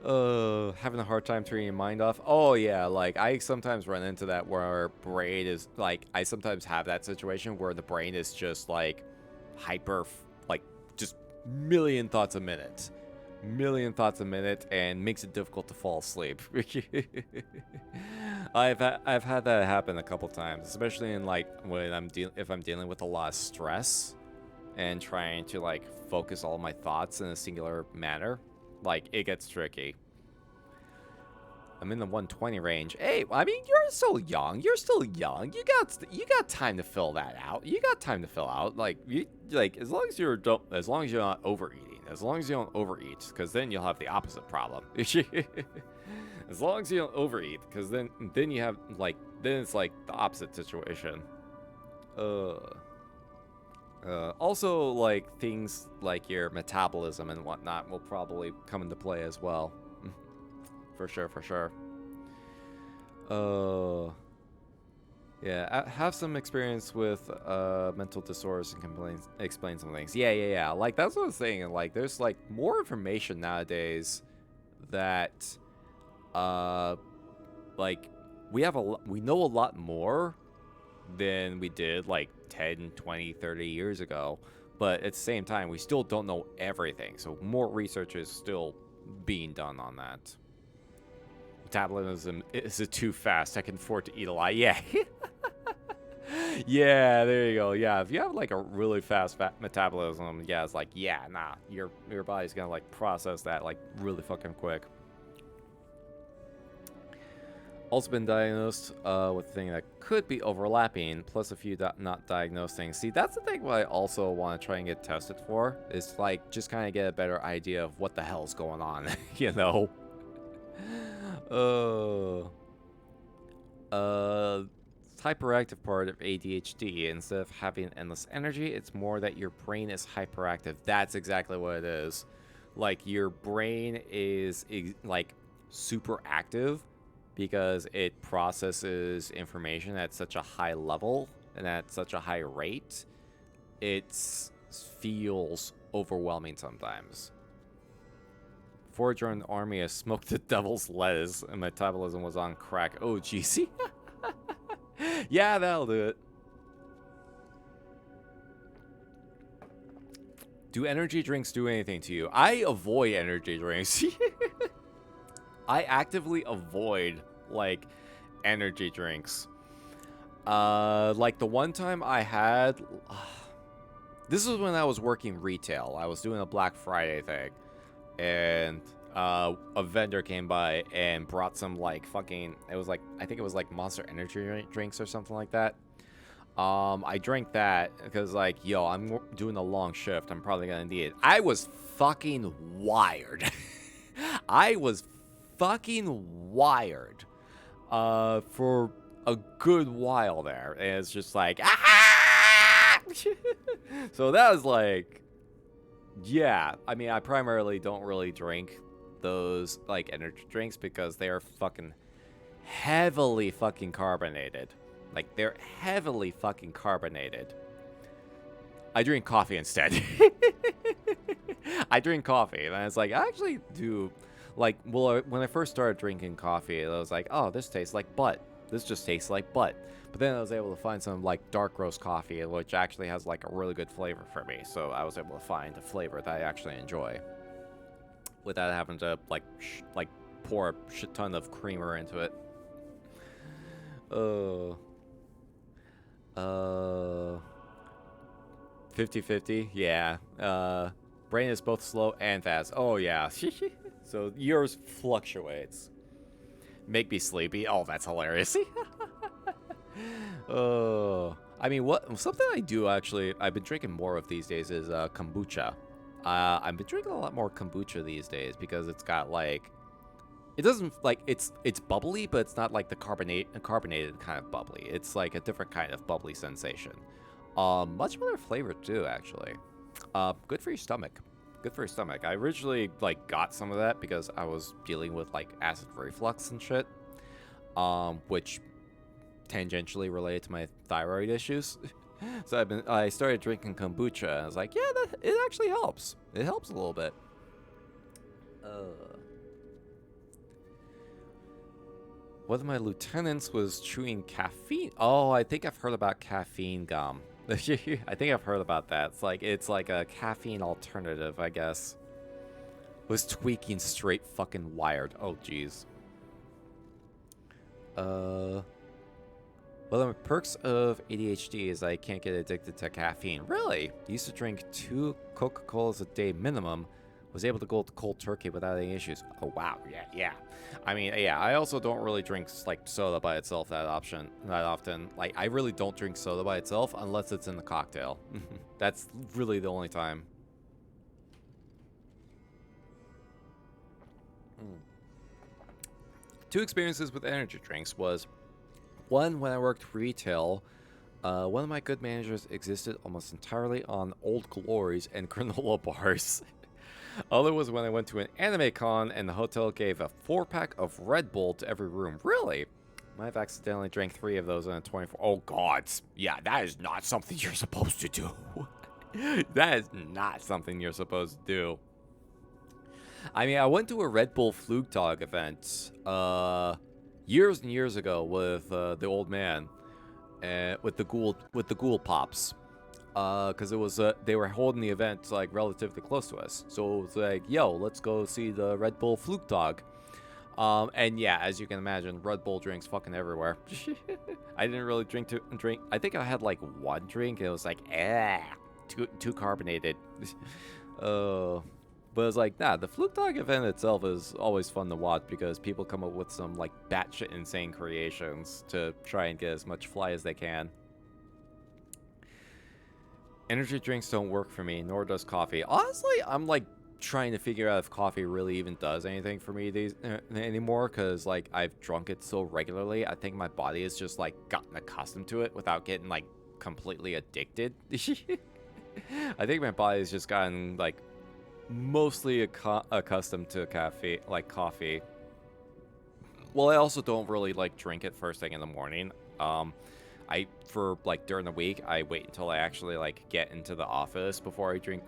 Having a hard time turning your mind off. Oh yeah, like I sometimes run into that where our brain is like, I sometimes have that situation where the brain is just like hyper, like just million thoughts a minute, and makes it difficult to fall asleep. I've had that happen a couple times, especially in like when if I'm dealing with a lot of stress and trying to like focus all my thoughts in a singular manner. Like, it gets tricky. I'm in the 120 range. Hey, I mean, you're still young. You're still young. You got time to fill that out. You got time to fill out. Like, as long as you're not overeating. As long as you don't overeat, because then you'll have the opposite problem. As long as you don't overeat, because then you have like it's like the opposite situation. Also, like, things like your metabolism and whatnot will probably come into play as well. For sure. Yeah, I have some experience with mental disorders and can explain some things. Yeah. Like, that's what I was saying. Like, there's, like, more information nowadays that, like, we know a lot more than we did, like, 10, 20, 30 years ago, but at the same time we still don't know everything, so more research is still being done on that. Metabolism is it too fast? I can afford to eat a lot. Yeah. Yeah, there you go. Yeah, if you have like a really fast metabolism, yeah, it's like, yeah, nah, your body's gonna like process that like really fucking quick. Also been diagnosed with a thing that could be overlapping, plus a few not diagnosed things. See, that's the thing what I also want to try and get tested for, is like just kind of get a better idea of what the hell's going on, you know? Hyperactive part of ADHD. Instead of having endless energy, it's more that your brain is hyperactive. That's exactly what it is. Like, your brain is like super active, because it processes information at such a high level and at such a high rate, it feels overwhelming sometimes. Before I joined the army, I smoked the devil's lettuce and my metabolism was on crack. Oh, geez. Yeah, that'll do it. Do energy drinks do anything to you? I avoid energy drinks. I actively avoid, like, energy drinks. Like, the one time I had... this was when I was working retail. I was doing a Black Friday thing. And a vendor came by and brought some, like, fucking... It was, like... I think it was, like, Monster Energy drinks or something like that. I drank that because, like, yo, I'm doing a long shift. I'm probably gonna need it. I was fucking wired. I was fucking wired for a good while there, and it's just like, so that was like, yeah, I mean, I primarily don't really drink those like energy drinks because they are fucking heavily fucking carbonated. Like, they're heavily fucking carbonated. I drink coffee instead. I drink coffee, and it's like, I actually do, like, well, when I first started drinking coffee, I was like, oh, this tastes like butt. This just tastes like butt. But then I was able to find some, like, dark roast coffee, which actually has, like, a really good flavor for me. So I was able to find a flavor that I actually enjoy without having to, like, pour a shit ton of creamer into it. 50-50, yeah. Brain is both slow and fast. Oh, yeah. So yours fluctuates. Make me sleepy. Oh, that's hilarious. I mean, something I do actually, I've been drinking more of these days is kombucha. I've been drinking a lot more kombucha these days because it's got like, it doesn't like it's bubbly, but it's not like the carbonated kind of bubbly. It's like a different kind of bubbly sensation. Much better flavor too, actually. Good for your stomach. Good for your stomach. I originally like got some of that because I was dealing with like acid reflux and shit, which tangentially related to my thyroid issues. So I started drinking kombucha, and I was like, yeah, it actually helps. It helps a little bit. One of my lieutenants was chewing caffeine. Oh, I think I've heard about caffeine gum. I think I've heard about that. It's like a caffeine alternative, I guess. Was tweaking straight fucking wired. Oh, jeez. Well, the perks of ADHD is I can't get addicted to caffeine. Really? Used to drink 2 Coca-Colas a day minimum. Was able to go cold turkey without any issues. Oh, wow. Yeah. I mean, yeah, I also don't really drink, like, soda by itself that often. Like, I really don't drink soda by itself unless it's in the cocktail. That's really the only time. Two experiences with energy drinks was, one, when I worked retail, one of my good managers existed almost entirely on Old Glories and granola bars. Other was when I went to an anime con and the hotel gave a 4-pack of Red Bull to every room. Really? I have accidentally drank 3 of those in a 24. Oh, God. Yeah, that is not something you're supposed to do. That is not something you're supposed to do. I mean, I went to a Red Bull Flugtag event years and years ago with the old man and with the ghoul pops. Because it was they were holding the event like relatively close to us, so it was like, yo, let's go see the Red Bull Flugtag. And yeah, as you can imagine, Red Bull drinks fucking everywhere. I didn't really drink. I think I had like 1 drink, and it was like, too carbonated. But it's like, nah, the Flugtag event itself is always fun to watch because people come up with some like batshit insane creations to try and get as much fly as they can. Energy drinks don't work for me, nor does coffee. Honestly, I'm like trying to figure out if coffee really even does anything for me anymore, because like I've drunk it so regularly. I think my body has just like gotten accustomed to it without getting like completely addicted. I think my body's just gotten like mostly accustomed to coffee. Well, I also don't really like drink it first thing in the morning. For like during the week, I wait until I actually like get into the office before I drink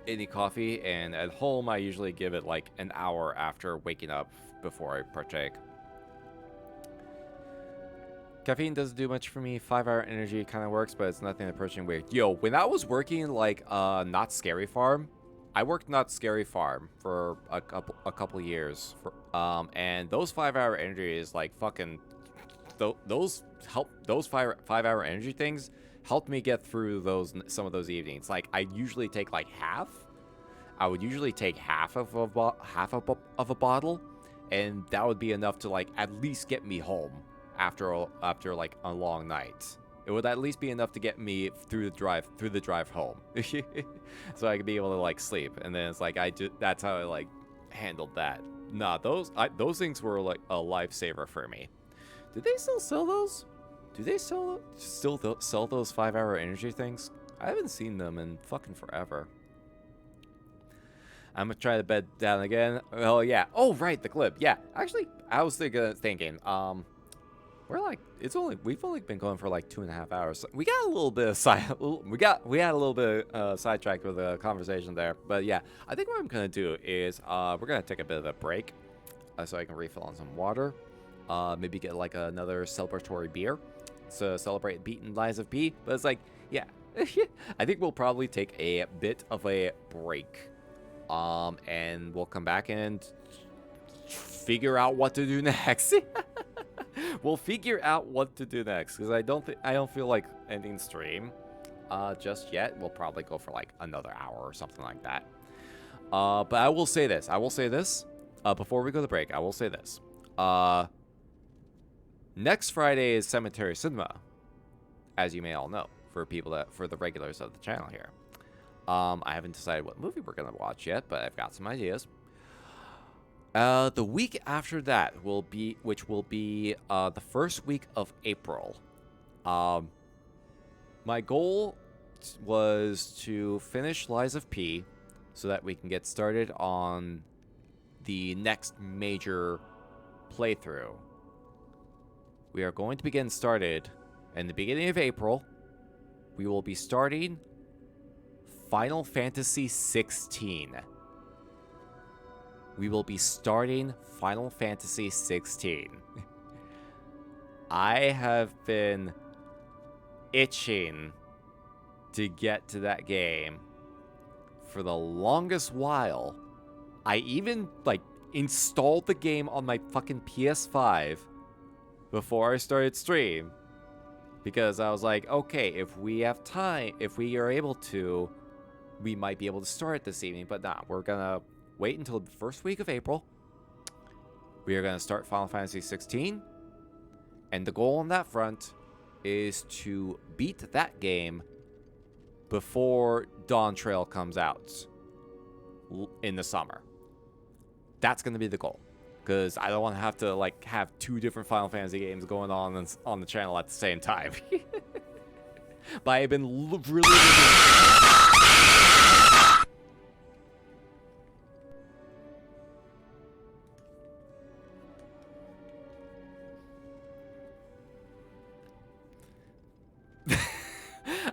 any coffee, and at home I usually give it like an hour after waking up before I partake. Caffeine doesn't do much for me. 5-hour energy kind of works, but it's nothing approaching weird. Yo, when I was working like Not Scary Farm, I worked Not Scary Farm for a couple years, and those 5-hour energy is like fucking. Those 5-hour energy things helped me get through some of those evenings. Like I usually take like half. I would usually take half of a bottle, and that would be enough to like at least get me home after like a long night. It would at least be enough to get me through the drive home, so I could be able to like sleep. And then it's like that's how I like handled that. Nah, those things were like a lifesaver for me. Do they still sell those? Do they still sell those 5-hour energy things? I haven't seen them in fucking forever. I'm gonna try to bed down again. Oh yeah. Oh right, the clip. Yeah. Actually, I was thinking. We're like, we've only been going for like 2.5 hours. We got a little bit of we had a little bit sidetracked with the conversation there. But yeah, I think what I'm gonna do is we're gonna take a bit of a break, so I can refill on some water. Maybe get like another celebratory beer to celebrate beating Lies of P. But it's like, yeah, I think we'll probably take a bit of a break, and we'll come back and figure out what to do next. We'll figure out what to do next, because I don't feel like ending stream just yet. We'll probably go for like another hour or something like that. But I will say this. Before we go to break, I will say this. Next Friday is Cemetery Cinema, as you may all know, for the regulars of the channel here. I haven't decided what movie we're gonna watch yet, but I've got some ideas. The week after that will be the first week of April. My goal was to finish Lies of P so that we can get started on the next major playthrough. We are going to be getting started in the beginning of April. We will be starting Final Fantasy 16. We will be starting Final Fantasy 16. I have been itching to get to that game for the longest while. I even, like, installed the game on my fucking PS5 before I started stream. Because I was like, okay, if we have time, if we are able to, we might be able to start this evening. But nah, we're gonna wait until the first week of April. We are going to start Final Fantasy 16. And the goal on that front is to beat that game before Dawn Trail comes out in the summer. That's going to be the goal. Because I don't want to have to like have 2 different Final Fantasy games going on the channel at the same time. But I've been really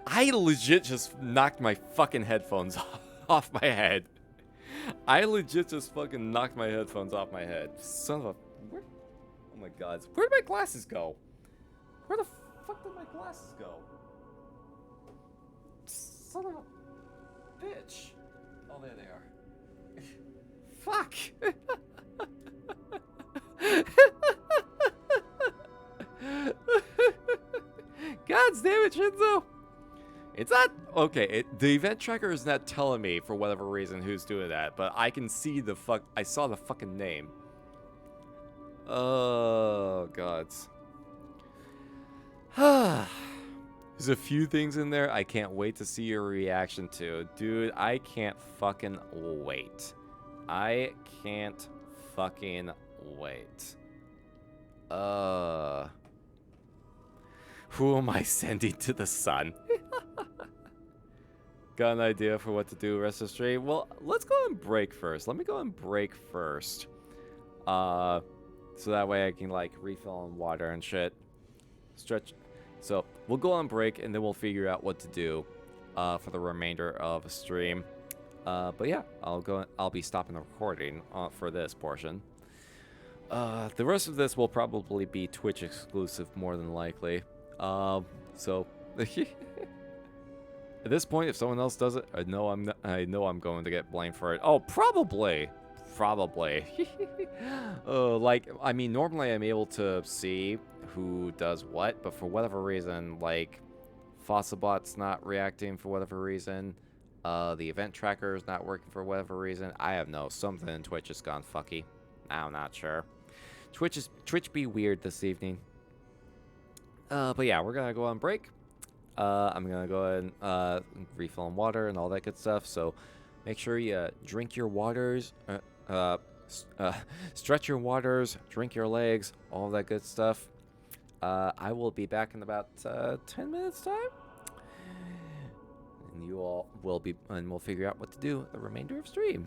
I legit just knocked my fucking headphones off my head. I legit just fucking knocked my headphones off my head. Son of a... Where, oh my god. Where'd my glasses go? Where the fuck did my glasses go? Son of a bitch. Oh, there they are. Fuck. God damn it, Shinzo. It's not... Okay, the event tracker is not telling me, for whatever reason, who's doing that. But I can see the fuck... I saw the fucking name. Oh, God. There's a few things in there I can't wait to see your reaction to. Dude, I can't fucking wait. I can't fucking wait. Who am I sending to the sun? Got an idea for what to do rest of the stream? Well, let's go and break first. Let me go and break first. So that way I can, like, refill on water and shit. Stretch. So, we'll go on break, and then we'll figure out what to do for the remainder of the stream. But yeah, I'll be stopping the recording for this portion. The rest of this will probably be Twitch exclusive, more than likely. So... At this point, if someone else does it, I know I'm going to get blamed for it. Oh, probably. Like, I mean, normally I'm able to see who does what, but for whatever reason, like, Fossabot's not reacting for whatever reason. The event tracker is not working for whatever reason. I have no, something in Twitch has gone fucky. I'm not sure. Twitch be weird this evening. But yeah, we're gonna go on break. I'm gonna go ahead and refill on water and all that good stuff. So make sure you drink your waters, stretch your waters, drink your legs, all that good stuff. I will be back in about 10 minutes time. and you all will be, and we'll figure out what to do the remainder of stream.